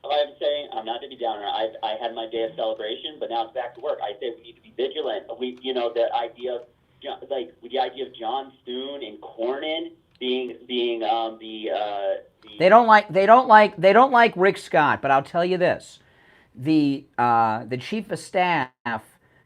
I'm saying I'm not Debbie Downer. I had my day of celebration, but now it's back to work. I say we need to be vigilant. The idea of John Thune and Cornyn being They don't like Rick Scott, but I'll tell you this: the chief of staff,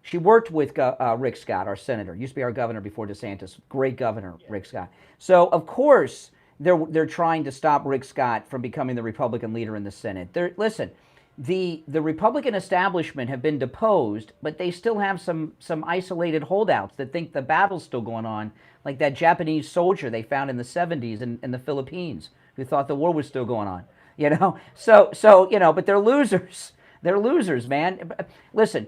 she worked with Rick Scott, our senator, used to be our governor before DeSantis, great governor, Rick Scott. So of course they're trying to stop Rick Scott from becoming the Republican leader in the Senate. Listen, the Republican establishment have been deposed, but they still have some isolated holdouts that think the battle's still going on, like that Japanese soldier they found in the 70s in the Philippines who thought the war was still going on. But they're losers. They're losers, man. Listen,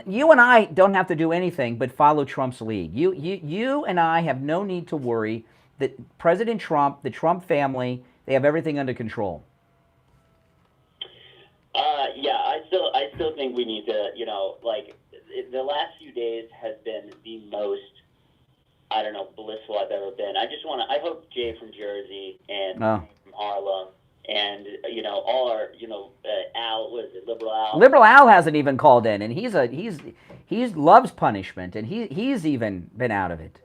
you and I don't have to do anything but follow Trump's lead. You and I have no need to worry that President Trump, the Trump family, they have everything under control. I still think we need to, the last few days has been the most, blissful I've ever been. I hope Jay from Jersey and from Harlem and, all our, Al, what is it, Liberal Al? Liberal Al hasn't even called in, and he loves punishment, and he's even been out of it.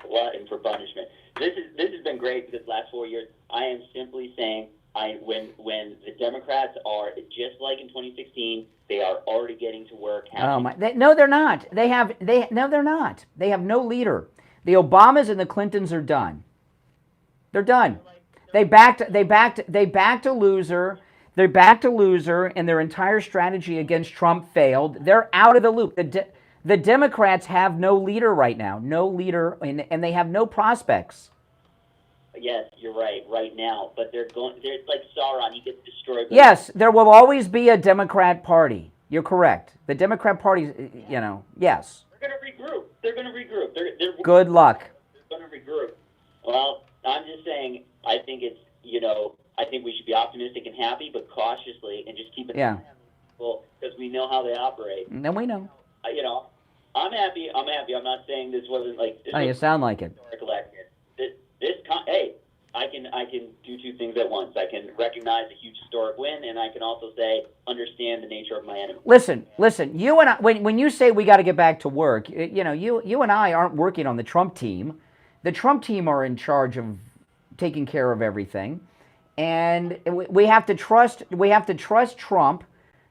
Glutton for punishment. This has been great this last 4 years. I am simply saying, when the Democrats are just like in 2016, they are already getting to work. No, they're not. They're not. They have no leader. The Obamas and the Clintons are done. They're done. They backed a loser. They're back to loser, and their entire strategy against Trump failed. They're out of the loop. The Democrats have no leader right now. No leader, and they have no prospects. Yes, you're right now. But they're like Sauron, he gets destroyed. Yes, there will always be a Democrat Party. You're correct. The Democrat Party, yes. They're going to regroup. Good luck. They're going to regroup. Well, I'm just saying, I think it's, I think we should be optimistic and happy, but cautiously, and just keep it because we know how they operate. And we know. I'm happy. I'm not saying this wasn't like. You sound like it. Hey, I can do two things at once. I can recognize a huge historic win, and I can also understand the nature of my enemy. Listen. You and I, when you say we got to get back to work, you and I aren't working on the Trump team. The Trump team are in charge of taking care of everything, and we have to trust. We have to trust Trump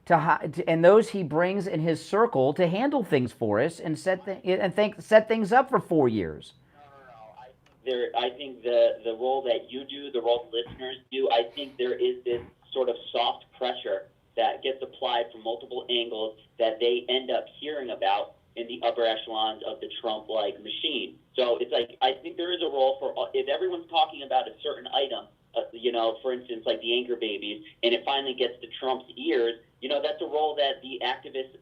and those he brings in his circle to handle things for us and set things up for 4 years. I think the role that you do, the role the listeners do, I think there is this sort of soft pressure that gets applied from multiple angles that they end up hearing about in the upper echelons of the Trump-like machine. So it's like, I think there is a role for, if everyone's talking about a certain item, for instance, like the anchor babies, and it finally gets to Trump's ears, that's a role that the activist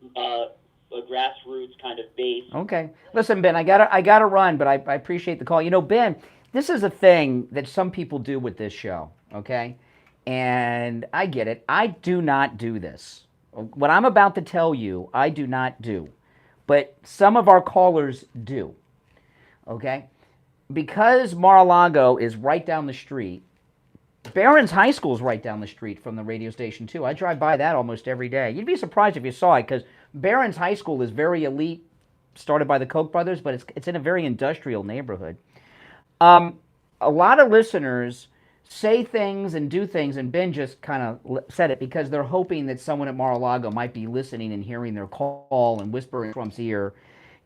grassroots kind of base. Okay. Listen, Ben, I gotta run, but I appreciate the call. Ben, this is a thing that some people do with this show, okay? And I get it. I do not do this. What I'm about to tell you, I do not do. But some of our callers do, okay? Because Mar-a-Lago is right down the street, Barron's High School is right down the street from the radio station, too. I drive by that almost every day. You'd be surprised if you saw it, because Barron's High School is very elite, started by the Koch brothers, but it's in a very industrial neighborhood. A lot of listeners say things and do things, and Ben just kind of said it, because they're hoping that someone at Mar-a-Lago might be listening and hearing their call and whispering in Trump's ear,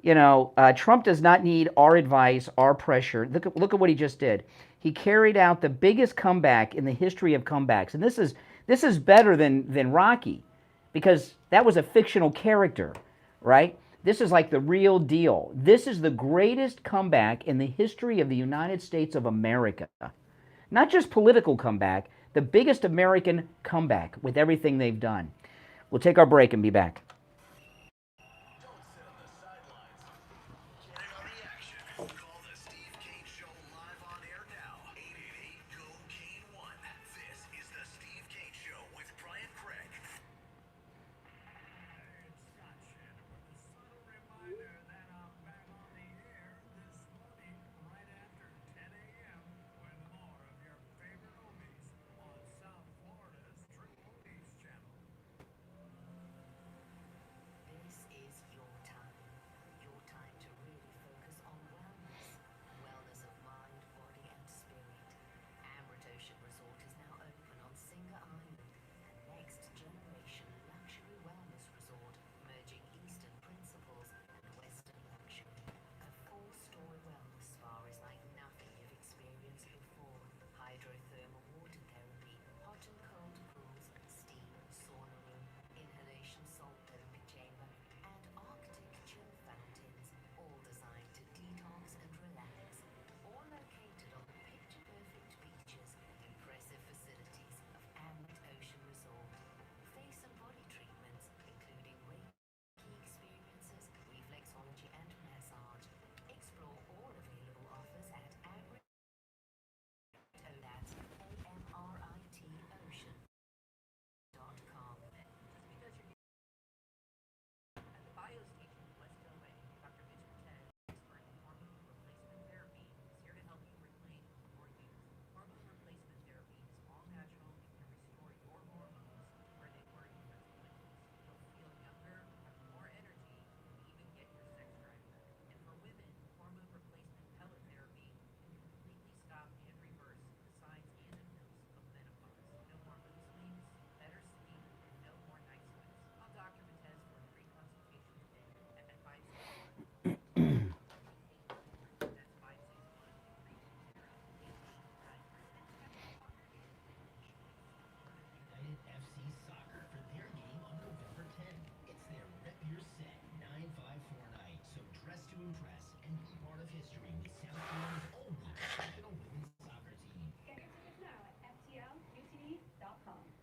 Trump does not need our advice, our pressure. Look at what he just did. He carried out the biggest comeback in the history of comebacks. And this is better than Rocky, because that was a fictional character, right? This is like the real deal. This is the greatest comeback in the history of the United States of America. Not just political comeback, the biggest American comeback with everything they've done. We'll take our break and be back. Getting on the action. Call the Steve Kane Show live on air now. 888-GO-KANE-1. This is the Steve Kane Show with Brian Craig.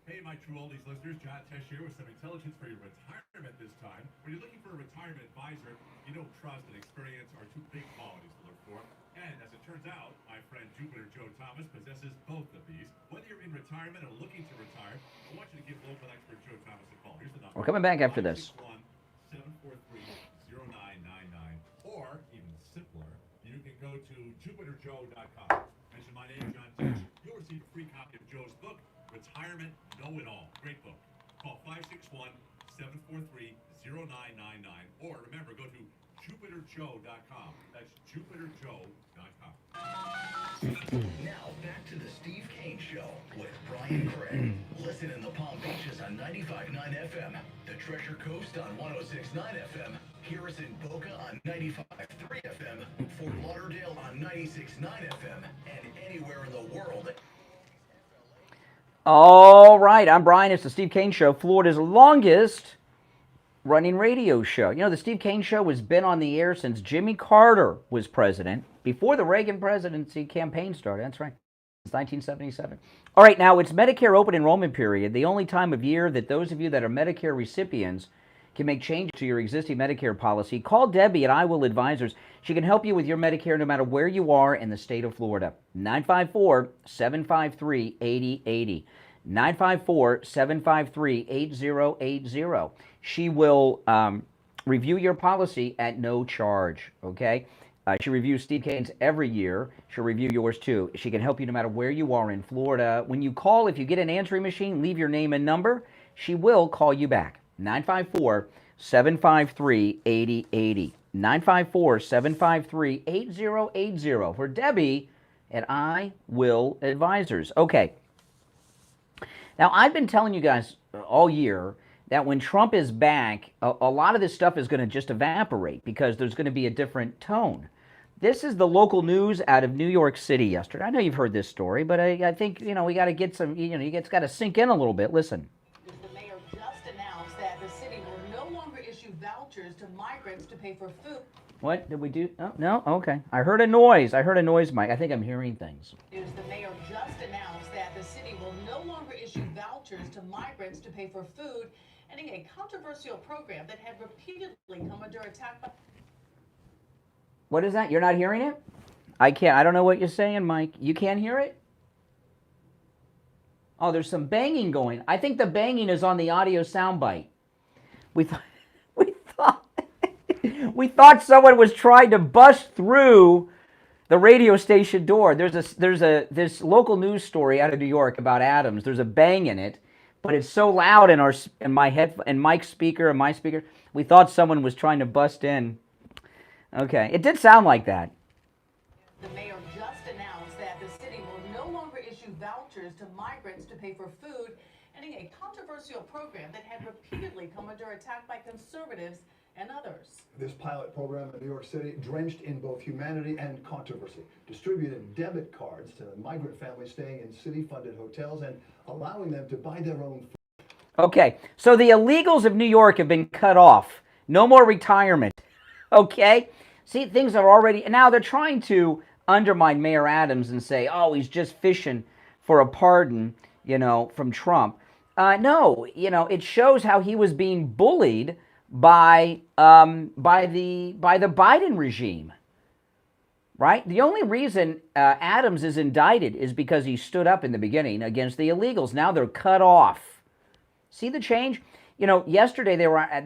Hey, my True Oldies listeners, John Tesh here with some intelligence for your retirement this time. When you're looking for a retirement advisor, you know trust and experience are two big qualities to look for. And as it turns out, my friend Jupiter Joe Thomas possesses both of these. Whether you're in retirement or looking to retire, I want you to give local expert Joe Thomas a call. Here's the number. We're coming back after this. 561-743-0999. Or, even simpler, you can go to jupiterjoe.com. Mention my name, John Tesh. You'll receive a free copy of Joe's book, Retirement Know-It-All. Great book. Call 561-743-0999. Or remember, go to jupiterjoe.com. That's jupiterjoe.com. Now back to the Steve Kane Show with Brian Craig. Listen in the Palm Beaches on 95.9 FM, the Treasure Coast on 106.9 FM, hear us in Boca on 95.3 FM, Fort Lauderdale on 96.9 FM, and anywhere in the world. All right, I'm Brian. It's the Steve Kane Show, Florida's longest running radio show. You know, the Steve Kane Show has been on the air since Jimmy Carter was president, before the Reagan presidency campaign started. That's right, since 1977. All right, now it's Medicare open enrollment period, the only time of year that those of you that are Medicare recipients can make changes to your existing Medicare policy. Call Debbie at I Will Advisors. She can help you with your Medicare no matter where you are in the state of Florida. 954-753-8080. 954-753-8080. She will review your policy at no charge, okay? She reviews Steve Kane's every year. She'll review yours too. She can help you no matter where you are in Florida. When you call, if you get an answering machine, leave your name and number. She will call you back. 954-753-8080. 954-753-8080 for Debbie at I Will Advisors. Okay. Now, I've been telling you guys all year that when Trump is back, a lot of this stuff is going to just evaporate because there's going to be a different tone. This is the local news out of New York City yesterday. I know you've heard this story, but I think, we got to get some, it's got to sink in a little bit. Listen. The mayor just announced that the city will no longer issue vouchers to migrants to pay for food. What did we do? Oh, no? Okay. I heard a noise, Mike. I think I'm hearing things. The mayor just announced that the city will no longer issue vouchers to migrants to pay for food, ending a controversial program that had repeatedly come under attack by... What is that? You're not hearing it? I can't. I don't know what you're saying, Mike. You can't hear it? Oh, there's some banging going. I think the banging is on the audio soundbite. We thought someone was trying to bust through the radio station door. There's this local news story out of New York about Adams. There's a bang in it, but it's so loud in Mike's speaker and my speaker. We thought someone was trying to bust in. Okay, it did sound like that. The mayor just announced that the city will no longer issue vouchers to migrants to pay for food, ending a controversial program that had repeatedly come under attack by conservatives and others. This pilot program in New York City, drenched in both humanity and controversy, distributed debit cards to migrant families staying in city-funded hotels and allowing them to buy their own food. Okay, so the illegals of New York have been cut off. No more retirement. Okay? See, things are already... Now they're trying to undermine Mayor Adams and say, oh, he's just fishing for a pardon, from Trump. No, it shows how he was being bullied by the Biden regime, right? The only reason Adams is indicted is because he stood up in the beginning against the illegals. Now they're cut off. See the change? Yesterday they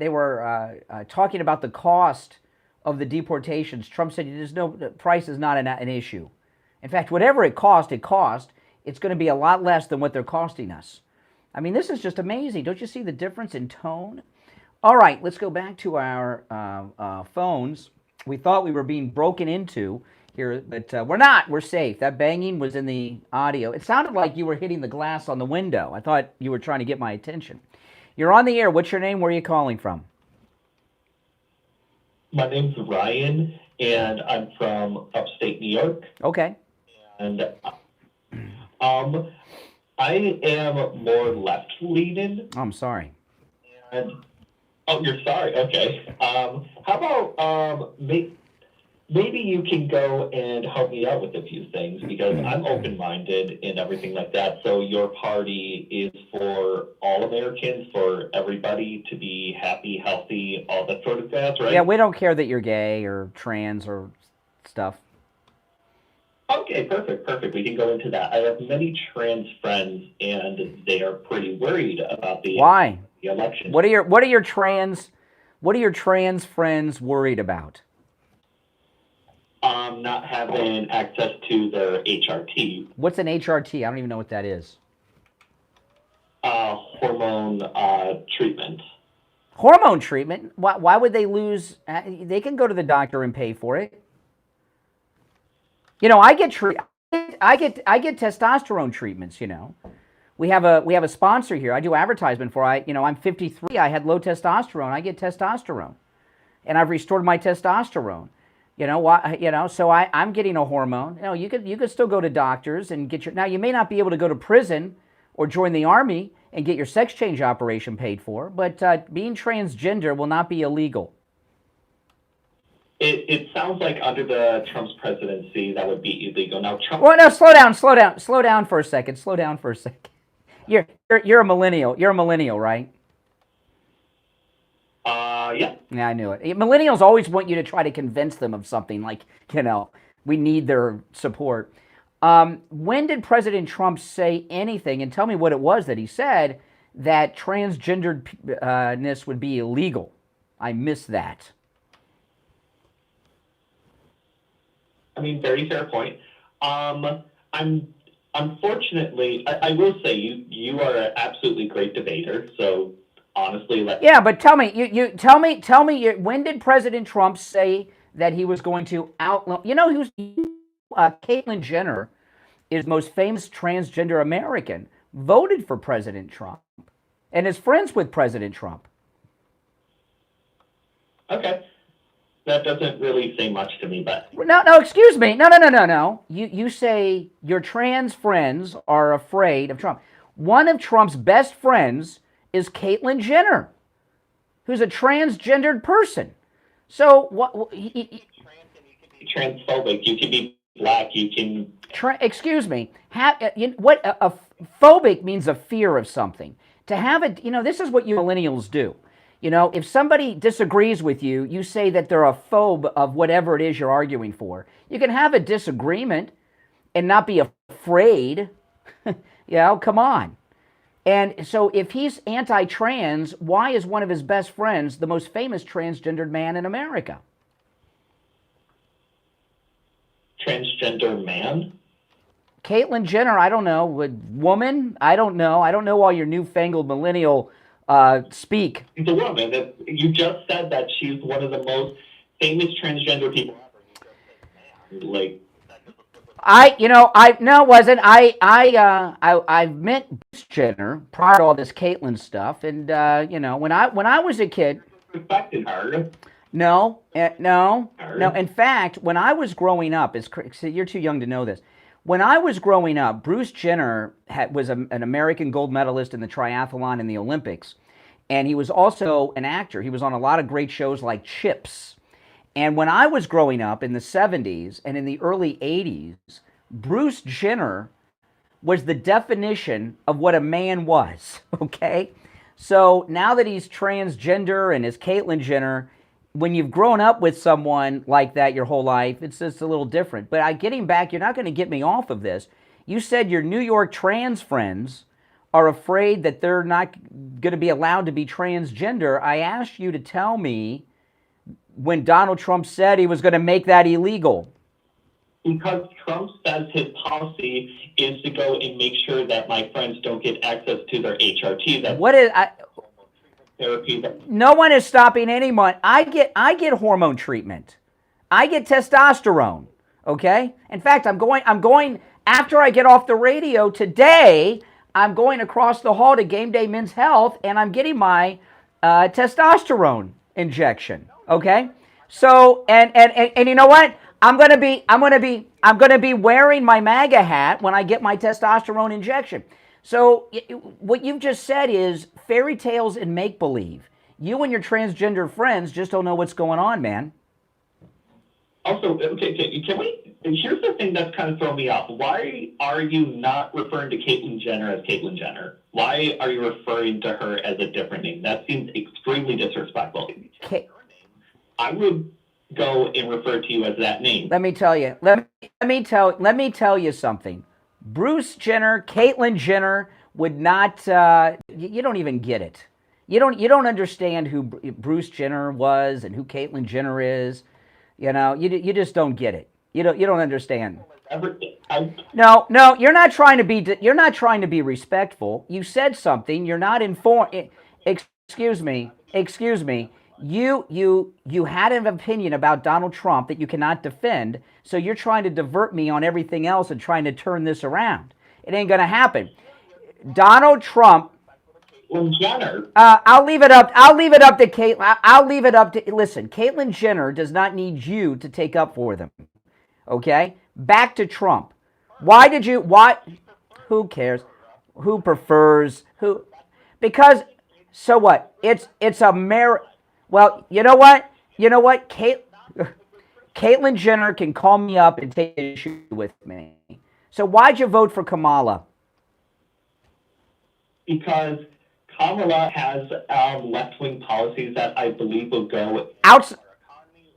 were talking about the cost of the deportations. Trump said the price is not an issue. In fact, whatever it cost, it's going to be a lot less than what they're costing us. I mean, this is just amazing. Don't you see the difference in tone? All right, let's go back to our phones. We thought we were being broken into here, but we're not. We're safe. That banging was in the audio. It sounded like you were hitting the glass on the window. I thought you were trying to get my attention. You're on the air. What's your name? Where are you calling from? My name's Ryan, and I'm from upstate New York. Okay. And I am more left-leaning. Oh, I'm sorry. And oh, you're sorry. Okay. How about maybe you can go and help me out with a few things, because I'm open-minded and everything like that. So your party is for all Americans, for everybody to be happy, healthy, all that sort of jazz, right? Yeah, we don't care that you're gay or trans or stuff. Okay, perfect. We can go into that. I have many trans friends, and they are pretty worried about the election. What are your trans friends worried about? Not having access to their HRT. What's an HRT? I don't even know what that is. Hormone treatment. Hormone treatment? Why would they lose? They can go to the doctor and pay for it. I get testosterone treatments. We have a sponsor here. I do advertisement for. I'm 53. I had low testosterone. I get testosterone, and I've restored my testosterone. So I'm getting a hormone. You could still go to doctors and get your. Now you may not be able to go to prison or join the army and get your sex change operation paid for, but being transgender will not be illegal. It sounds like under the Trump's presidency that would be illegal. Now Trump. Well, no, slow down for a second. You're a millennial. You're a millennial, right? Yeah. Yeah, I knew it. Millennials always want you to try to convince them of something, like, we need their support. When did President Trump say anything, and tell me what it was that he said, that transgenderedness would be illegal? I missed that. I mean, very fair point. Unfortunately, I will say you are an absolutely great debater, so honestly, yeah, but tell me, tell me, when did President Trump say that he was going to outlaw? Caitlyn Jenner is the most famous transgender American, voted for President Trump. and is friends with President Trump. Okay. That doesn't really say much to me, but... No, excuse me. No. You say your trans friends are afraid of Trump. One of Trump's best friends is Caitlyn Jenner, who's a transgendered person. So what? Transphobic. You can be black. You can. Excuse me. What a phobic means a fear of something. To have it, this is what you millennials do. If somebody disagrees with you, you say that they're a phobe of whatever it is you're arguing for. You can have a disagreement and not be afraid. Come on. And so if he's anti-trans, why is one of his best friends the most famous transgendered man in America? Transgender man? Caitlyn Jenner, I don't know. Woman? I don't know. I don't know all your newfangled millennial speak. She's a woman. You just said that she's one of the most famous transgender people ever. Like... I met Bruce Jenner prior to all this Caitlyn stuff, and when I was a kid, respected her. No. In fact, when I was growing up, you're too young to know this. When I was growing up, Bruce Jenner was an American gold medalist in the triathlon and the Olympics, and he was also an actor. He was on a lot of great shows like Chips. And when I was growing up in the 70s and in the early 80s, Bruce Jenner was the definition of what a man was, okay? So now that he's transgender and is Caitlyn Jenner, when you've grown up with someone like that your whole life, it's just a little different. But getting back, you're not going to get me off of this. You said your New York trans friends are afraid that they're not going to be allowed to be transgender. I asked you to tell me when Donald Trump said he was going to make that illegal. Because Trump says his policy is to go and make sure that my friends don't get access to their HRT. What is therapy? No one is stopping anyone. I get hormone treatment. I get testosterone. Okay. In fact, I'm going after I get off the radio today. I'm going across the hall to Game Day Men's Health, and I'm getting my testosterone injection. Okay, so and you know what? I'm gonna be wearing my MAGA hat when I get my testosterone injection. So what you've just said is fairy tales and make believe. You and your transgender friends just don't know what's going on, man. Also, okay, can we? Here's the thing that's kind of throwing me off. Why are you not referring to Caitlyn Jenner as Caitlyn Jenner? Why are you referring to her as a different name? That seems extremely disrespectful. I would go and refer to you as that name. Let me tell you. Let me tell you something. Bruce Jenner, Caitlyn Jenner would not. You don't even get it. You don't understand who Bruce Jenner was and who Caitlyn Jenner is. You just don't get it. You don't understand. No, you're not trying to be respectful. You said something. You're not informed. Excuse me. You had an opinion about Donald Trump that you cannot defend, so you're trying to divert me on everything else and trying to turn this around. It ain't going to happen. Donald Trump. Jenner. I'll leave it up to Caitlyn. I'll leave it up to. Listen, Caitlyn Jenner does not need you to take up for them. Okay? Back to Trump. Why? Who cares? Who prefers? Who? Because, so what? It's a Well, you know what? Caitlyn Jenner can call me up and take an issue with me. So why'd you vote for Kamala? Because Pamela has left-wing policies that I believe will go...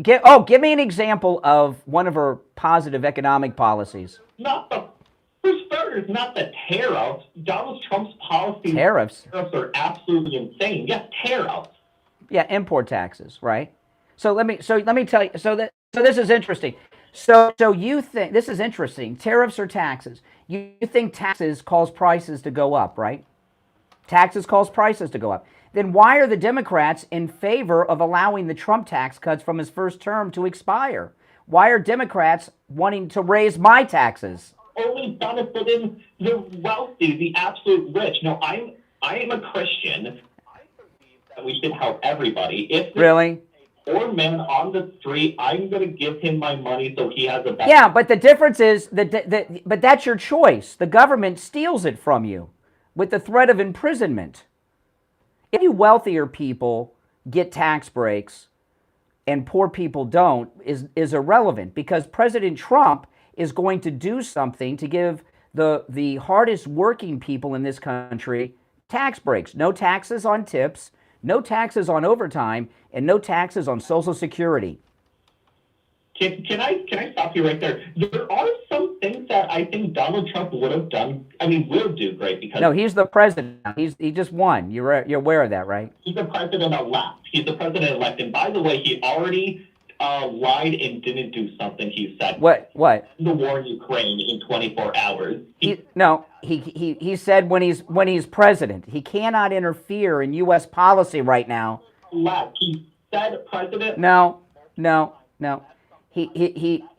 Give me an example of one of her positive economic policies. Not the tariffs. Donald Trump's policies... Tariffs are absolutely insane. Yes, tariffs. Yeah, import taxes, right? So let me tell you. So this is interesting. So you think this is interesting? Tariffs or taxes? You think taxes cause prices to go up, right? Taxes cause prices to go up. Then why are the Democrats in favor of allowing the Trump tax cuts from his first term to expire? Why are Democrats wanting to raise my taxes? Only benefiting the wealthy, the absolute rich. No, I'm I am a Christian. I believe that we should help everybody. If Really? or man on the street, I'm going to give him my money so he has a better... Yeah, but the difference is but that's your choice. The government steals it from you with the threat of imprisonment. If you wealthier people get tax breaks and poor people don't is irrelevant, because President Trump is going to do something to give the hardest working people in this country tax breaks. No taxes on tips, no taxes on overtime, and no taxes on Social Security. Can I stop you right there? There are some things that I think Donald Trump would have done. I mean, will do great because... No, he's the president. He just won. You're aware of that, right? He's the president-elect. He's the president-elect. And by the way, he already lied and didn't do something he said. What? The war in Ukraine in 24 hours. He said when he's president, he cannot interfere in U.S. policy right now. He said president... No.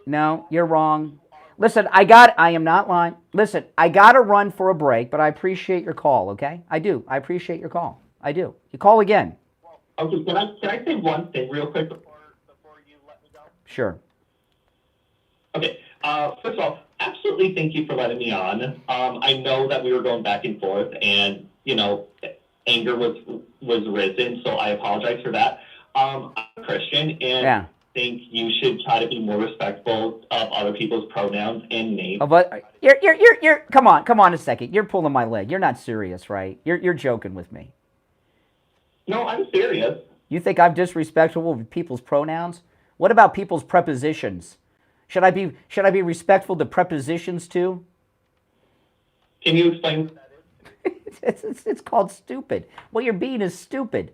No, you're wrong. Listen, I am not lying. Listen, I got to run for a break, but I appreciate your call, okay? I do. I appreciate your call. I do. You call again. Okay, can I say one thing real quick before you let me go? Sure. Okay, first of all, absolutely thank you for letting me on. I know that we were going back and forth, and, anger was risen, so I apologize for that. I'm a Christian, and... Yeah. Think you should try to be more respectful of other people's pronouns and names. Oh, but you're come on a second. You're pulling my leg. You're not serious, right? You're joking with me. No, I'm serious. You think I'm disrespectful with people's pronouns? What about people's prepositions? Should I be respectful to prepositions too? Can you explain what that is? It's called stupid. What you're being is stupid.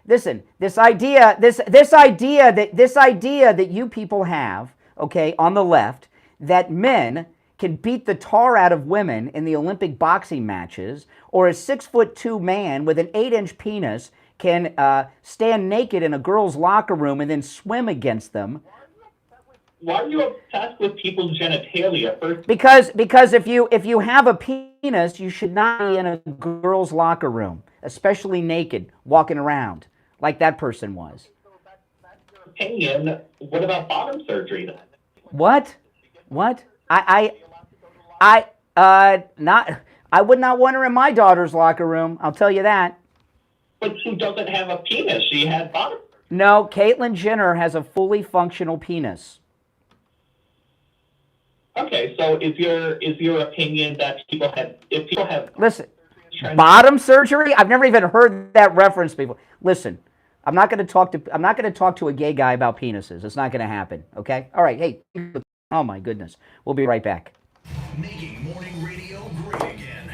Listen, this idea that you people have, okay, on the left, that men can beat the tar out of women in the Olympic boxing matches, or a 6'2" man with an 8-inch penis can stand naked in a girl's locker room and then swim against them. Why are you obsessed with people's genitalia first? Because if you have a penis, you should not be in a girl's locker room, especially naked, walking around like that person was. That's your opinion. What about bottom surgery then? What? I would not want her in my daughter's locker room. I'll tell you that. But she doesn't have a penis. She had bottom surgery. No, Caitlyn Jenner has a fully functional penis. Okay, so is your opinion that if people have listen, bottom surgery? I've never even heard that reference before. Listen, I'm not going to talk to a gay guy about penises. It's not going to happen. Okay? All right. Hey. Oh my goodness. We'll be right back. Making morning radio great again.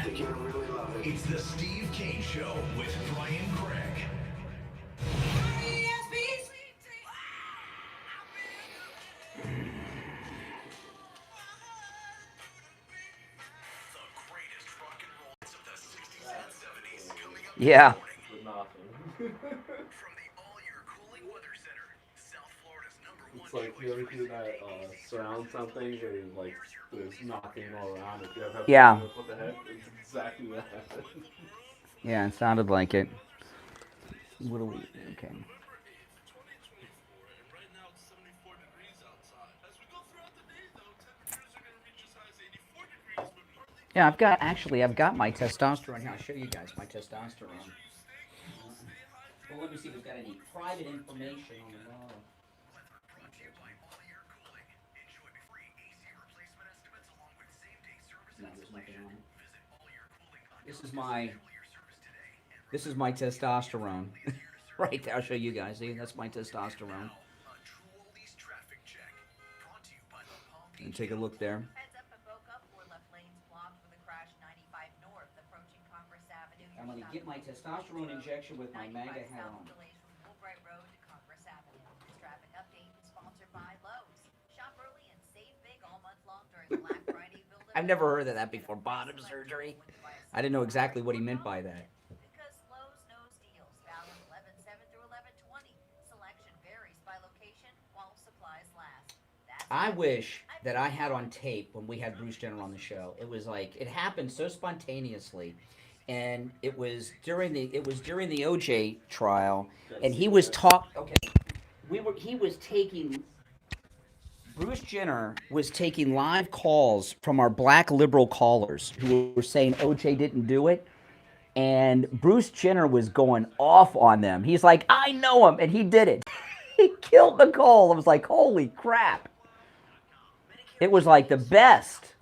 It's the Steve Kane Show with Brian Craig. Yeah. From the All Year Cooling Weather Center, South Florida's #1. It's like you ever do that surround something and like there's knocking all around. If you ever have what the heck? It's exactly that. Yeah, it sounded like it. What do we? Okay. Yeah, I've got my testosterone here. I'll show you guys my testosterone. Well, let me see if it's got any private information on it. No, there's nothing on it. This is my testosterone. Right there, I'll show you guys. See, that's my testosterone. And take a look there. I'm going to get my testosterone injection with my MAGA hat on. I've never heard of that before. Bottom surgery? I didn't know exactly what he meant by that. I wish that I had on tape when we had Bruce Jenner on the show. It was like, it happened so spontaneously. and it was during the OJ trial, and he was Bruce Jenner was taking live calls from our black liberal callers who were saying OJ didn't do it. And Bruce Jenner was going off on them. He's like, I know him, and he did it. He killed the call. I was like, holy crap. It was like the best.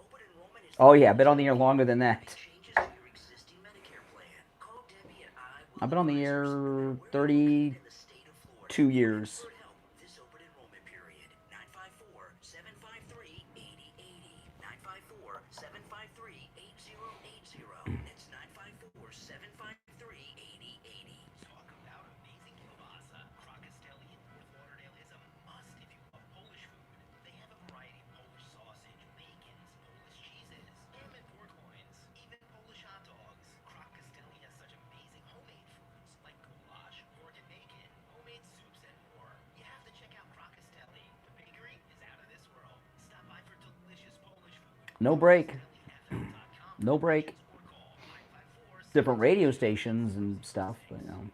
Oh, yeah, I've been on the air longer than that. I've been on the air 32 years. No break. No break. Different radio stations and stuff, but you know.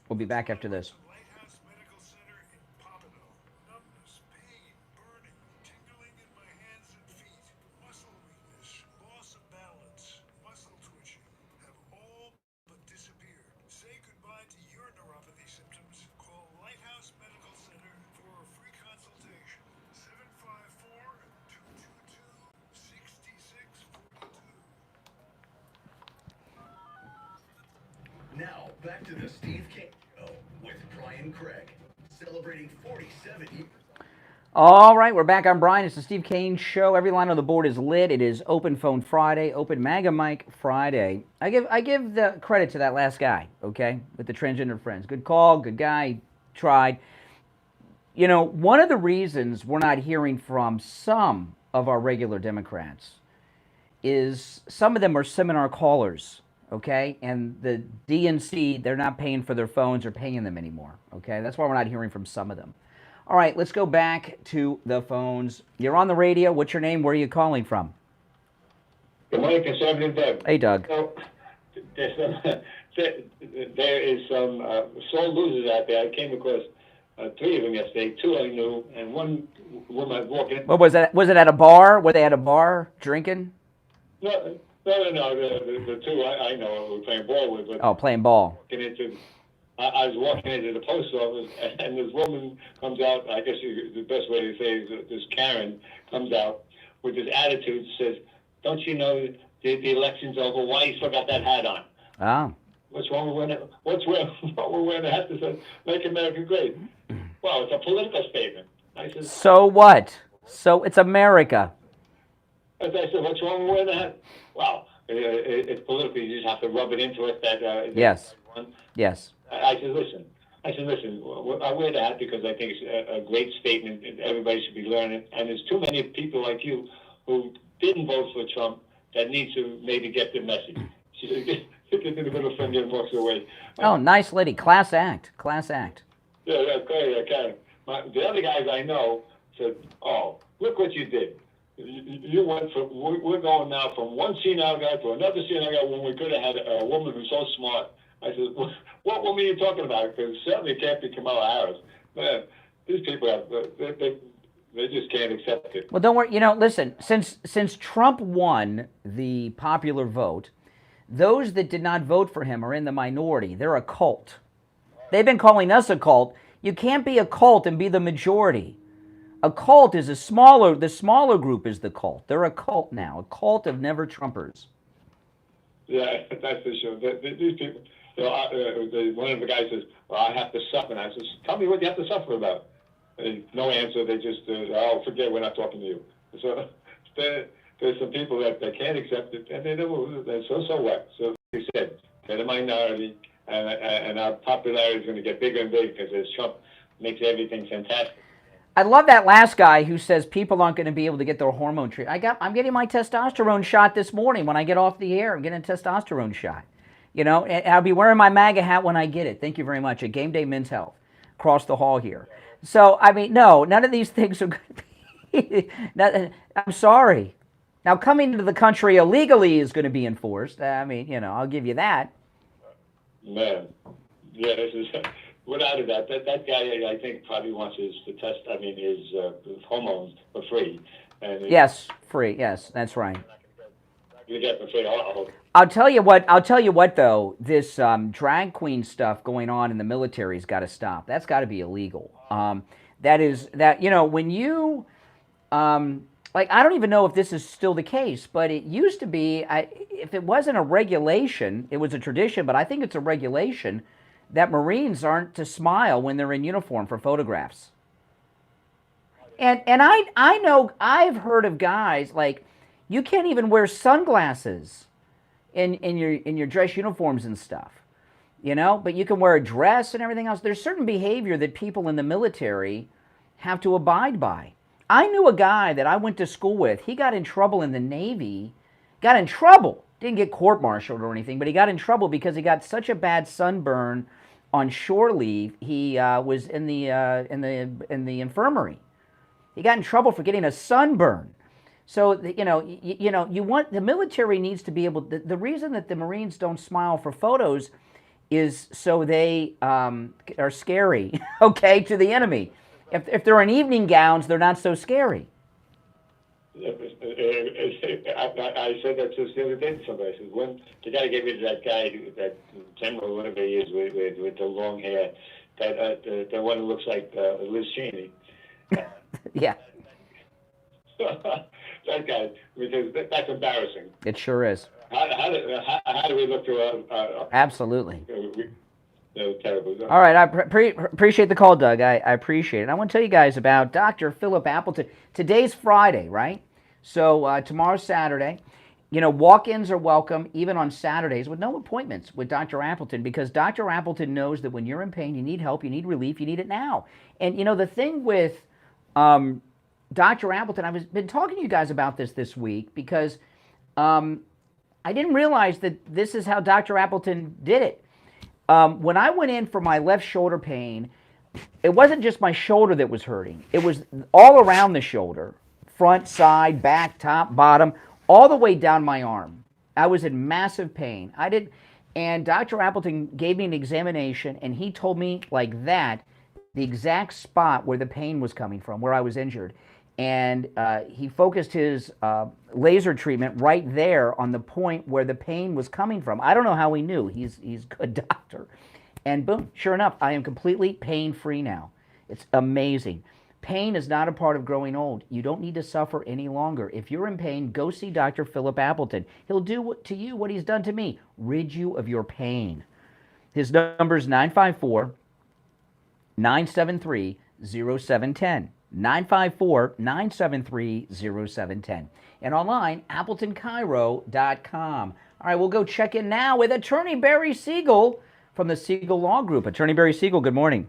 We'll be back after this. Now, back to the Steve Kane Show with Brian Craig, celebrating 47 years. All right, we're back on Brian. It's the Steve Kane Show. Every line on the board is lit. It is Open Phone Friday, Open MAGA Mic Friday. I give the credit to that last guy, okay, with the transgender friends. Good call, good guy, tried. You know, one of the reasons we're not hearing from some of our regular Democrats is some of them are seminar callers. Okay, and the DNC, they're not paying for their phones or paying them anymore. Okay, that's why we're not hearing from some of them. All right, let's go back to the phones. You're on the radio. What's your name? Where are you calling from? Good morning, Conservative Doug. Hey, Doug. So, there is some sore losers out there. I came across 3 of them yesterday. 2 I knew, and one woman walking. What was that? Was it at a bar? Were they at a bar drinking? No. The 2 I know were playing ball with. But oh, playing ball. Getting into I was walking into the post office, and this woman comes out. I guess the best way to say is that this Karen comes out with this attitude, says, "Don't you know the election's over? Why you still got that hat on?" Oh. What's wrong with wearing it? What's wrong with wearing a hat that says "Make America Great"? Well, it's a political statement. I said, So what? So it's America. I said, what's wrong with wearing a hat? Well, it's political. You just have to rub it into it. Yes. Yes. I said, listen. I wear the hat because I think it's a great statement, and everybody should be learning. And there's too many people like you who didn't vote for Trump that need to maybe get the message. She said, get a little friend and walks away. Oh, nice lady. Class act. Class act. Yeah, okay. The other guys I know said, "Oh, look what you did. You went from, we're going now from one senile guy to another senile guy when we could have had a woman who's so smart." I said, "What woman are you talking about? Because certainly it can't be Kamala Harris." Man, these people they just can't accept it. Well, don't worry. Listen. Since Trump won the popular vote, those that did not vote for him are in the minority. They're a cult. They've been calling us a cult. You can't be a cult and be the majority. A cult is the smaller group is the cult. They're a cult now, a cult of never-Trumpers. Yeah, that's for sure. These people, one of the guys says, "Well, I have to suffer." And I says, "Tell me what you have to suffer about." And no answer. They just, "Oh, forget, we're not talking to you." So there's some people that can't accept it, and they're so what? So like you said, they're the minority, and our popularity is going to get bigger and bigger because Trump makes everything fantastic. I love that last guy who says people aren't going to be able to get their hormone treatment. I'm getting my testosterone shot this morning when I get off the air. I'm getting a testosterone shot. And I'll be wearing my MAGA hat when I get it. Thank you very much. At Game Day Men's Health, across the hall here. So, no, none of these things are going to be. I'm sorry. Now, coming into the country illegally is going to be enforced. I'll give you that. Man, yeah, this is. Without a doubt, that guy, I think, probably wants his hormones for free. And yes, free. Yes, that's right. You get for free. I'll tell you what, though. This drag queen stuff going on in the military's got to stop. That's got to be illegal. When you, I don't even know if this is still the case, but it used to be, if it wasn't a regulation, it was a tradition, but I think it's a regulation that Marines aren't to smile when they're in uniform for photographs. And I know, I've heard of guys, like, you can't even wear sunglasses in your dress uniforms and stuff, but you can wear a dress and everything else. There's certain behavior that people in the military have to abide by. I knew a guy that I went to school with. He got in trouble in the Navy, didn't get court-martialed or anything, but he got in trouble because he got such a bad sunburn on shore leave. He was in the infirmary. He got in trouble for getting a sunburn. So you want the military needs to be able. The reason that the Marines don't smile for photos is so they are scary, okay, to the enemy. If they're in evening gowns, they're not so scary. I said that just the other day to somebody. I said, when the guy gave me that guy, that general, whatever he is, with the long hair, the one who looks like Liz Cheney. Yeah. That guy, because that's embarrassing. It sure is. How do we look to Absolutely. Terrible. All right, I appreciate the call, Doug. I appreciate it. I want to tell you guys about Dr. Philip Appleton. Today's Friday, right? So tomorrow's Saturday. Walk-ins are welcome even on Saturdays with no appointments with Dr. Appleton, because Dr. Appleton knows that when you're in pain, you need help, you need relief, you need it now. And, the thing with Dr. Appleton, I've been talking to you guys about this week because I didn't realize that this is how Dr. Appleton did it. When I went in for my left shoulder pain, it wasn't just my shoulder that was hurting. It was all around the shoulder, front, side, back, top, bottom, all the way down my arm. I was in massive pain. And Dr. Appleton gave me an examination, and he told me like that, the exact spot where the pain was coming from, where I was injured. And he focused his laser treatment right there on the point where the pain was coming from. I don't know how he knew. He's a good doctor. And boom, sure enough, I am completely pain-free now. It's amazing. Pain is not a part of growing old. You don't need to suffer any longer. If you're in pain, go see Dr. Philip Appleton. He'll do to you what he's done to me, rid you of your pain. His number is 954-973-0710. 954-973-0710. And online, AppletonCairo.com. All right, we'll go check in now with Attorney Barry Siegel from the Siegel Law Group. Attorney Barry Siegel, good morning.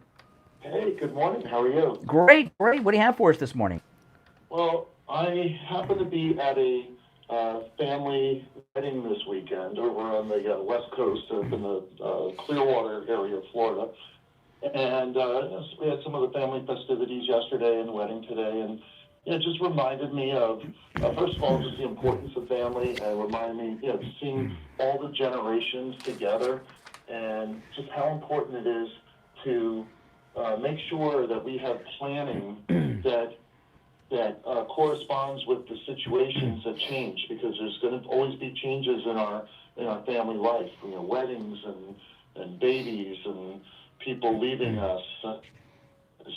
Hey, good morning. How are you? Great. What do you have for us this morning? Well, I happen to be at a family wedding this weekend over on the West Coast, up in the Clearwater area of Florida. And we had some of the family festivities yesterday and the wedding today. And it just reminded me of, first of all, just the importance of family, and reminded me, seeing all the generations together and just how important it is to make sure that we have planning that corresponds with the situations that change, because there's going to always be changes in our family life, weddings and babies and people leaving us, and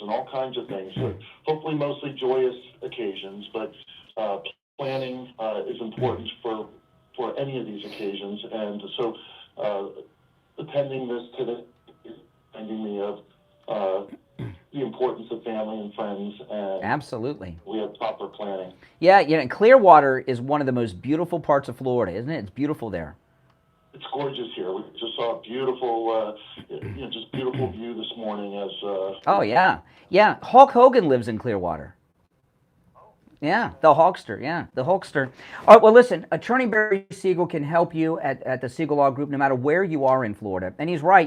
all kinds of things. So hopefully mostly joyous occasions, but planning is important for any of these occasions. And so attending this today is reminding me of the importance of family and friends, and absolutely, we have proper planning. Yeah, Clearwater is one of the most beautiful parts of Florida, isn't it? It's beautiful there. It's gorgeous here. We just saw a beautiful, just beautiful view this morning. Oh yeah. Hulk Hogan lives in Clearwater. Yeah, the Hulkster. All right, well, listen, Attorney Barry Siegel can help you at the Siegel Law Group no matter where you are in Florida. And he's right,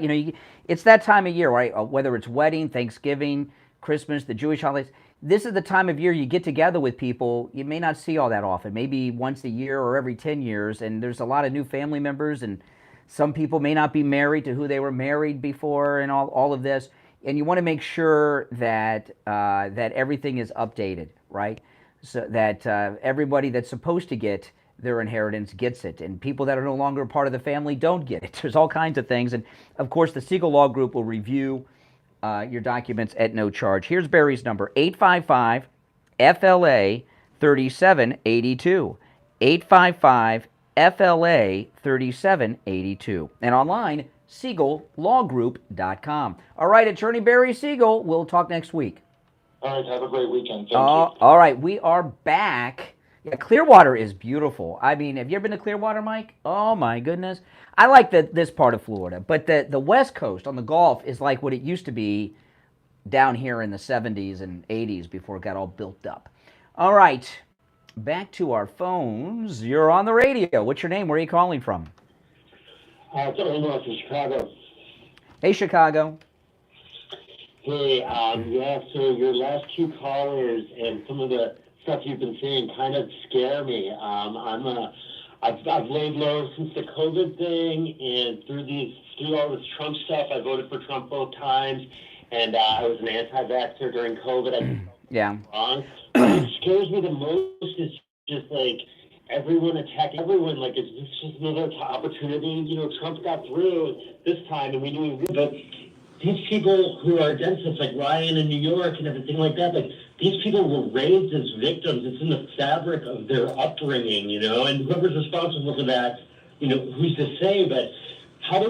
it's that time of year, right? Whether it's wedding, Thanksgiving, Christmas, the Jewish holidays, this is the time of year you get together with people you may not see all that often, maybe once a year or every 10 years, and there's a lot of new family members, and some people may not be married to who they were married before, and all of this. And you want to make sure that that everything is updated, right? So that everybody that's supposed to get their inheritance gets it, and people that are no longer part of the family don't get it. There's all kinds of things, and of course the Siegel Law Group will review your documents at no charge. Here's Barry's number, 855-FLA-3782, 855-FLA-3782, and online, SiegelLawGroup.com. All right, Attorney Barry Siegel, we'll talk next week. All right, have a great weekend. Thank you. All right, we are back. Yeah, Clearwater is beautiful. I mean, have you ever been to Clearwater, Mike? Oh, my goodness. I like this part of Florida, but the West Coast on the Gulf is like what it used to be down here in the 70s and 80s before it got all built up. All right, back to our phones. You're on the radio. What's your name? Where are you calling from? It's Illinois from Chicago. Hey, Chicago. Hey, so your last two callers and some of the stuff you've been saying kind of scare me. I've laid low since the COVID thing, and through all this Trump stuff, I voted for Trump both times, and I was an anti-vaxxer during COVID. I yeah. Wrong. What scares me the most is just like everyone attacking everyone. Like it's just another opportunity. Trump got through this time, and we knew he would. But these people who are against us, like Ryan in New York and everything like that, like these people were raised as victims. It's in the fabric of their upbringing, and whoever's responsible for that, who's to say? But how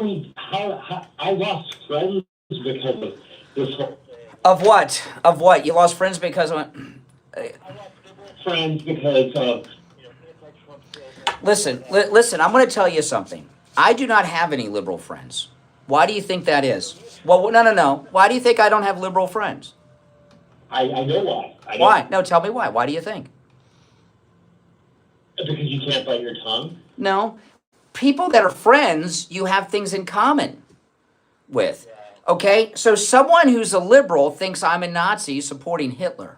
I lost friends because of this whole thing. Of what? Of what? You lost friends because of what? I lost friends because of... Listen, I'm going to tell you something. I do not have any liberal friends. Why do you think that is? Well, no. Why do you think I don't have liberal friends? I know why. Why? No, tell me why. Why do you think? Because you can't bite your tongue? No. People that are friends, you have things in common with. Okay? So someone who's a liberal thinks I'm a Nazi supporting Hitler.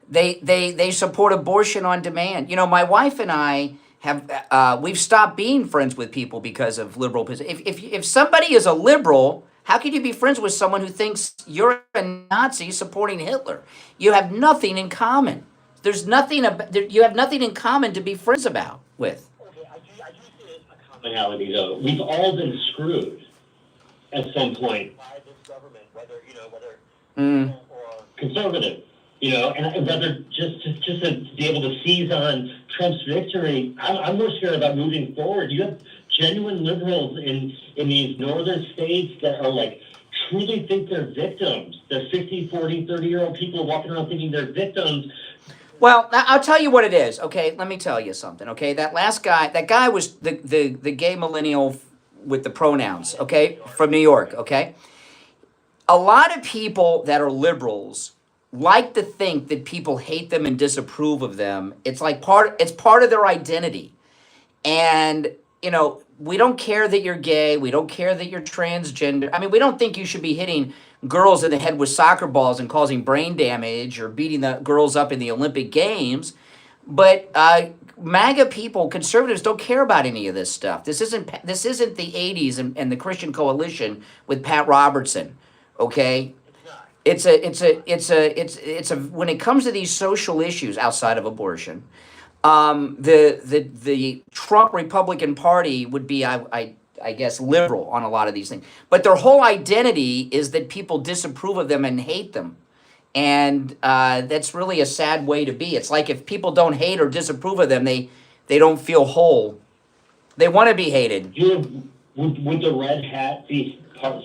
They support abortion on demand. My wife and I have we've stopped being friends with people because of liberal position. If somebody is a liberal, how could you be friends with someone who thinks you're a Nazi supporting Hitler? You have nothing in common. There's nothing. You have nothing in common to be friends with. Okay, I do see a commonality though. We've all been screwed. at some point. Mm. Conservative, and whether just to be able to seize on Trump's victory, I'm more scared about moving forward. You have genuine liberals in these northern states that are like truly think they're victims. They're 50, 40, 30-year-old people walking around thinking they're victims. Well, I'll tell you what it is, okay? Let me tell you something, okay? That guy was the gay millennial with the pronouns, okay, from New York, okay? A lot of people that are liberals like to think that people hate them and disapprove of them. It's like it's part of their identity. And, we don't care that you're gay. We don't care that you're transgender. I mean, we don't think you should be hitting girls in the head with soccer balls and causing brain damage or beating the girls up in the Olympic Games. But MAGA people, conservatives, don't care about any of this stuff. This isn't the 80s and the Christian Coalition with Pat Robertson, okay? It's when it comes to these social issues outside of abortion, the Trump Republican Party would be, I guess, liberal on a lot of these things. But their whole identity is that people disapprove of them and hate them. And that's really a sad way to be. It's like if people don't hate or disapprove of them, they don't feel whole. They want to be hated. Would the red hat be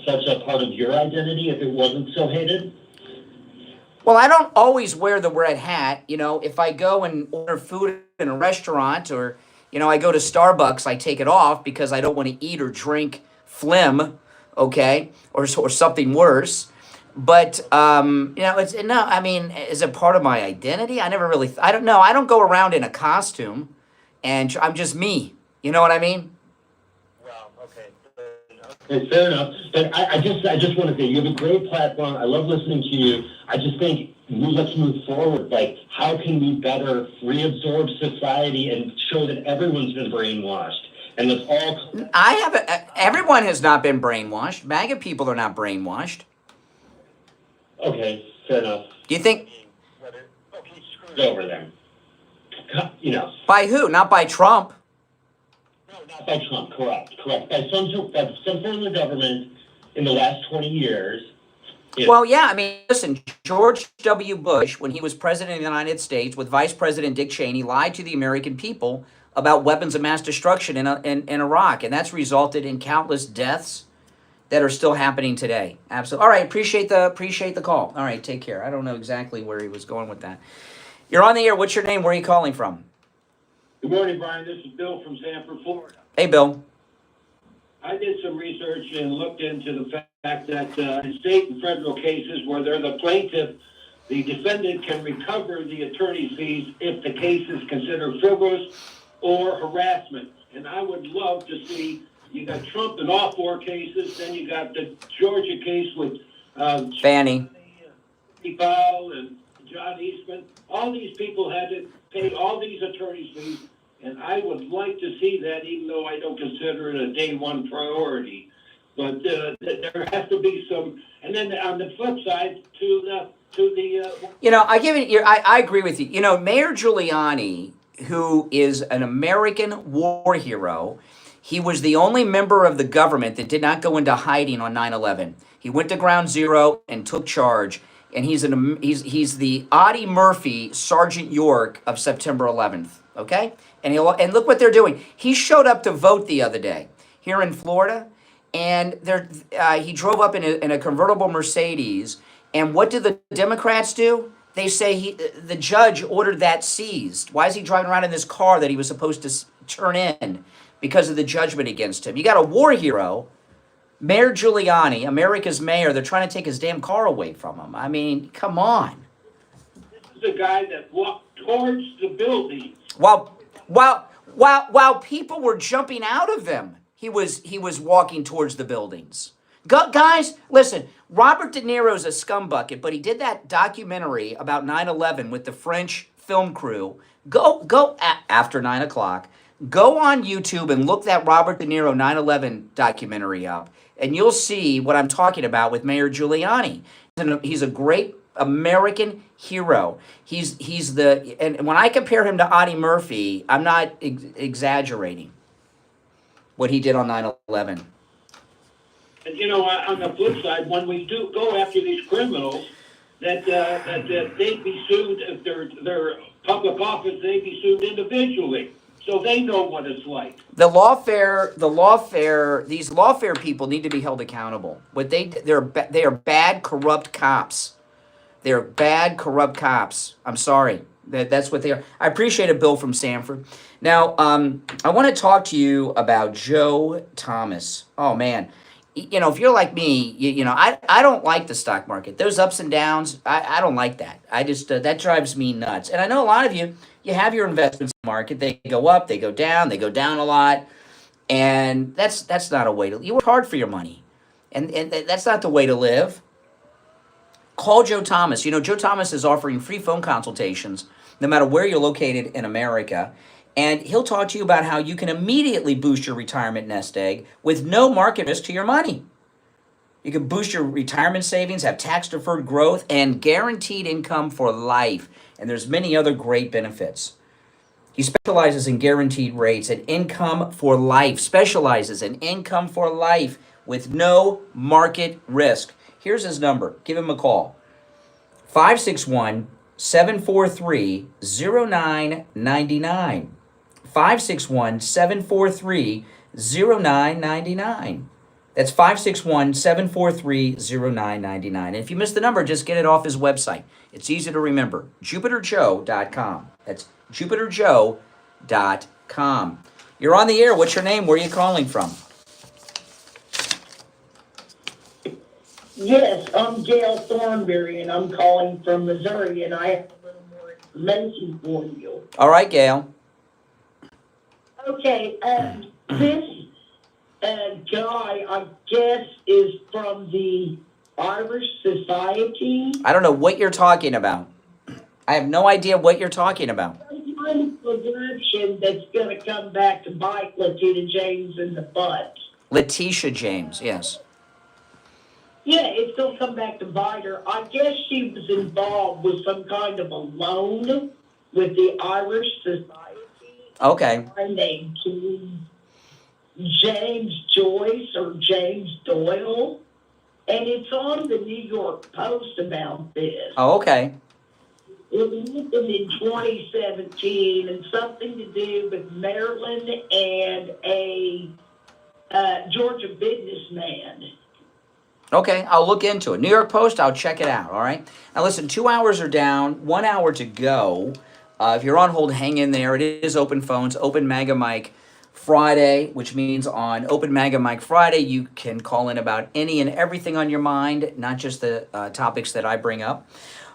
such a part of your identity if it wasn't so hated? Well, I don't always wear the red hat. If I go and order food in a restaurant or, I go to Starbucks, I take it off because I don't want to eat or drink phlegm, okay, or something worse. But, is it part of my identity? I don't know. I don't go around in a costume and I'm just me. You know what I mean? Okay, fair enough. But I just want to say you have a great platform. I love listening to you. I just think let's move forward. Like, how can we better reabsorb society and show that everyone's been brainwashed? And let's all. Everyone has not been brainwashed. MAGA people are not brainwashed. Okay, fair enough. Do you think? Over them. By who? Not by Trump. Not by Trump, correct. By some sort of the government in the last 20 years. Well, yeah, listen, George W. Bush, when he was president of the United States with Vice President Dick Cheney, lied to the American people about weapons of mass destruction in Iraq, and that's resulted in countless deaths that are still happening today. Absolutely. All right, appreciate the call. All right, take care. I don't know exactly where he was going with that. You're on the air. What's your name? Where are you calling from? Good morning, Brian. This is Bill from Sanford, Florida. Hey, Bill. I did some research and looked into the fact that in state and federal cases where they're the plaintiff, the defendant can recover the attorney's fees if the case is considered frivolous or harassment. And I would love to see, you got Trump in all four cases, then you got the Georgia case with Fannie Powell and John Eastman. All these people had to pay all these attorney's fees. And I would like to see that, even though I don't consider it a day one priority. But there has to be some. And then on the flip side, I agree with you. Mayor Giuliani, who is an American war hero, he was the only member of the government that did not go into hiding on 9/11. He went to ground zero and took charge. And he's the Audie Murphy Sergeant York of September 11th. Okay, and look what they're doing. He showed up to vote the other day here in Florida, and he drove up in a convertible Mercedes. And what did the Democrats do? They say the judge ordered that seized. Why is he driving around in this car that he was supposed to turn in because of the judgment against him? You got a war hero, Mayor Giuliani, America's mayor. They're trying to take his damn car away from him. Come on. This is a guy that walked towards the building. While people were jumping out of them, he was walking towards the buildings. Guys, listen, Robert De Niro's a scumbucket, but he did that documentary about 9/11 with the French film crew. Go after 9 o'clock. Go on YouTube and look that Robert De Niro 9/11 documentary up, and you'll see what I'm talking about with Mayor Giuliani. He's a great American hero. And when I compare him to Audie Murphy, I'm not exaggerating what he did on 9/11. And, you know, on the flip side, when we do go after these criminals, that they'd be sued if they're public office, they'd be sued individually, so they know what it's like. These lawfare people need to be held accountable. They are bad, corrupt cops. They're bad, corrupt cops. I'm sorry. That's what they are. I appreciate it, Bill from Sanford. Now, I want to talk to you about Joe Thomas. Oh, man. You know, if you're like me, you know, I don't like the stock market. Those ups and downs, I don't like that. I just, that drives me nuts. And I know a lot of you have your investments in the market. They go up, they go down a lot. And that's not a way to, you work hard for your money. And that's not the way to live. Call Joe Thomas. You know, Joe Thomas is offering free phone consultations no matter where you're located in America. And he'll talk to you about how you can immediately boost your retirement nest egg with no market risk to your money. You can boost your retirement savings, have tax-deferred growth, and guaranteed income for life. And there's many other great benefits. He specializes in guaranteed rates and income for life. Specializes in income for life with no market risk. Here's his number. Give him a call. 561-743-0999. 561-743-0999. That's 561-743-0999. And if you missed the number, just get it off his website. It's easy to remember. JupiterJoe.com. That's JupiterJoe.com. You're on the air. What's your name? Where are you calling from? Yes, I'm Gail Thornberry, and I'm calling from Missouri, and I have a little more information for you. All right, Gail. Okay, this guy, I guess, is from the Irish Society. I don't know what you're talking about. I have no idea what you're talking about. Some kind of perversion that's going to come back to bite Letitia James in the butt. Letitia James, yes. Yeah, it's going to come back to bite her. I guess she was involved with some kind of a loan with the Irish Society. Okay. Named James Joyce or James Doyle. And it's on the New York Post about this. Oh, okay. It was written in 2017 and something to do with Maryland and a Georgia businessman. Okay, I'll look into it. New York Post, I'll check it out, all right? Now listen, 2 hours are down, 1 hour to go. If you're on hold, hang in there. It is open phones, open MAGA mic Friday, which means on open MAGA mic Friday, you can call in about any and everything on your mind, not just the topics that I bring up.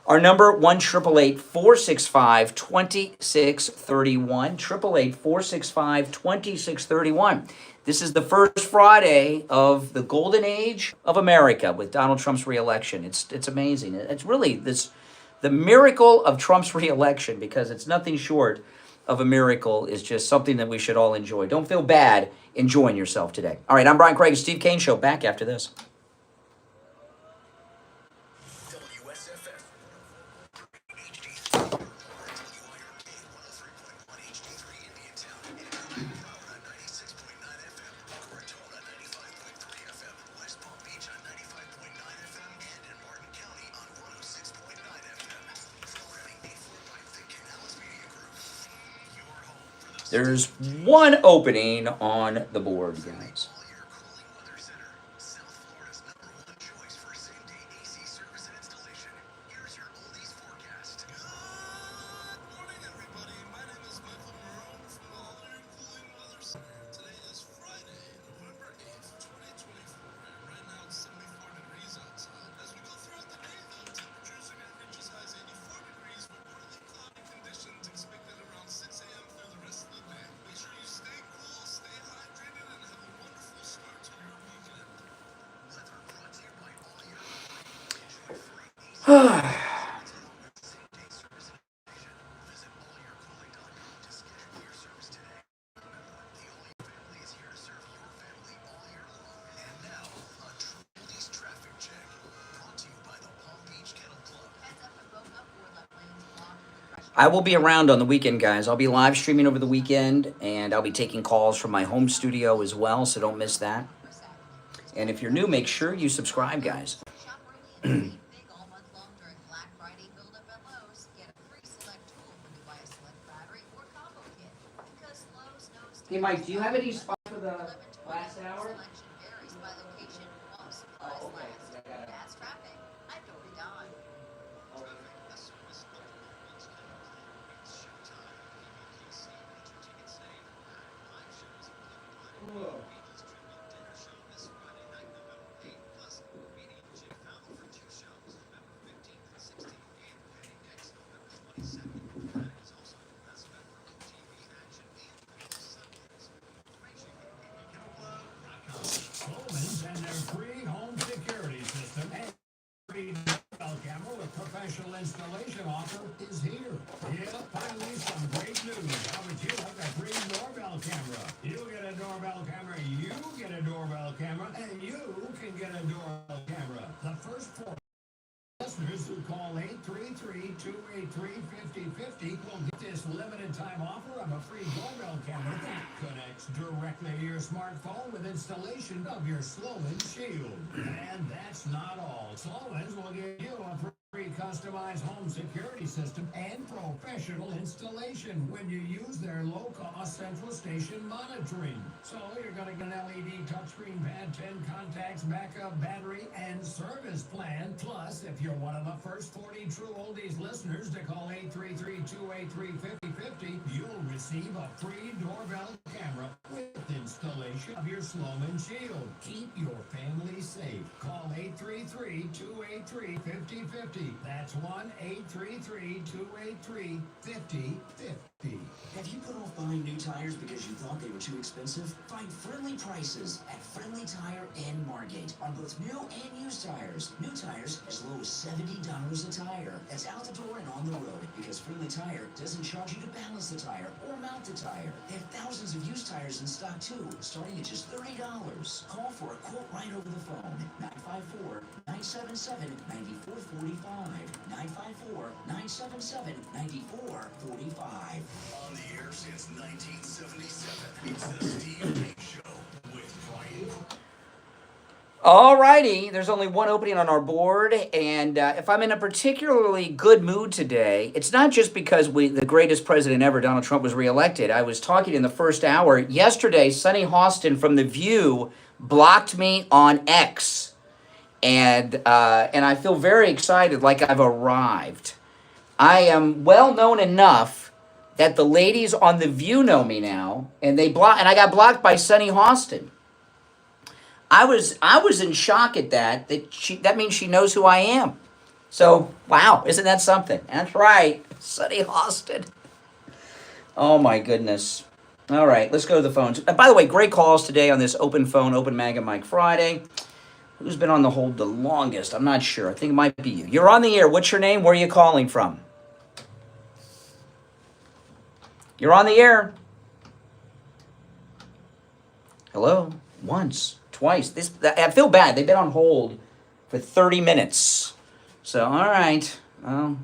Our number, 1-888-465-2631, 888-465-2631. This is the first Friday of the golden age of America with Donald Trump's reelection. It's amazing. It's really the miracle of Trump's reelection, because it's nothing short of a miracle. Is just something that we should all enjoy. Don't feel bad enjoying yourself today. All right, I'm Brian Craig, Steve Kane Show, back after this. There's one opening on the board, guys. I will be around on the weekend, guys. I'll be live streaming over the weekend, and I'll be taking calls from my home studio as well, so don't miss that. And if you're new, make sure you subscribe, guys. Hey, Mike, do you have any spots for the last hour? Oh, okay. Coleman's and their free home security system and free doorbell camera with professional installation offer is here. Yeah, finally some great news. How would you like a free doorbell camera? You get a doorbell camera, you get a doorbell camera, and you can get a doorbell camera. The first 4 listeners who call 833-283-5050 will get this limited time offer of a free doorbell camera that connects directly to your smartphone with installation of your Sloan Shield. And that's not all. Sloan's will give you a free customized home security system and professional installation when you use their low-cost central station monitoring. So you're going to get an LED touchscreen pad, 10 contacts, backup battery, and service plan. Plus, if you're one of the first 40 True Oldies listeners to call 833-283-5050, you'll receive a free doorbell camera with installation of your Sloan Shield. Keep your family safe. Call 833-283-5050. That's 1-833-283-5050. Have you put off buying new tires because you thought they were too expensive? Find friendly prices at Friendly Tire and Margate on both new and used tires. New tires as low as $70 a tire. That's out the door and on the road because Friendly Tire doesn't charge you to balance the tire or mount the tire. They have thousands of used tires in stock too, starting at just $30. Call for a quote right over the phone. 954-977-9445. 954-977-9445. On the air since 1977, it's the Steve Kane Show with Brian. All righty, there's only one opening on our board, and if I'm in a particularly good mood today, it's not just because the greatest president ever, Donald Trump, was reelected. I was talking in the first hour. Yesterday, Sunny Hostin from The View blocked me on X, and I feel very excited, like I've arrived. I am well known enough that the ladies on The View know me now, and I got blocked by Sunny Hostin. I was in shock at that means she knows who I am. So, wow, isn't that something? That's right, Sunny Hostin. Oh my goodness. All right, let's go to the phones. By the way, great calls today on this Open Phone, Open Mag Mic Friday. Who's been on the hold the longest? I'm not sure. I think it might be you. You're on the air. What's your name? Where are you calling from? You're on the air. Hello? Once. Twice. I feel bad. They've been on hold for 30 minutes. So, all right. Well,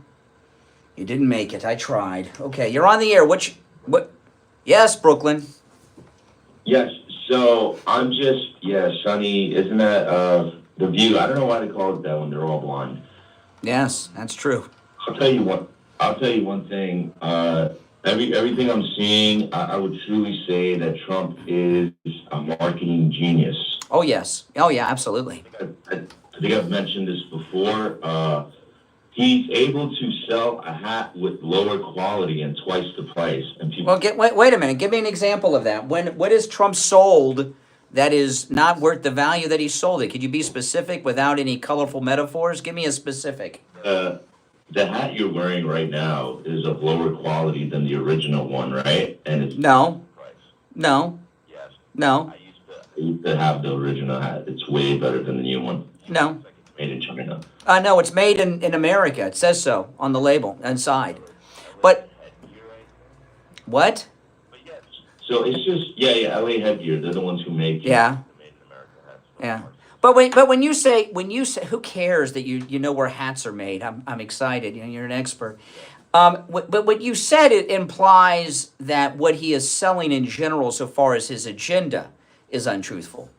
you didn't make it. I tried. Okay, you're on the air. What? Yes, Brooklyn. Yes. So I'm Sonny. Isn't that The View? I don't know why they call it that when they're all blind. Yes, that's true. I'll tell you one thing. Everything I'm seeing, I would truly say that Trump is a marketing genius. Oh, yes. Oh, yeah, absolutely. I think I've mentioned this before. He's able to sell a hat with lower quality and twice the price. And people. Well, wait a minute. Give me an example of that. What is Trump sold that is not worth the value that he sold it? Could you be specific without any colorful metaphors? Give me a specific. The hat you're wearing right now is of lower quality than the original one, right? And it's No. Yes. No. I used to have the original hat. It's way better than the new one. No. Made in China. No, it's made in America. It says so on the label inside. But what? So it's just LA Headgear. They're the ones who make it. Yeah. Made in America hats. Yeah. But when you say who cares that you know where hats are made? I'm excited. You know, you're an expert. But what you said, it implies that what he is selling in general, so far as his agenda, is untruthful.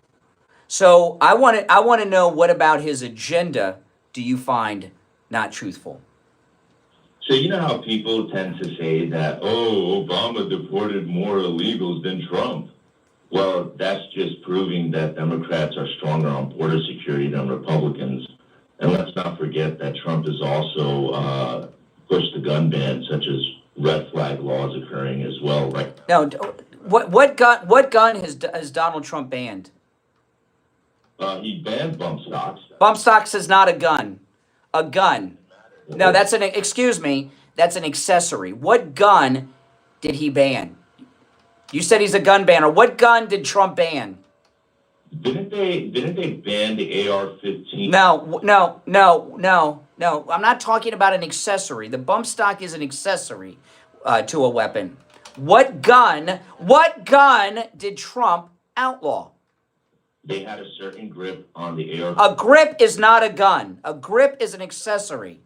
So I want to know, what about his agenda do you find not truthful? So you know how people tend to say that, oh, Obama deported more illegals than Trump. Well, that's just proving that Democrats are stronger on border security than Republicans. And let's not forget that Trump has also pushed the gun ban, such as red flag laws occurring as well. Right? Now, what gun has Donald Trump banned? He banned bump stocks. Bump stocks is not a gun. A gun. No, that's an, excuse me, that's an accessory. What gun did he ban? You said he's a gun banner. What gun did Trump ban? Didn't they ban the AR-15? No. I'm not talking about an accessory. The bump stock is an accessory to a weapon. What gun did Trump outlaw? They had a certain grip on the AR. A grip is not a gun. A grip is an accessory.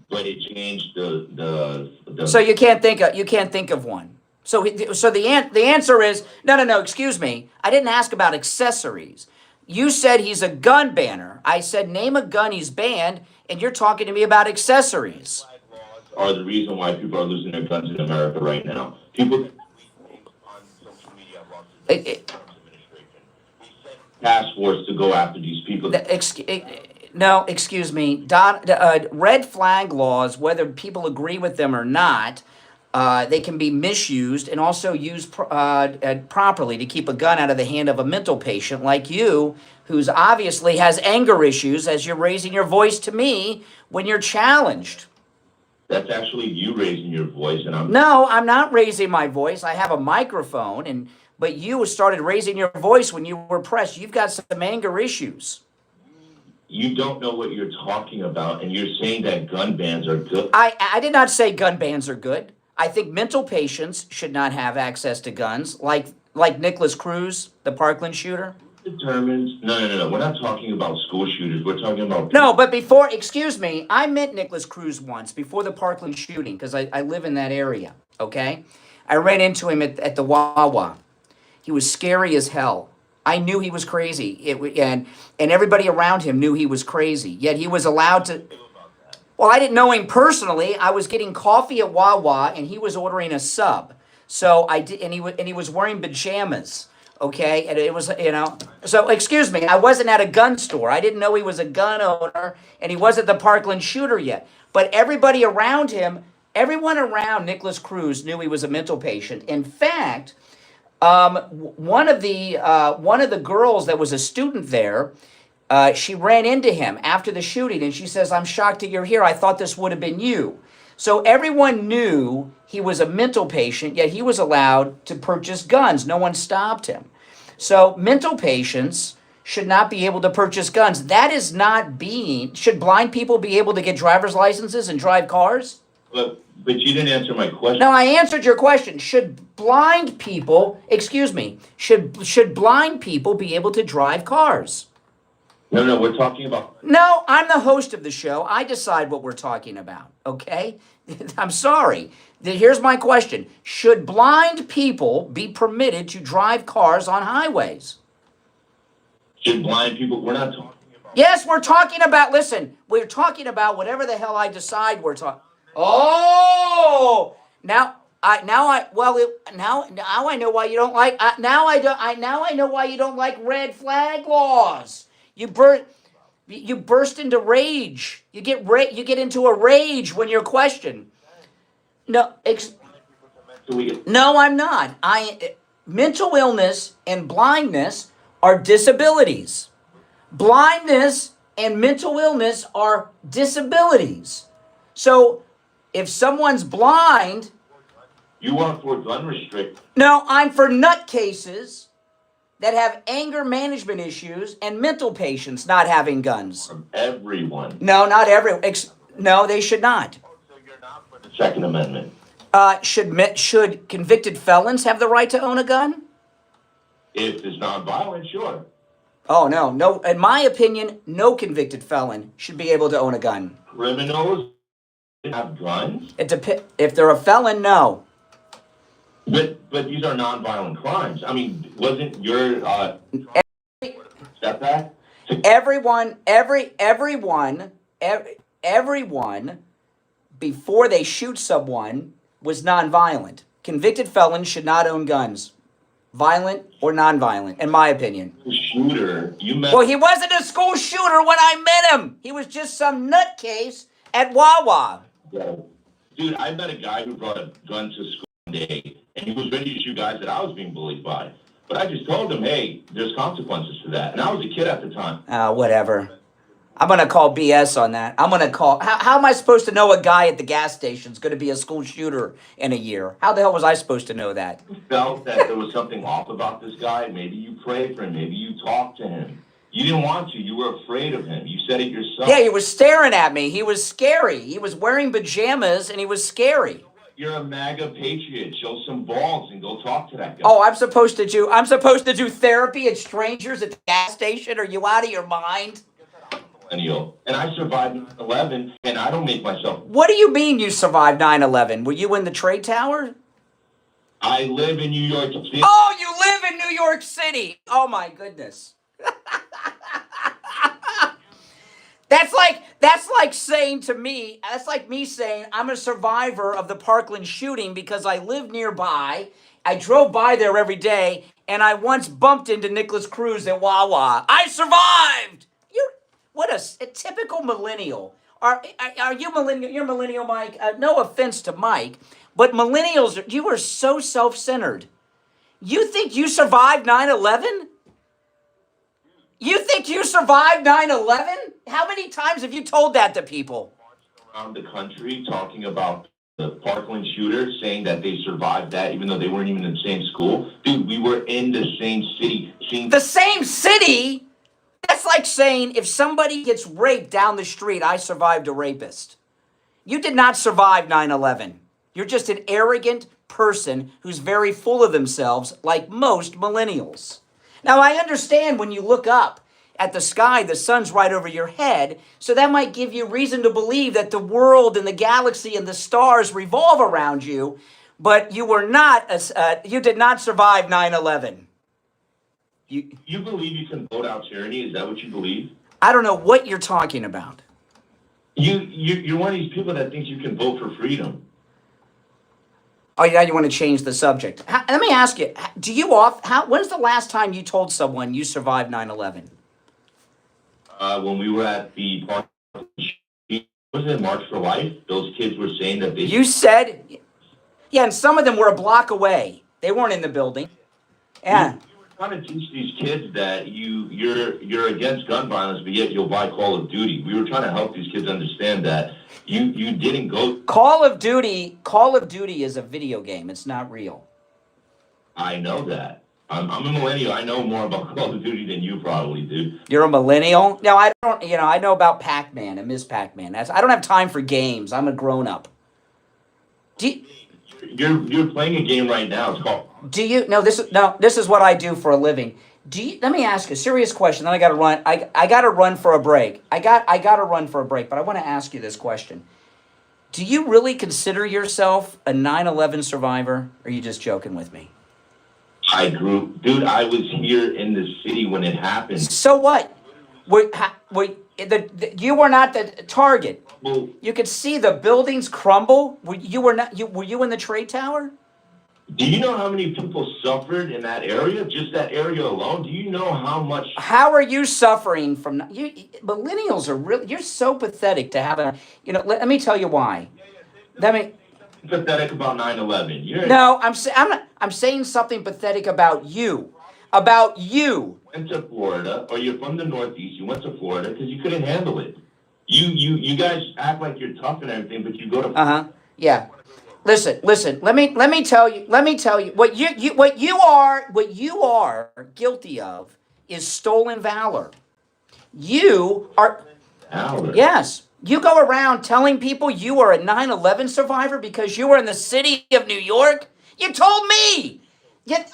But it changed the So you can't think of one. So the answer is no. Excuse me. I didn't ask about accessories. You said he's a gun banner. I said name a gun he's banned, and you're talking to me about accessories. Are the reason why people are losing their guns in America right now. People on social media task force to go after these people. No, excuse me. Red flag laws, whether people agree with them or not, they can be misused and also used properly to keep a gun out of the hand of a mental patient like you, who's obviously has anger issues as you're raising your voice to me when you're challenged. That's actually you raising your voice, and No, I'm not raising my voice. I have a microphone, but you started raising your voice when you were pressed. You've got some anger issues. You don't know what you're talking about, and you're saying that gun bans are good. I did not say gun bans are good. I think mental patients should not have access to guns, like Nicholas Cruz, the Parkland shooter. Determines. No. We're not talking about school shooters. We're talking about. No, but before, excuse me, I met Nicholas Cruz once before the Parkland shooting because I live in that area. Okay, I ran into him at the Wawa. He was scary as hell. I knew he was crazy, and everybody around him knew he was crazy. Yet he was allowed to. Well, I didn't know him personally. I was getting coffee at Wawa, and he was ordering a sub. So I did, and he was wearing pajamas. Okay, and it was, So excuse me, I wasn't at a gun store. I didn't know he was a gun owner, and he wasn't the Parkland shooter yet. But everybody around him, everyone around Nicholas Cruz knew he was a mental patient. In fact, one of the girls that was a student there, she ran into him after the shooting, and she says, "I'm shocked that you're here. I thought this would have been you." So everyone knew he was a mental patient, yet he was allowed to purchase guns. No one stopped him. So mental patients should not be able to purchase guns. That is not being. Should blind people be able to get driver's licenses and drive cars? But you didn't answer my question. No, I answered your question. Should blind people, should blind people be able to drive cars? No, we're talking about. No, I'm the host of the show. I decide what we're talking about, okay? I'm sorry. Here's my question. Should blind people be permitted to drive cars on highways? Should blind people, we're not talking about. Yes, we're talking about, listen, we're talking about whatever the hell I decide we're talking. Oh, now I know why you don't like, now I know why you don't like red flag laws. You burst into rage. You get into a rage when you're questioned. No, I'm not. Mental illness and blindness are disabilities. Blindness and mental illness are disabilities. So if someone's blind, you are for gun restrict. No, I'm for nutcases that have anger management issues and mental patients not having guns. Everyone. No, not everyone. No, they should not. So you're not for the Second Amendment. Should convicted felons have the right to own a gun? If it's nonviolent, sure. Oh, no. In my opinion, no convicted felon should be able to own a gun. Criminals have guns? If they're a felon, no. But these are nonviolent crimes. I mean, wasn't your Setback? Everyone, before they shoot someone, was nonviolent. Convicted felons should not own guns, violent or nonviolent, in my opinion. Shooter, you met. Well, he wasn't a school shooter when I met him. He was just some nutcase at Wawa. Yeah. Dude, I met a guy who brought a gun to school one day, and he was ready to shoot guys that I was being bullied by. But I just told him, hey, there's consequences to that. And I was a kid at the time. Whatever. I'm going to call BS on that. I'm going to call... How am I supposed to know a guy at the gas station is going to be a school shooter in a year? How the hell was I supposed to know that? You felt that there was something off about this guy. Maybe you prayed for him. Maybe you talked to him. You didn't want to. You were afraid of him. You said it yourself. Yeah, he was staring at me. He was scary. He was wearing pajamas, and he was scary. You're a MAGA patriot. Show some balls and go talk to that guy. Oh, I'm supposed to do therapy at strangers at the gas station? Are you out of your mind? And I survived 9/11, and I don't make myself... What do you mean you survived 9/11? Were you in the trade tower? I live in New York City. Oh, you live in New York City. Oh, my goodness. That's like saying to me, that's like me saying I'm a survivor of the Parkland shooting because I live nearby. I drove by there every day, and I once bumped into Nicholas Cruz at Wawa. I survived. What a typical millennial. Are you millennial? You're millennial, Mike. No offense to Mike, but millennials, you are so self-centered. You think you survived 9/11? You think you survived 9/11? How many times have you told that to people? Around the country talking about the Parkland shooter, saying that they survived that even though they weren't even in the same school. Dude, we were in the same city. The same city? That's like saying if somebody gets raped down the street, I survived a rapist. You did not survive 9/11. You're just an arrogant person who's very full of themselves, like most millennials. Now, I understand when you look up at the sky, the sun's right over your head, so that might give you reason to believe that the world and the galaxy and the stars revolve around you, but you were not, you did not survive 9/11. You believe you can vote out tyranny? Is that what you believe? I don't know what you're talking about. You're one of these people that thinks you can vote for freedom. Oh, yeah, you want to change the subject. Let me ask you, when's the last time you told someone you survived 9/11? When we were at the park, was it March for Life? Those kids were saying that they... You said... Yeah, and some of them were a block away. They weren't in the building. Yeah. Trying to teach these kids that you're against gun violence, but yet you'll buy Call of Duty. We were trying to help these kids understand that you didn't go. Call of Duty is a video game. It's not real. I know that. I'm a millennial. I know more about Call of Duty than you probably do. You're a millennial? No, I don't. I know about Pac-Man and Ms. Pac-Man. I don't have time for games. I'm a grown-up. You're playing a game right now. It's called... This is what I do for a living. Let me ask you a serious question, then I gotta run. I gotta run for a break. I gotta run for a break, but I want to ask you this question. Do you really consider yourself a 9/11 survivor, or are you just joking with me? I was here in the city when it happened. So what? You were not the target. Well, you could see the buildings crumble. Were you in the trade tower? Do you know how many people suffered in that area? Just that area alone? Do you know how much... How are you suffering from... millennials are really... You're so pathetic to have a... let me tell you why. Pathetic about 9/11. No, I'm saying something pathetic about you. About you. Went to Florida, or you're from the Northeast. You went to Florida because you couldn't handle it. You guys act like you're tough and everything, but you go to... Yeah. Listen. Let me tell you what you are guilty of is stolen valor. You are valor. Yes. You go around telling people you are a 9/11 survivor because you were in the city of New York. You told me. You're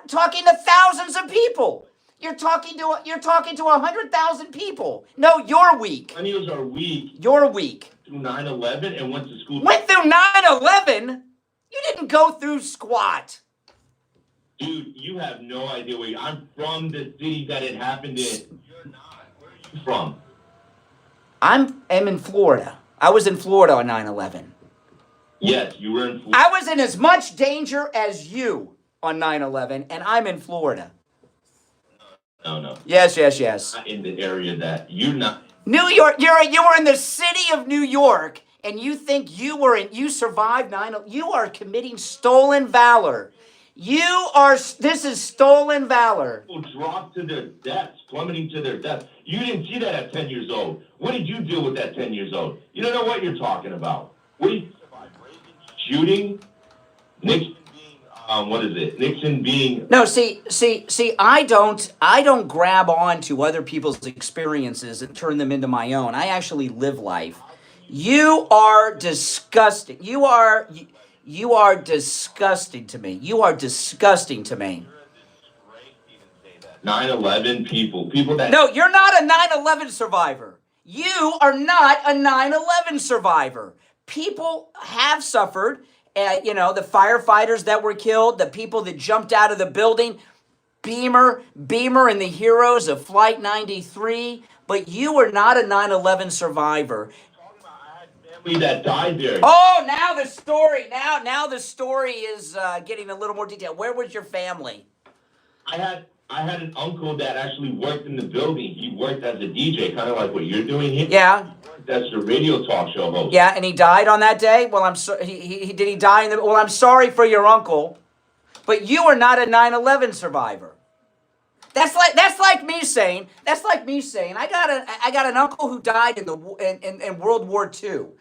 talking to thousands of people. You're talking to 100,000 people. No, you're weak. Millennials are weak. You're weak. Through 9/11 and went to school. Went through 9/11? You didn't go through squat. Dude, you have no idea where I'm from the city that it happened in. You're not. Where are you from? I'm in Florida. I was in Florida on 9/11. Yes, you were in Florida. I was in as much danger as you on 9/11, and I'm in Florida. No. Yes. Not in the area that you're not. New York, you were in the city of New York, and you think you survived 9/11. You are committing stolen valor. This is stolen valor. People drop to their deaths, plummeting to their deaths. You didn't see that at 10 years old. What did you do with that 10 years old? You don't know what you're talking about. What do you survive? Shooting? Nixon being, Nixon being... No, see, I don't grab on to other people's experiences and turn them into my own. I actually live life. You are disgusting. You are disgusting to me. You are disgusting to me. 9/11 people that... No, you're not a 9/11 survivor. You are not a 9/11 survivor. People have suffered. The firefighters that were killed, the people that jumped out of the building, Beamer and the heroes of Flight 93. But you are not a 9/11 survivor. That died there. Oh, now the story. Now the story is getting a little more detailed. Where was your family? I had an uncle that actually worked in the building. He worked as a DJ, kind of like what you're doing here. Yeah. That's the radio talk show host. Yeah, and he died on that day. Well, did he die in the? Well, I'm sorry for your uncle, but you are not a 9/11 survivor. That's like me saying I got an uncle who died in World War II.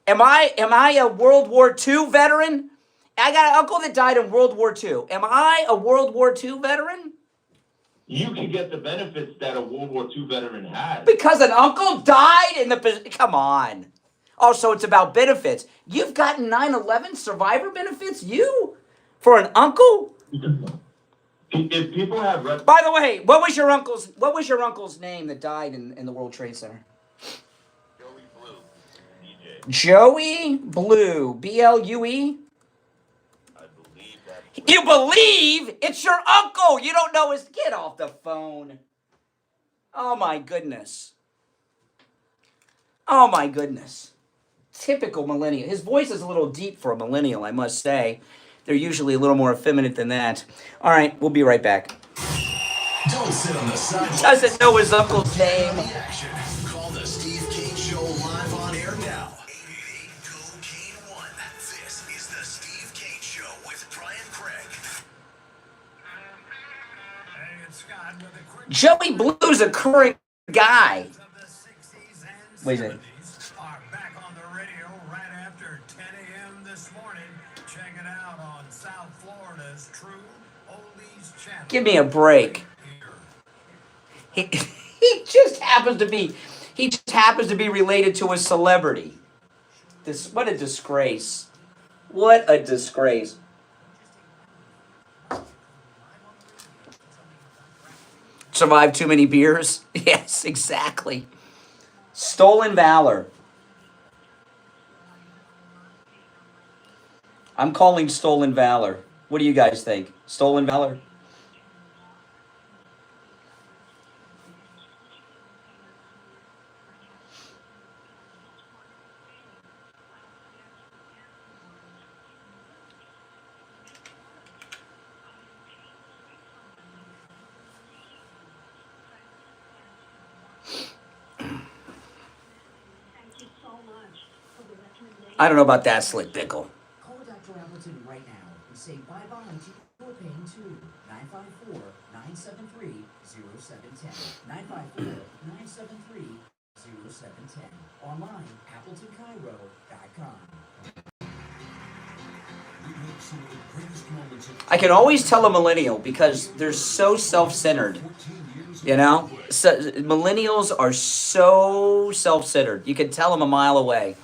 Am I a World War II veteran? I got an uncle that died in World War II. Am I a World War II veteran? You can get the benefits that a World War II veteran has. Because an uncle died in the... Come on. Also, it's about benefits. You've gotten 9/11 survivor benefits? You? For an uncle? If people have... By the way, what was your uncle's name that died in the World Trade Center? Joey Blue. B-L-U-E? You believe it's your uncle. You don't know his... Get off the phone. Oh, my goodness. Oh, my goodness. Typical millennial. His voice is a little deep for a millennial, I must say. They're usually a little more effeminate than that. All right, we'll be right back. Don't sit on the sidelines. Doesn't know his uncle's name. Call the Steve Kane Show live on air now. 888-GO-KANE-1. This is the Steve Kane Show with Brian Craig. Hey, it's Scott with a quick... Joey Blue's a current guy. Wait a minute. Are back on the radio right after 10 a.m. this morning. Check it out on South Florida's True Oldies channel. Give me a break. He just happens to be related to a celebrity. What a disgrace. What a disgrace. Survived too many beers? Yes, exactly. Stolen valor. I'm calling stolen valor. What do you guys think? Stolen valor? I don't know about that, Slick Pickle. Call Dr. Appleton right now and say bye-bye to your pain too. 954-973-0710. 954-973-0710. Online, AppletonCairo.com. I can always tell a millennial because they're so self-centered. You know? So, millennials are so self-centered. You can tell them a mile away.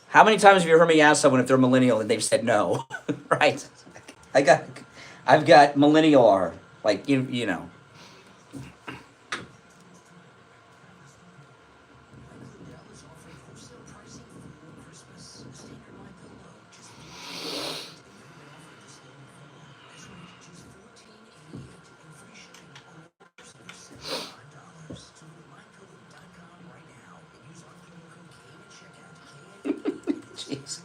How many times have you heard me ask someone if they're millennial and they've said no? Right? I've got millennial R. Like, you know. Jeez.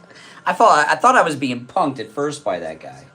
I thought I was being punked at first by that guy.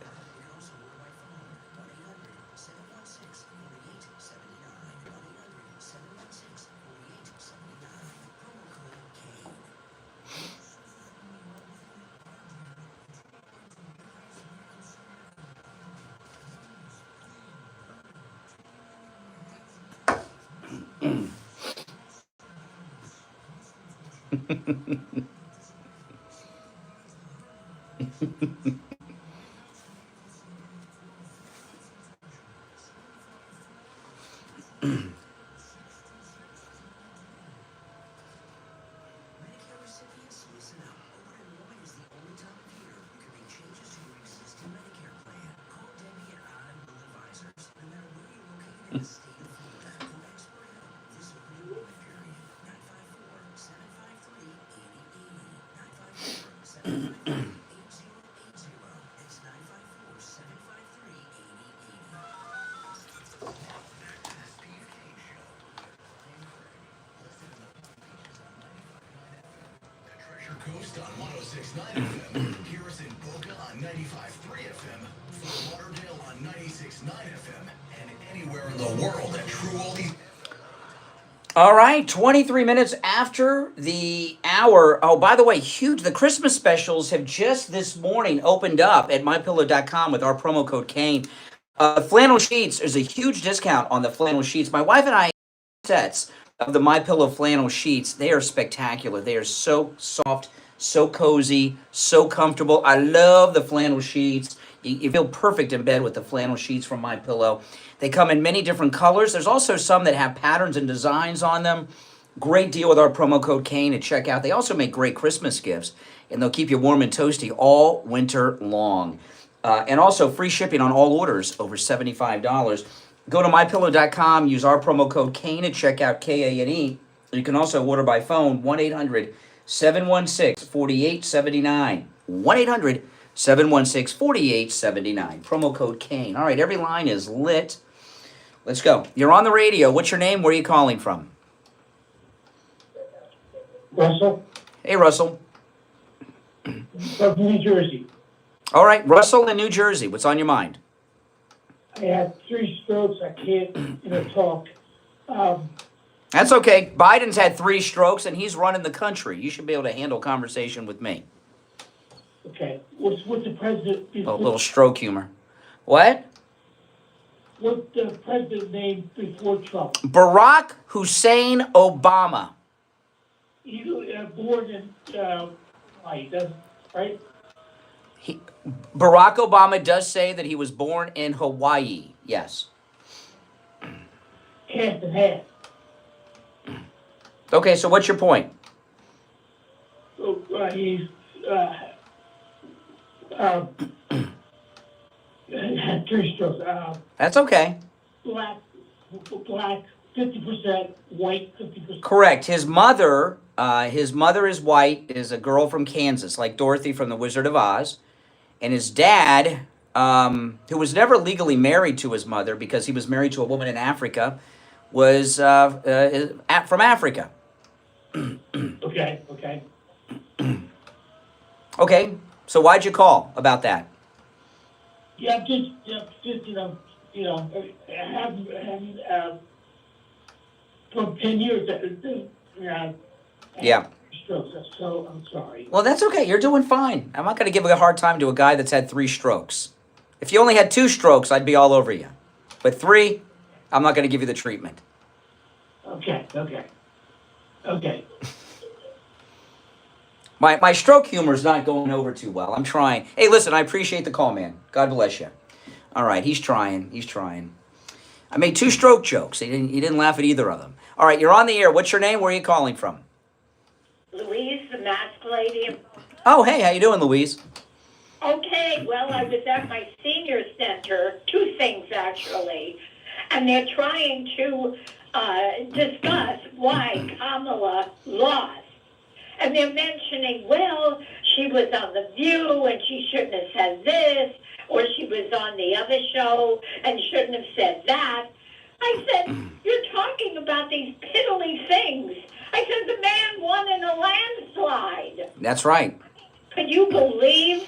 Coast on 106.9 FM, Garrison Boca on 95.3 FM, Fort Lauderdale on 96.9 FM, and anywhere in the world at True Oldies. All right, 23 minutes after the hour. Oh, by the way, huge. The Christmas specials have just this morning opened up at MyPillow.com with our promo code Kane. Flannel sheets, there's a huge discount on the flannel sheets. My wife and I sets of the MyPillow flannel sheets. They are spectacular. They are so soft, so cozy, so comfortable. I love the flannel sheets. You feel perfect in bed with the flannel sheets from MyPillow. They come in many different colors. There's also some that have patterns and designs on them. Great deal with our promo code Kane at checkout. They also make great Christmas gifts, and they'll keep you warm and toasty all winter long. And also free shipping on all orders over $75. Go to MyPillow.com, use our promo code Kane at checkout, K-A-N-E. You can also order by phone, 1-800-716-4879. 1-800-716-4879. Promo code Kane. All right, every line is lit. Let's go. You're on the radio. What's your name? Where are you calling from? Russell. Hey, Russell. From New Jersey. All right, Russell in New Jersey. What's on your mind? I had 3 strokes. I can't, talk. That's okay. Biden's had 3 strokes, and he's running the country. You should be able to handle conversation with me. Okay. What's the president? A little stroke humor. What? What's the president name before Trump? Barack Hussein Obama. He born in Hawaii, right? Barack Obama does say that he was born in Hawaii. Yes. Half and half. Okay, so what's your point? So he's had 3 strokes. That's okay. Black, 50%, white, 50%. Correct. His mother is white, is a girl from Kansas, like Dorothy from The Wizard of Oz. And his dad, who was never legally married to his mother because he was married to a woman in Africa, was from Africa. Okay. Okay, so why'd you call about that? Yeah, just I haven't for 10 years. Yeah. Strokes, so I'm sorry. Well, that's okay. You're doing fine. I'm not going to give a hard time to a guy that's had 3 strokes. If you only had 2 strokes, I'd be all over you. But 3, I'm not going to give you the treatment. Okay. My stroke humor is not going over too well. I'm trying. Hey, listen, I appreciate the call, man. God bless you. All right, he's trying. I made 2 stroke jokes. He didn't laugh at either of them. All right, you're on the air. What's your name? Where are you calling from? Louise, the mask lady. Oh, hey, how you doing, Louise? Okay, well, I was at my senior center, 2 things actually, and they're trying to discuss why Pamela lost. And they're mentioning, well, she was on The View and she shouldn't have said this, or she was on the other show and shouldn't have said that. I said, you're talking about these piddly things. I said, the man won in a landslide. That's right. Could you believe?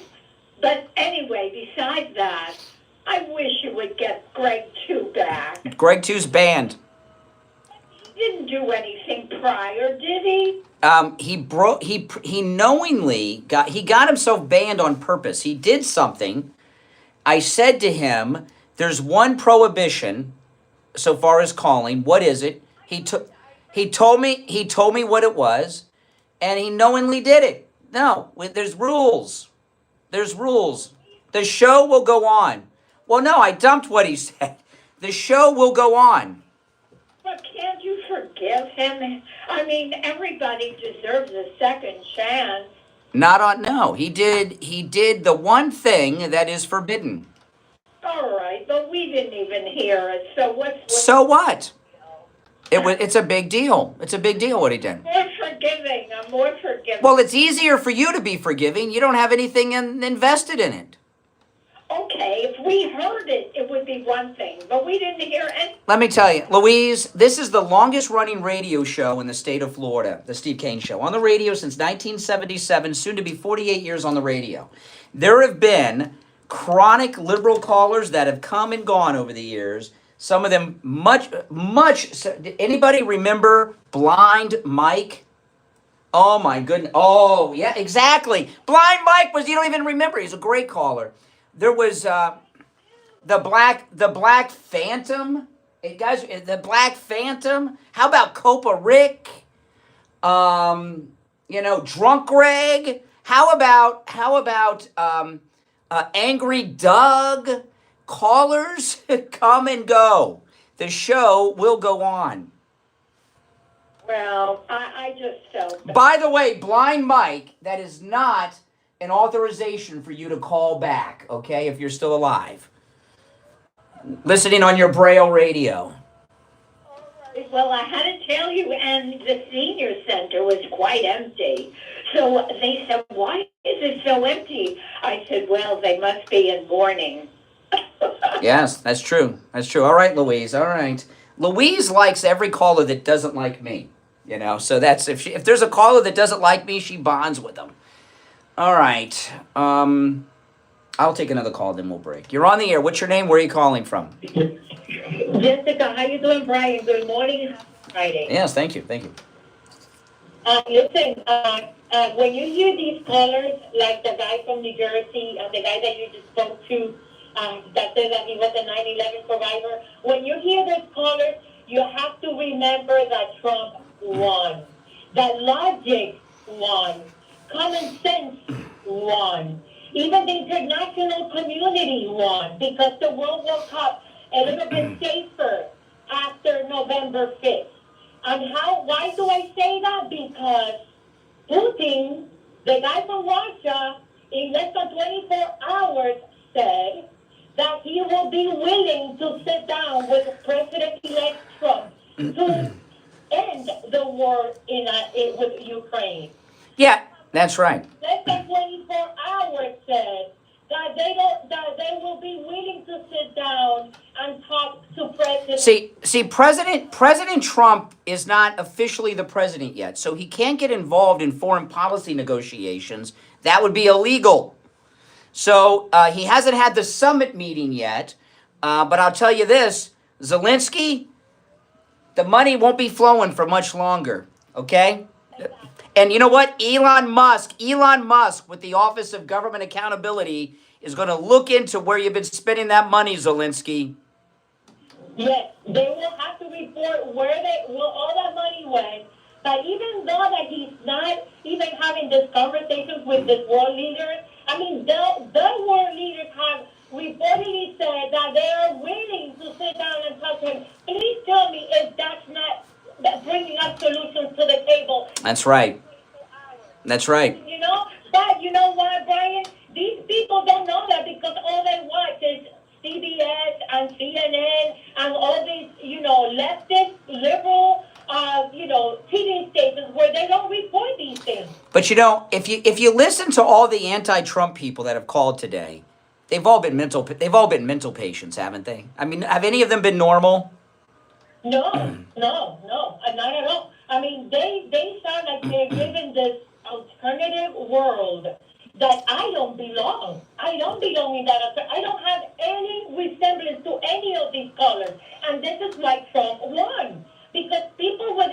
But anyway, besides that, I wish you would get Greg 2 back. Greg 2's banned. He didn't do anything prior, did he? He knowingly got himself banned on purpose. He did something. I said to him, "There's one prohibition so far as calling. What is it?" He told me what it was, and he knowingly did it. No, there's rules. There's rules. The show will go on. Well, no, I dumped what he said. The show will go on. But can't you forgive him? I mean, everybody deserves a second chance. No, he did the one thing that is forbidden. All right, but we didn't even hear it, so what's... So what? It's a big deal. It's a big deal what he did. I'm more forgiving. Well, it's easier for you to be forgiving. You don't have anything invested in it. Okay, if we heard it, it would be one thing, but we didn't hear anything. Let me tell you, Louise, this is the longest running radio show in the state of Florida, the Steve Kane Show. On the radio since 1977, soon to be 48 years on the radio. There have been chronic liberal callers that have come and gone over the years. Some of them much. Anybody remember Blind Mike? Oh my goodness. Oh, yeah, exactly. Blind Mike you don't even remember. He's a great caller. There was the Black Phantom. Hey, guys, the Black Phantom. How about Copa Rick? Drunk Greg. How about Angry Doug? Callers come and go. The show will go on. Well, I just felt that. By the way, Blind Mike, that is not an authorization for you to call back, okay, if you're still alive. Listening on your Braille radio. Well, I had to tell you, and the senior center was quite empty. So they said, why is it so empty? I said, well, they must be in mourning. Yes, that's true. That's true. All right, Louise. All right. Louise likes every caller that doesn't like me. So that's if there's a caller that doesn't like me, she bonds with them. All right. I'll take another call, then we'll break. You're on the air. What's your name? Where are you calling from? Jessica, how you doing, Brian? Good morning. Happy Friday. Yes, thank you. Thank you. Listen, when you hear these callers, like the guy from New Jersey, the guy that you just spoke to, that said that he was a 9/11 survivor, when you hear those callers, you have to remember that Trump won, that logic won, common sense won, even the international community won, because the world woke up a little bit safer after November 5th. And why do I say that? Because Putin, the guy from Russia, in less than 24 hours said that he will be willing to sit down with President-elect Trump to end the war with Ukraine. Yeah, that's right. Less than 24 hours said that they will be willing to sit down and talk to President. See, President Trump is not officially the president yet, so he can't get involved in foreign policy negotiations. That would be illegal. So he hasn't had the summit meeting yet, but I'll tell you this, Zelensky, the money won't be flowing for much longer, okay? And you know what? Elon Musk with the Office of Government Accountability is going to look into where you've been spending that money, Zelensky. Yes, they will have to report where all that money went. But even though that he's not even having these conversations with the world leaders, I mean, the world leaders have reportedly said that they are willing to sit down and talk to him. Please tell me if that's not bringing us solutions to the table. That's right. That's right. But you know what, Brian? These people don't know that because all they watch is CBS and CNN and all these, leftist, liberal, TV stations where they don't report these things. But if you listen to all the anti-Trump people that have called today, they've all been mental patients, haven't they? I mean, have any of them been normal? No, not at all. I mean, they sound like they're living this alternative world that I don't belong. I don't belong in that. I don't have any resemblance to any of these colors. And this is why Trump won. Because people with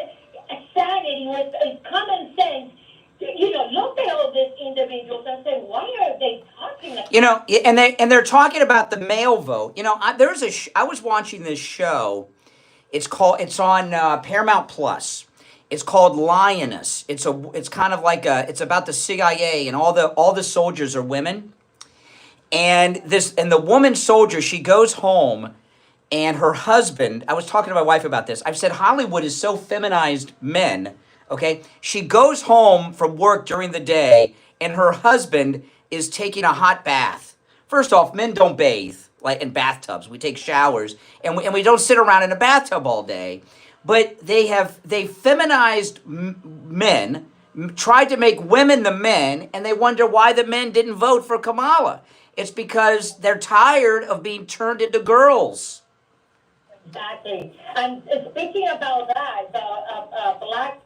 sanity, with common sense, look at all these individuals and say, why are they talking like and they're talking about the male vote. I was watching this show. It's on Paramount Plus. It's called Lioness. It's kind of like it's about the CIA, and all the soldiers are women. And the woman soldier, she goes home, and her husband, I was talking to my wife about this. I've said Hollywood is so feminized men, okay? She goes home from work during the day, and her husband is taking a hot bath. First off, men don't bathe like in bathtubs. We take showers, and we don't sit around in a bathtub all day. But they feminized men, tried to make women the men, and they wonder why the men didn't vote for Kamala. It's because they're tired of being turned into girls. Exactly. And speaking about that, the Black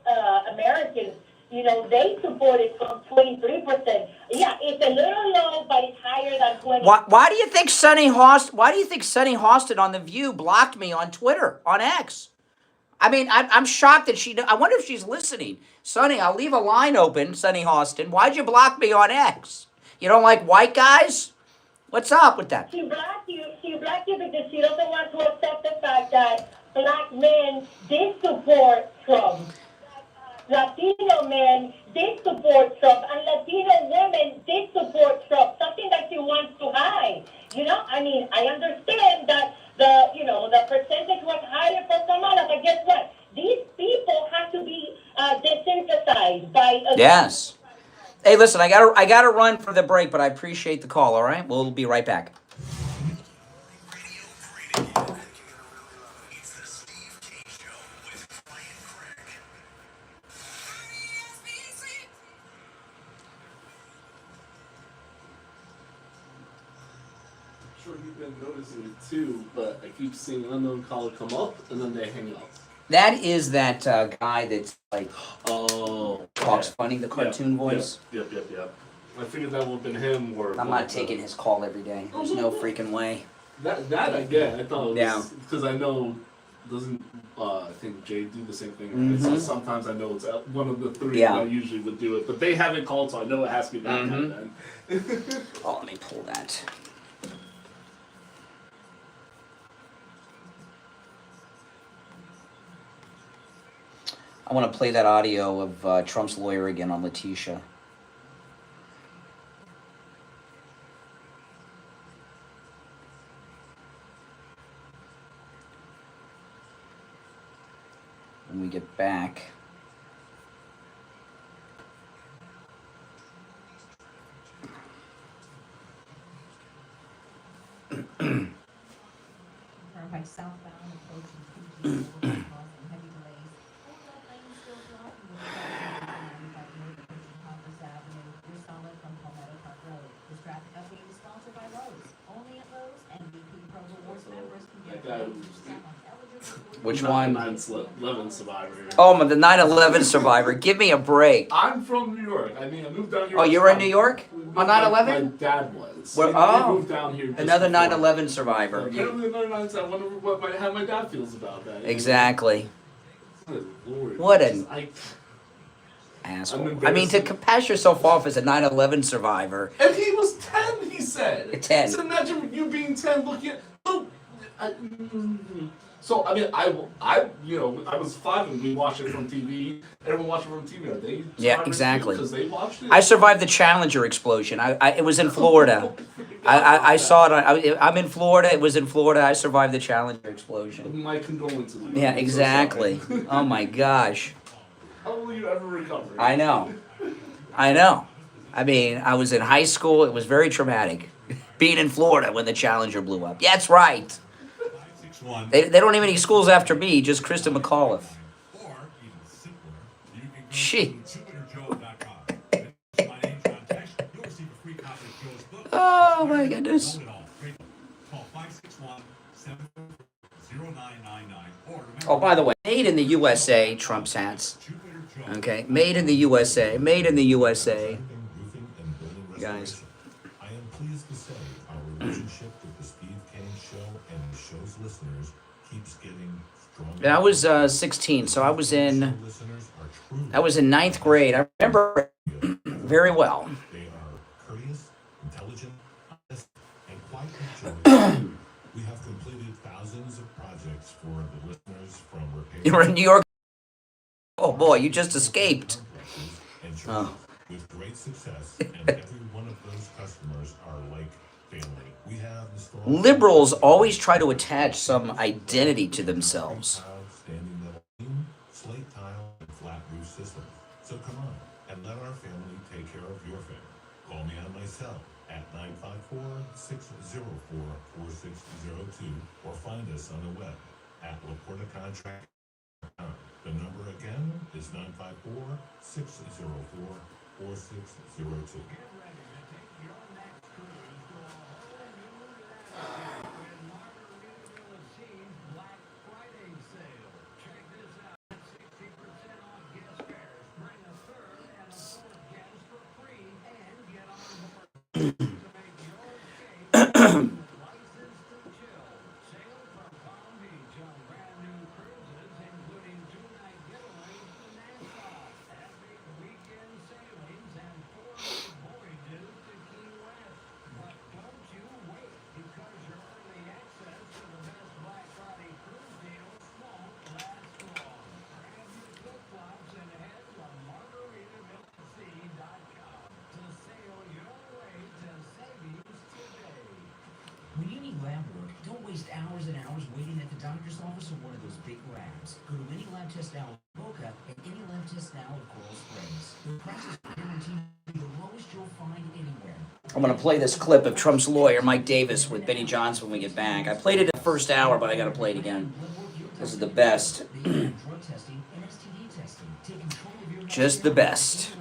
Americans, they supported Trump 23%. Yeah, it's a little low, but it's higher than 20%. Why do you think Sunny Hostin on The View blocked me on Twitter, on X? I mean, I'm shocked that I wonder if she's listening. Sonny, I'll leave a line open, Sunny Hostin. Why'd you block me on X? You don't like white guys? What's up with that? She blocked you because she doesn't want to accept the fact that black men did support Trump. Latino men did support Trump, and Latino women did support Trump, something that she wants to hide. I understand that the percentage was higher for Kamala, but guess what? These people have to be desensitized by... Yes. Hey, listen, I gotta run for the break, but I appreciate the call, all right? We'll be right back. It's the Steve Kane Show with Connie and Craig. Sure, you've been noticing it too, but I keep seeing an unknown caller come up and then they hang up. That is that guy that's like, talks funny, the cartoon voice. Yep. I figured that would have been him or... I'm not taking his call every day. There's no freaking way. That I get. I thought it was... Because I know, doesn't, I think Jay do the same thing. Right? So sometimes I know it's one of the three that usually would do it. But they haven't called, so I know it has to be that guy then. Oh, let me pull that. I want to play that audio of Trump's lawyer again on Letitia. When we get back. By southbound approaching PG causing heavy delays. Overall lanes still blocking with traffic approaching Congress Avenue. You're solid from Paulette Park Road. This traffic update is sponsored by Lowe's. Only at Lowe's, MVP Pro Rewards members can get Which one? 9/11 survivor. Oh, the 9/11 survivor. Give me a break. I'm from New York. I mean, I moved down here. Oh, you were in New York on 9/11? My dad was. Well, they moved down here. Another 9/11 survivor. Apparently, I wonder how my dad feels about that. Exactly. Lord, what an asshole. I mean, to pass yourself off as a 9/11 survivor. And he was 10, he said. 10. So imagine you being 10 looking at... So, I mean, I was 5 and we watched it from TV. Everyone watched it from TV. Are they? Yeah, exactly. Because they watched it? I survived the Challenger explosion. It was in Florida. I saw it. I'm in Florida. It was in Florida. I survived the Challenger explosion. My condolences. Yeah, exactly. So oh my gosh. How will you ever recover? I know. I mean, I was in high school. It was very traumatic. Being in Florida when the Challenger blew up. Yeah, that's right. They don't have any schools after me, just Krista McAuliffe. She. Oh my goodness. Oh, by the way, made in the USA, Trump's hats. Okay, made in the USA, made in the USA. guys. I am pleased to say our relationship with the Steve Kane Show and the show's listeners keeps getting stronger. And I was 16, so I was in ninth grade. I remember very well. They are courteous, intelligent, honest, and quite enjoyable. We have completed thousands of projects for the listeners from repair. You were in New York. Oh boy, you just escaped. Oh. With great success, and every one of those customers are like family. We have Liberals always try to attach some identity to themselves. standing metal beam, slate tile, and flat roof systems. So come on and let our family take care of your family. Call me on my cell at 954-604-4602 or find us on the web at LaportaContract.com. The number again is 954-604-4602. When you need lab work, don't waste hours and hours waiting at the doctor's office or one of those big labs. Go to any lab test now at Boca and any lab test now at Coral Springs. The prices are guaranteed to be the lowest you'll find anywhere. I'm going to play this clip of Trump's lawyer, Mike Davis, with Benny Johnson when we get back. I played it in the first hour, but I got to play it again. This is the best. Just the best.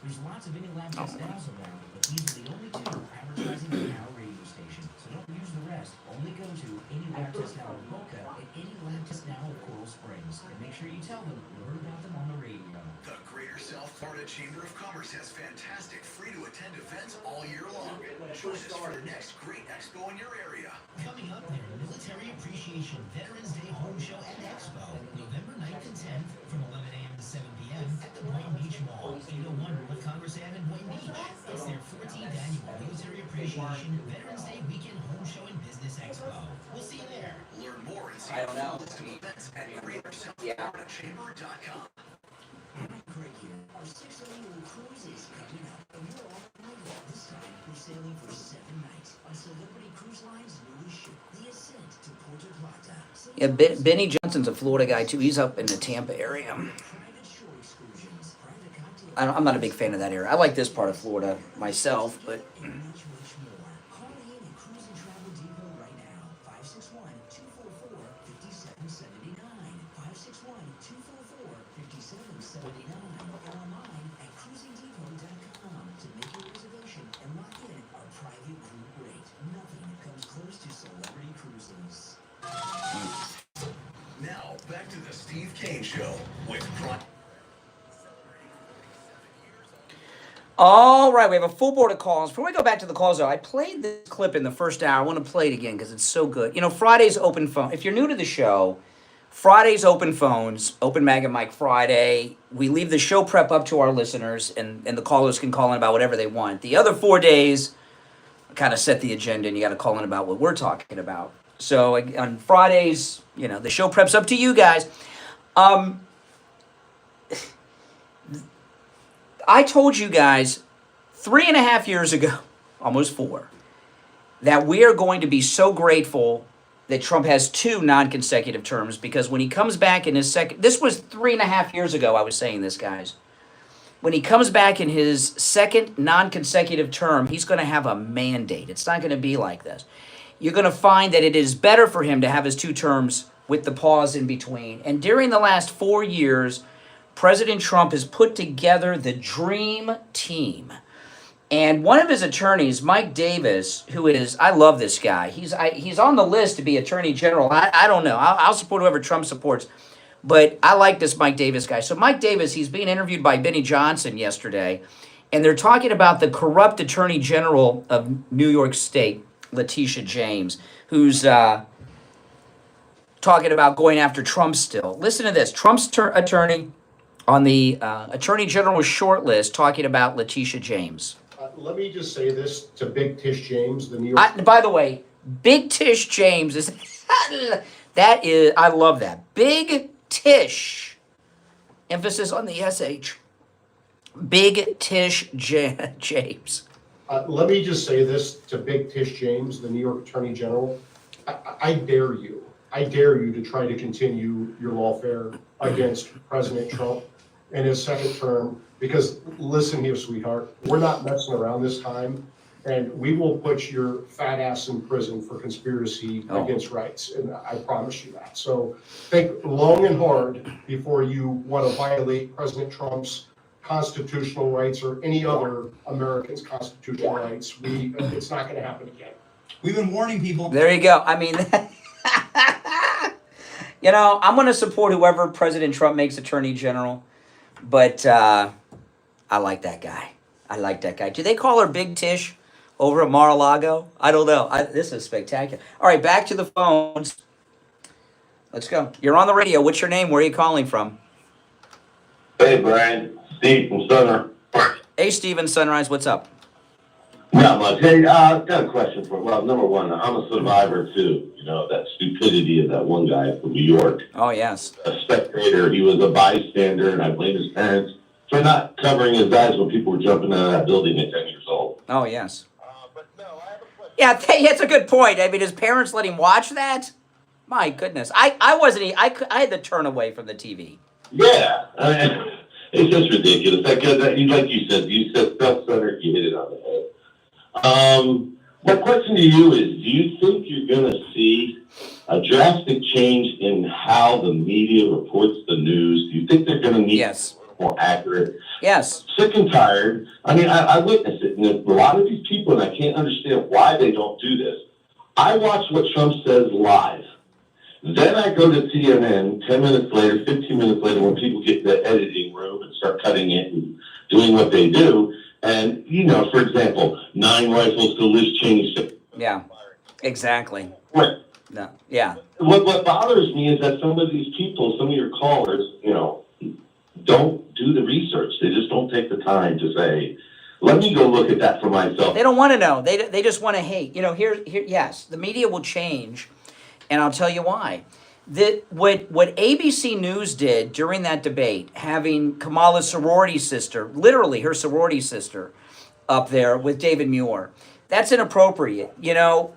There's lots of any lab test nows around, but these are the only two advertising on our radio station. So don't use the rest. Only go to any lab test now at Boca and any lab test now at Coral Springs. And make sure you tell them you heard about them on the radio. The Greater South Florida Chamber of Commerce has fantastic free-to-attend events all year long. Join us for the next great expo in your area. Coming up, their Military Appreciation Veterans Day Home Show and Expo, November 9th and 10th from 11 a.m. to 7 p.m. at the Boynton Beach Mall, 801 North Congress Ave in Boynton Beach. It's their 14th annual Military Appreciation Veterans Day Weekend Home Show and Business Expo. We'll see you there. Learn more and see I don't know. list of events at GreaterSouthFloridaChamber.com. Craig here. Our 6th annual cruise is coming up, and we're all invited. This time, we're sailing for 7 nights on Celebrity Cruise Line's newest ship, the Ascent to Puerto Plata. Yeah, Benny Johnson's a Florida guy, too. He's up in the Tampa area. I'm not a big fan of that area. I like this part of Florida myself, but... Now, back to the Steve Kane Show with All right, we have a full board of calls. Before we go back to the calls, though, I played this clip in the first hour. I want to play it again because it's so good. You know, Friday's open phone. If you're new to the show, Friday's open phones, Open Mag and Mike Friday. We leave the show prep up to our listeners, and the callers can call in about whatever they want. The other 4 days kind of set the agenda, and you got to call in about what we're talking about. So on Fridays, you know, the show prep's up to you guys. I told you guys 3.5 years ago, almost 4, that we are going to be so grateful that Trump has 2 non-consecutive terms, because when he comes back in his second, this was 3.5 years ago I was saying this, guys. When he comes back in his second non-consecutive term, he's going to have a mandate. It's not going to be like this. You're going to find that it is better for him to have his 2 terms with the pause in between. And during the last 4 years, President Trump has put together the dream team. And one of his attorneys, Mike Davis, who is, I love this guy. He's on the list to be Attorney General. I don't know. I'll support whoever Trump supports. But I like this Mike Davis guy. So Mike Davis, he's being interviewed by Benny Johnson yesterday, and they're talking about the corrupt Attorney General of New York State, Letitia James, who's talking about going after Trump still. Listen to this. Trump's attorney on the Attorney General's short list talking about Letitia James. Let me just say this to Big Tish James, the New York... By the way, Big Tish James is... that is... I love that. Big Tish. Emphasis on the SH. Big Tish James. Let me just say this to Big Tish James, the New York Attorney General. I dare you. I dare you to try to continue your lawfare against President Trump in his second term. Because listen here, sweetheart, we're not messing around this time. And we will put your fat ass in prison for conspiracy against rights. And I promise you that. So think long and hard before you want to violate President Trump's constitutional rights or any other American's constitutional rights. It's not going to happen again. We've been warning people. There you go. I mean, you know, I'm going to support whoever President Trump makes Attorney General. But I like that guy. I like that guy. Do they call her Big Tish over at Mar-a-Lago? I don't know. This is spectacular. All right, back to the phones. Let's go. You're on the radio. What's your name? Where are you calling from? Hey, Brian. Steve from Sunrise. Hey, Steve in Sunrise. What's up? Not much. Hey, got a question for, well, number one, I'm a survivor too. You know, that stupidity of that one guy from New York. Oh, yes. A spectator. He was a bystander, and I blame his parents for not covering his eyes when people were jumping out of that building at 10 years old. Oh, yes. Yeah, that's a good point. I mean, his parents let him watch that? My goodness. I wasn't, I had to turn away from the TV. Yeah. I mean, it's just ridiculous. Like you said self-centered, you hit it on the head. My question to you is, do you think you're going to see a drastic change in how the media reports the news? Do you think they're going to need more accurate? Yes. Sick and tired. I mean, I witness it. And a lot of these people, and I can't understand why they don't do this. I watch what Trump says live. Then I go to CNN 10 minutes later, 15 minutes later, when people get in the editing room and start cutting it and doing what they do. And, you know, for example, 9 rifles to Liz Cheney. Yeah, exactly. Right. No. Yeah. What bothers me is that some of these people, some of your callers, you know, don't do the research. They just don't take the time to say, let me go look at that for myself. They don't want to know. They just want to hate. You know, here, yes, the media will change, and I'll tell you why. What ABC News did during that debate, having Kamala's sorority sister, literally her sorority sister, up there with David Muir, that's inappropriate. You know,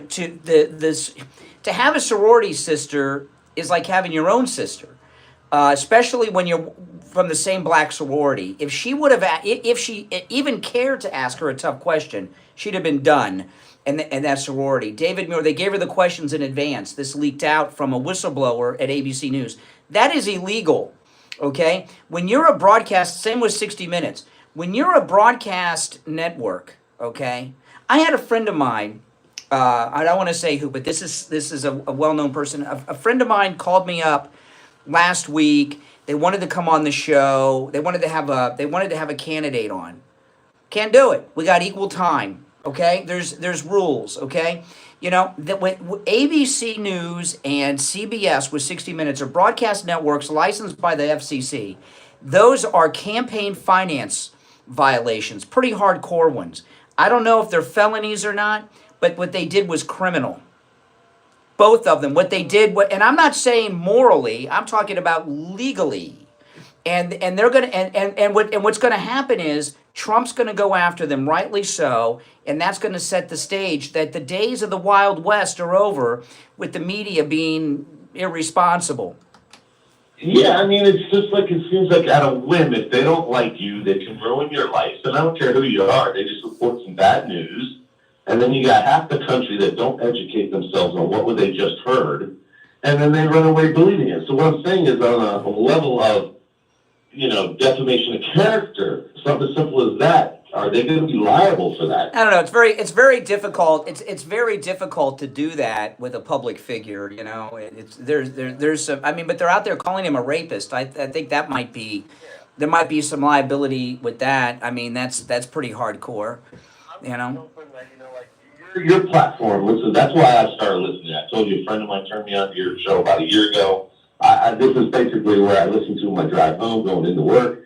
to have a sorority sister is like having your own sister, especially when you're from the same black sorority. If she would have, if she even cared to ask her a tough question, she'd have been done. And that sorority. David Muir, they gave her the questions in advance. This leaked out from a whistleblower at ABC News. That is illegal, okay? When you're a broadcast, same with 60 Minutes. When you're a broadcast network, okay? I had a friend of mine, I don't want to say who, but this is a well-known person. A friend of mine called me up last week. They wanted to come on the show. They wanted to have a candidate on. Can't do it. We got equal time. Okay, there's rules. Okay, you know that ABC News and CBS with 60 Minutes are broadcast networks licensed by the FCC. Those are campaign finance violations, pretty hardcore ones. I don't know if they're felonies or not, but what they did was criminal. Both of them. What they did, and I'm not saying morally. I'm talking about legally. And they're gonna and what's gonna happen is Trump's gonna go after them, rightly so, and that's gonna set the stage that the days of the Wild West are over with the media being irresponsible. Yeah, I mean, it's just like it seems like at a whim, if they don't like you, they can ruin your life. And I don't care who you are, they just report some bad news. And then you got half the country that don't educate themselves on what they just heard, and then they run away believing it. So what I'm saying is on a level of, you know, defamation of character, something as simple as that, are they going to be liable for that? I don't know. It's very difficult. It's very difficult to do that with a public figure. You know, there's some. I mean, but they're out there calling him a rapist. I think that might be, there might be some liability with that. I mean, that's pretty hardcore. You know. Your platform, that's why I started listening. I told you a friend of mine turned me on to your show about a year ago. This is basically where I listen to my drive home, going into work.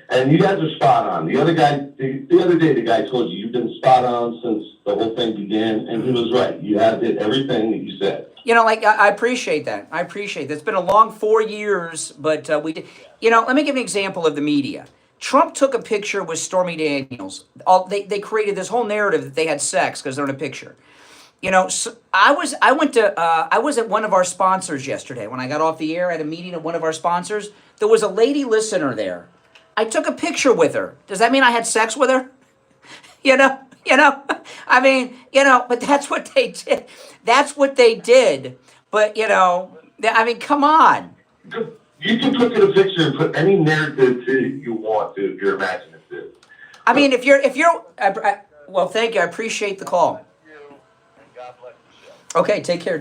And you guys are spot on. The other day, the guy told you, you've been spot on since the whole thing began, and he was right. You have hit everything that you said. You know, like, I appreciate that. I appreciate that. It's been a long 4 years, but we did. You know, let me give an example of the media. Trump took a picture with Stormy Daniels. They created this whole narrative that they had sex because they're in a picture. You know, so I was at one of our sponsors yesterday. When I got off the air at a meeting at one of our sponsors, there was a lady listener there. I took a picture with her. Does that mean I had sex with her? You know, I mean, you know, but that's what they did. That's what they did. But, you know, I mean, come on. You can put in a picture and put any narrative you want to if you're imaginative. I mean, if you're, well, thank you. I appreciate the call. Okay, take care.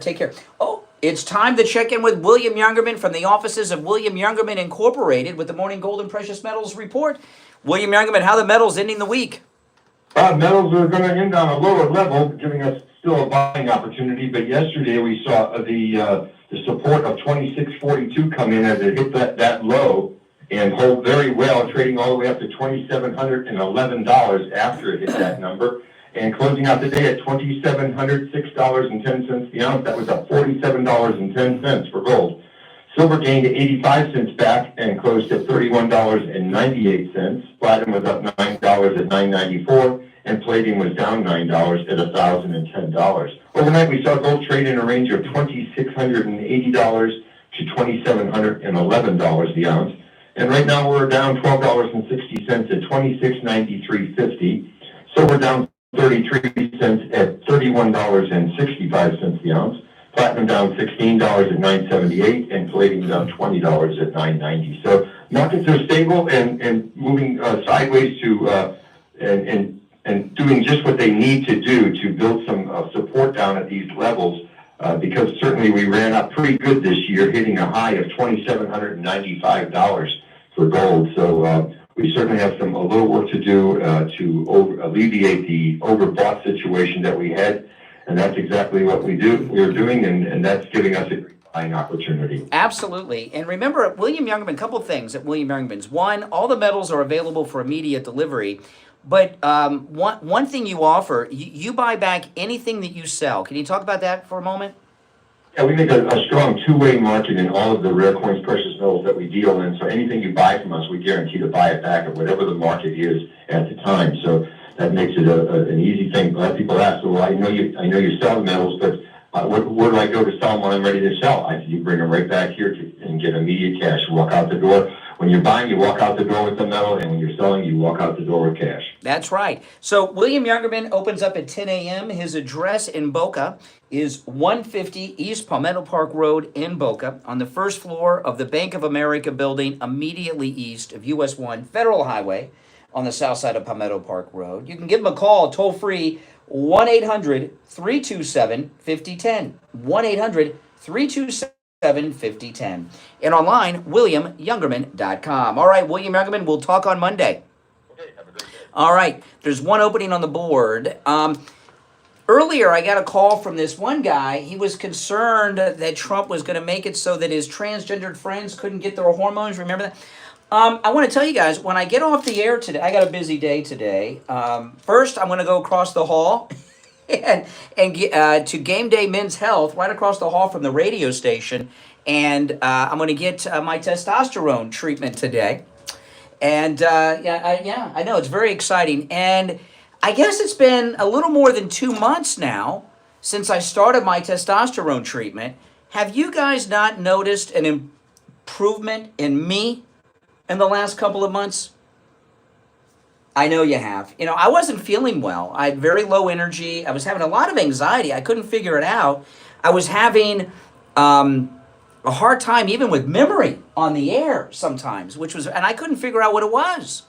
Oh, it's time to check in with William Youngerman from the offices of William Youngerman Incorporated with the Morning Gold and Precious Metals Report. William Youngerman, how the metals ending the week? Metals are going to end on a lower level, giving us still a buying opportunity. But yesterday we saw the support of 2642 come in as it hit that low and hold very well, trading all the way up to $2,711 after it hit that number. And closing out the day at $2,706.10 the ounce. That was up $47.10 for gold. Silver gained 85 cents back and closed at $31.98. Platinum was up $9 at $9.94, and palladium was down $9 at $1,010. Overnight, we saw gold trade in a range of $2,680 to $2,711 the ounce. And right now, we're down $12.60 at $26.9350. Silver down 33 cents at $31.65 the ounce. Platinum down $16 at $9.78, and palladium down $20 at $9.90. So markets are stable and moving sideways to and doing just what they need to do to build some support down at these levels. Because certainly we ran up pretty good this year, hitting a high of $2,795 for gold. So we certainly have a little work to do to alleviate the overbought situation that we had, and that's exactly what we're doing, and that's giving us a great buying opportunity. Absolutely. And remember, at William Youngerman, a couple of things at William Youngerman's. One, all the metals are available for immediate delivery. But one thing you offer, you buy back anything that you sell. Can you talk about that for a moment? Yeah, we make a strong two-way market in all of the rare coins, precious metals that we deal in. So anything you buy from us, we guarantee to buy it back at whatever the market is at the time. So that makes it an easy thing. A lot of people ask, well, I know you sell the metals, but where do I go to sell them when I'm ready to sell? You bring them right back here and get immediate cash. You walk out the door. When you're buying, you walk out the door with the metal, and when you're selling, you walk out the door with cash. That's right. So William Youngerman opens up at 10 a.m. His address in Boca is 150 East Palmetto Park Road in Boca, on the first floor of the Bank of America building immediately east of US 1 Federal Highway on the south side of Palmetto Park Road. You can give him a call, toll-free, 1-800-327-5010. 1-800-327-5010. 5010. And online, WilliamYoungerman.com. All right, William Youngerman, we'll talk on Monday. Okay, have a great day. All right, there's one opening on the board. Earlier, I got a call from this one guy. He was concerned that Trump was going to make it so that his transgendered friends couldn't get their hormones. Remember that? I want to tell you guys, when I get off the air today, I got a busy day today. First, I'm going to go across the hall and get to Game Day Men's Health right across the hall from the radio station. And I'm going to get my testosterone treatment today. And I know, it's very exciting. And I guess it's been a little more than 2 months now since I started my testosterone treatment. Have you guys not noticed an improvement in me in the last couple of months? I know you have. You know, I wasn't feeling well. I had very low energy. I was having a lot of anxiety. I couldn't figure it out. I was having a hard time even with memory on the air sometimes, and I couldn't figure out what it was.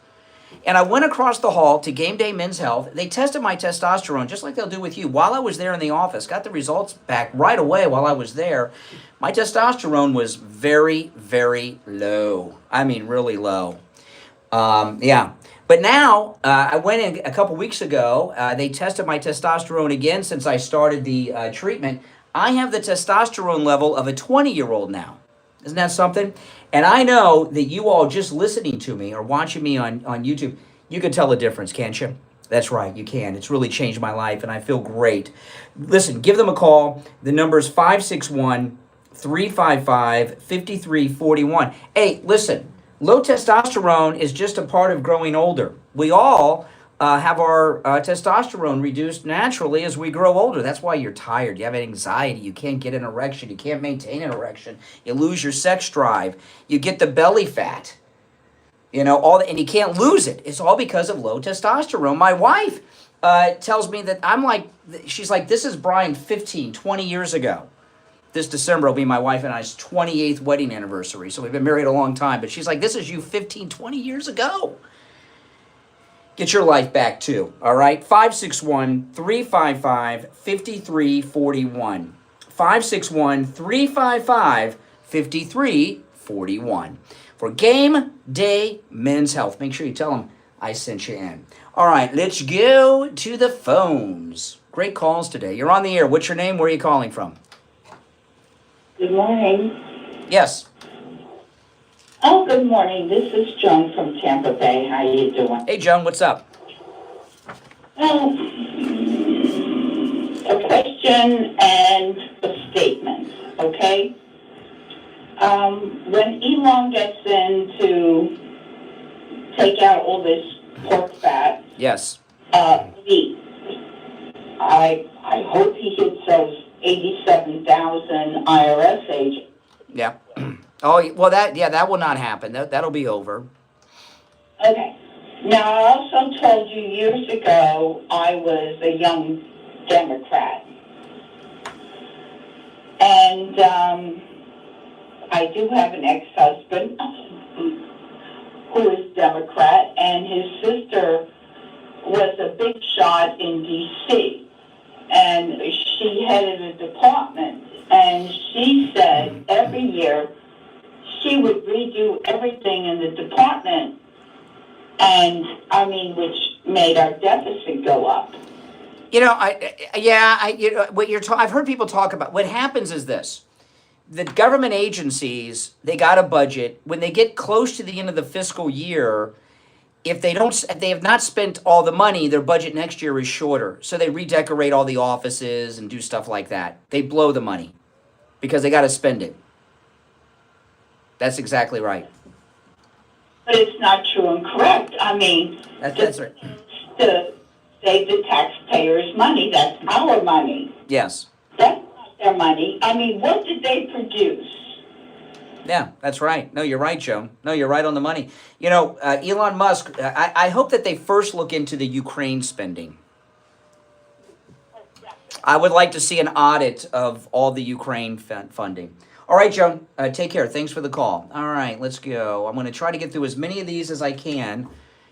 And I went across the hall to Game Day Men's Health. They tested my testosterone just like they'll do with you. While I was there in the office, got the results back right away while I was there. My testosterone was very, very low. I mean, really low. Yeah. But now, I went in a couple weeks ago. They tested my testosterone again since I started the treatment. I have the testosterone level of a 20-year-old now. Isn't that something? And I know that you all just listening to me or watching me on YouTube, you can tell the difference, can't you? That's right, you can. It's really changed my life, and I feel great. Listen, give them a call. The number is 561-355-5341. Hey, listen. Low testosterone is just a part of growing older. We all have our testosterone reduced naturally as we grow older. That's why you're tired. You have anxiety. You can't get an erection. You can't maintain an erection. You lose your sex drive. You get the belly fat. You know, and you can't lose it. It's all because of low testosterone. My wife tells me that she's like, this is Brian 15, 20 years ago. This December will be my wife and I's 28th wedding anniversary. So we've been married a long time. But she's like, this is you 15, 20 years ago. Get your life back too, all right? 561-355-5341. 561-355-5341. For Game Day Men's Health. Make sure you tell them I sent you in. All right, let's go to the phones. Great calls today. You're on the air. What's your name? Where are you calling from? Good morning. Yes. Oh, good morning. This is Joan from Tampa Bay. How you doing? Hey, Joan, what's up? Well, a question and a statement, okay? When Elon gets in to take out all this pork fat, yes, meat, I hope he hits those 87,000 IRS agents. Yeah. Oh, well, that will not happen. That'll be over. Okay. Now, I also told you years ago I was a young Democrat. And I do have an ex-husband who is Democrat, and his sister was a big shot in D.C., and she headed a department, and she said every year she would redo everything in the department, and which made our deficit go up. You know, I've heard people talk about. What happens is this: the government agencies, they got a budget. When they get close to the end of the fiscal year, if they have not spent all the money, their budget next year is shorter. So they redecorate all the offices and do stuff like that. They blow the money because they got to spend it. That's exactly right. But it's not true and correct. That's right. To save the taxpayers' money, that's our money. Yes. That's not their money. What did they produce? Yeah, that's right. No, you're right, Joe. No, you're right on the money. You know, Elon Musk, I hope that they first look into the Ukraine spending. I would like to see an audit of all the Ukraine funding. All right, Joe, take care. Thanks for the call. All right, let's go. I'm going to try to get through as many of these as I can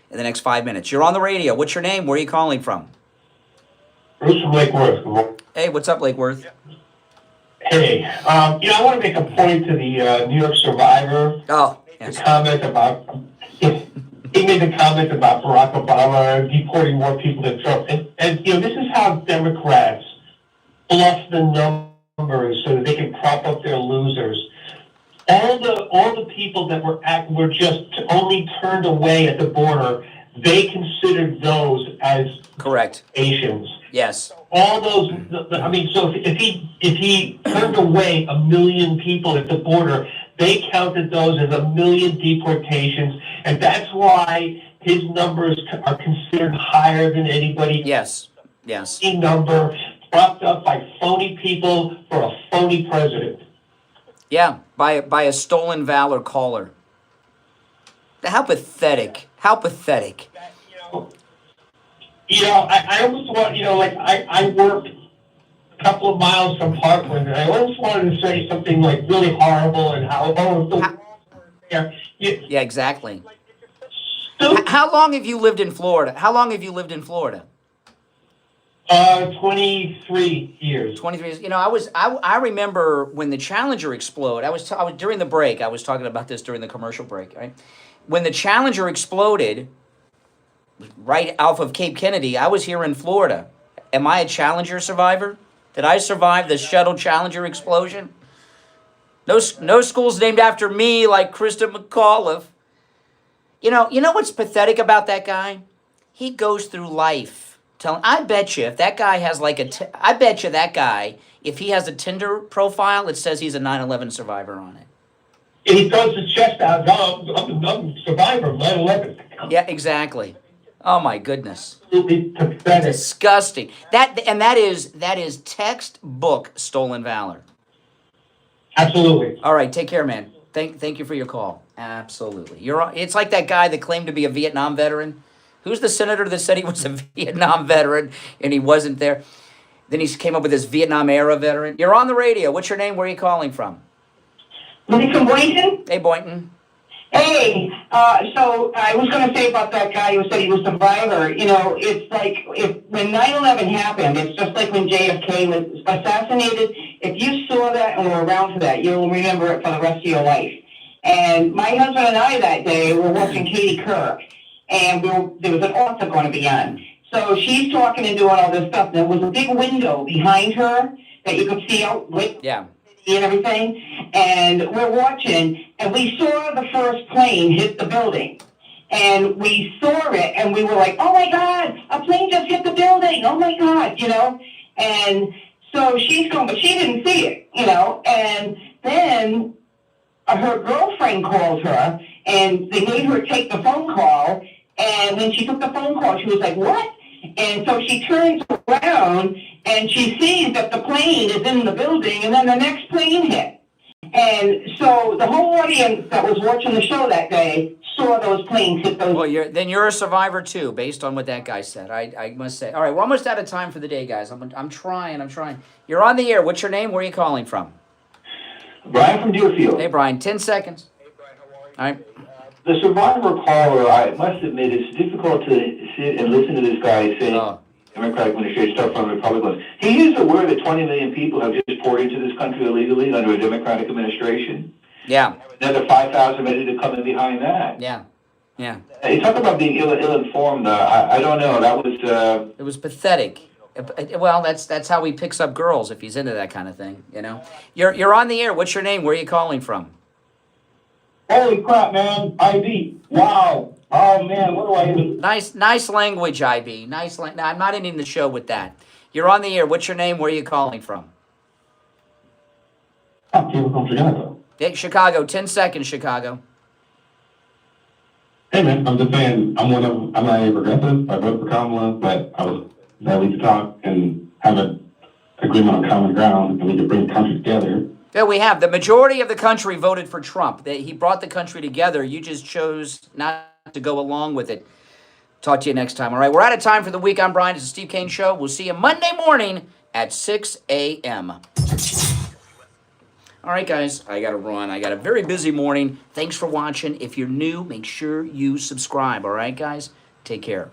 in the next 5 minutes. You're on the radio. What's your name? Where are you calling from? Bruce from Lake Worth. Hey, what's up, Lake Worth? Hey, I want to make a point to the New York survivor. Oh, yes. He made the comment about Barack Obama deporting more people than Trump. And this is how Democrats bluff the numbers so that they can prop up their losers. All the people that were just only turned away at the border, they considered those as correct Asians. Yes. All those, so if he turned away 1 million people at the border, they counted those as 1 million deportations, and that's why his numbers are considered higher than anybody. Yes. Number propped up by phony people for a phony president. Yeah, by a stolen valor caller. How pathetic. How pathetic. I almost want, I work a couple of miles from Parkland, and I almost wanted to say something like really horrible and how, the yeah, exactly. Stupid. how long have you lived in Florida? How long have you lived in Florida? 23 years. 23 years. You know, I remember when the Challenger exploded. I was during the break. I was talking about this during the commercial break. Right, when the Challenger exploded, right off of Cape Kennedy, I was here in Florida. Am I a Challenger survivor? Did I survive the shuttle Challenger explosion? No schools named after me like Krista McAuliffe. You know what's pathetic about that guy? He goes through life telling. I bet you if that guy has I bet you that guy, if he has a Tinder profile, it says he's a 9/11 survivor on it. And he throws his chest out. I'm a survivor of 9/11. Yeah, exactly. Oh my goodness. Pathetic. Disgusting. That is textbook stolen valor. Absolutely. All right, take care, man. Thank you for your call. Absolutely. It's like that guy that claimed to be a Vietnam veteran. Who's the senator that said he was a Vietnam veteran and he wasn't there? Then he came up with this Vietnam era veteran. You're on the radio. What's your name? Where are you calling from? Lee from Boynton? Hey, Boynton. Hey, so I was going to say about that guy who said he was a survivor. You know, it's like when 9/11 happened, it's just like when JFK was assassinated. If you saw that and were around for that, you'll remember it for the rest of your life. And my husband and I that day were watching Katie Couric, and there was an author going to be on. So she's talking and doing all this stuff. There was a big window behind her that you could see out. Yeah. And everything, and we're watching, and we saw the first plane hit the building, and we saw it, and we were like, oh my God, a plane just hit the building, oh my God, you know, and so she's going, but she didn't see it, you know, and then her girlfriend called her, and they made her take the phone call, and when she took the phone call, she was like, what? And so she turns around and she sees that the plane is in the building, and then the next plane hit. And so the whole audience that was watching the show that day saw those planes hit those. Well, you're a survivor too, based on what that guy said. I must say. All right, we're almost out of time for the day, guys. I'm trying. You're on the air. What's your name? Where are you calling from? Brian from Deerfield. Hey, Brian. 10 seconds. Hey, Brian, how are you? All right. The survivor caller, I must admit, it's difficult to sit and listen to this guy saying Democratic administration stuff from Republicans. He is aware that 20 million people have just poured into this country illegally under a Democratic administration. Yeah. Another 5,000 ready to come in behind that. Yeah. Yeah. You talk about being ill-informed. I don't know. That was... It was pathetic. Well, that's how he picks up girls if he's into that kind of thing, you know. You're on the air. What's your name? Where are you calling from? Holy crap, man. IB. Wow. Oh, man. What do I even... Nice language, IB. Nice language. I'm not ending the show with that. You're on the air. What's your name? Where are you calling from? I'm from Chicago. Hey, Chicago. 10 seconds, Chicago. Hey, man. I'm just saying, I'm not a progressive. I voted for Kamala, but I was ready to talk and have an agreement on common ground, and we could bring the country together. There we have. The majority of the country voted for Trump. He brought the country together. You just chose not to go along with it. Talk to you next time. All right, we're out of time for the week. I'm Brian. It's the Steve Kane Show. We'll see you Monday morning at 6 a.m. All right, guys, I got to run. I got a very busy morning. Thanks for watching. If you're new, make sure you subscribe. All right, guys? Take care.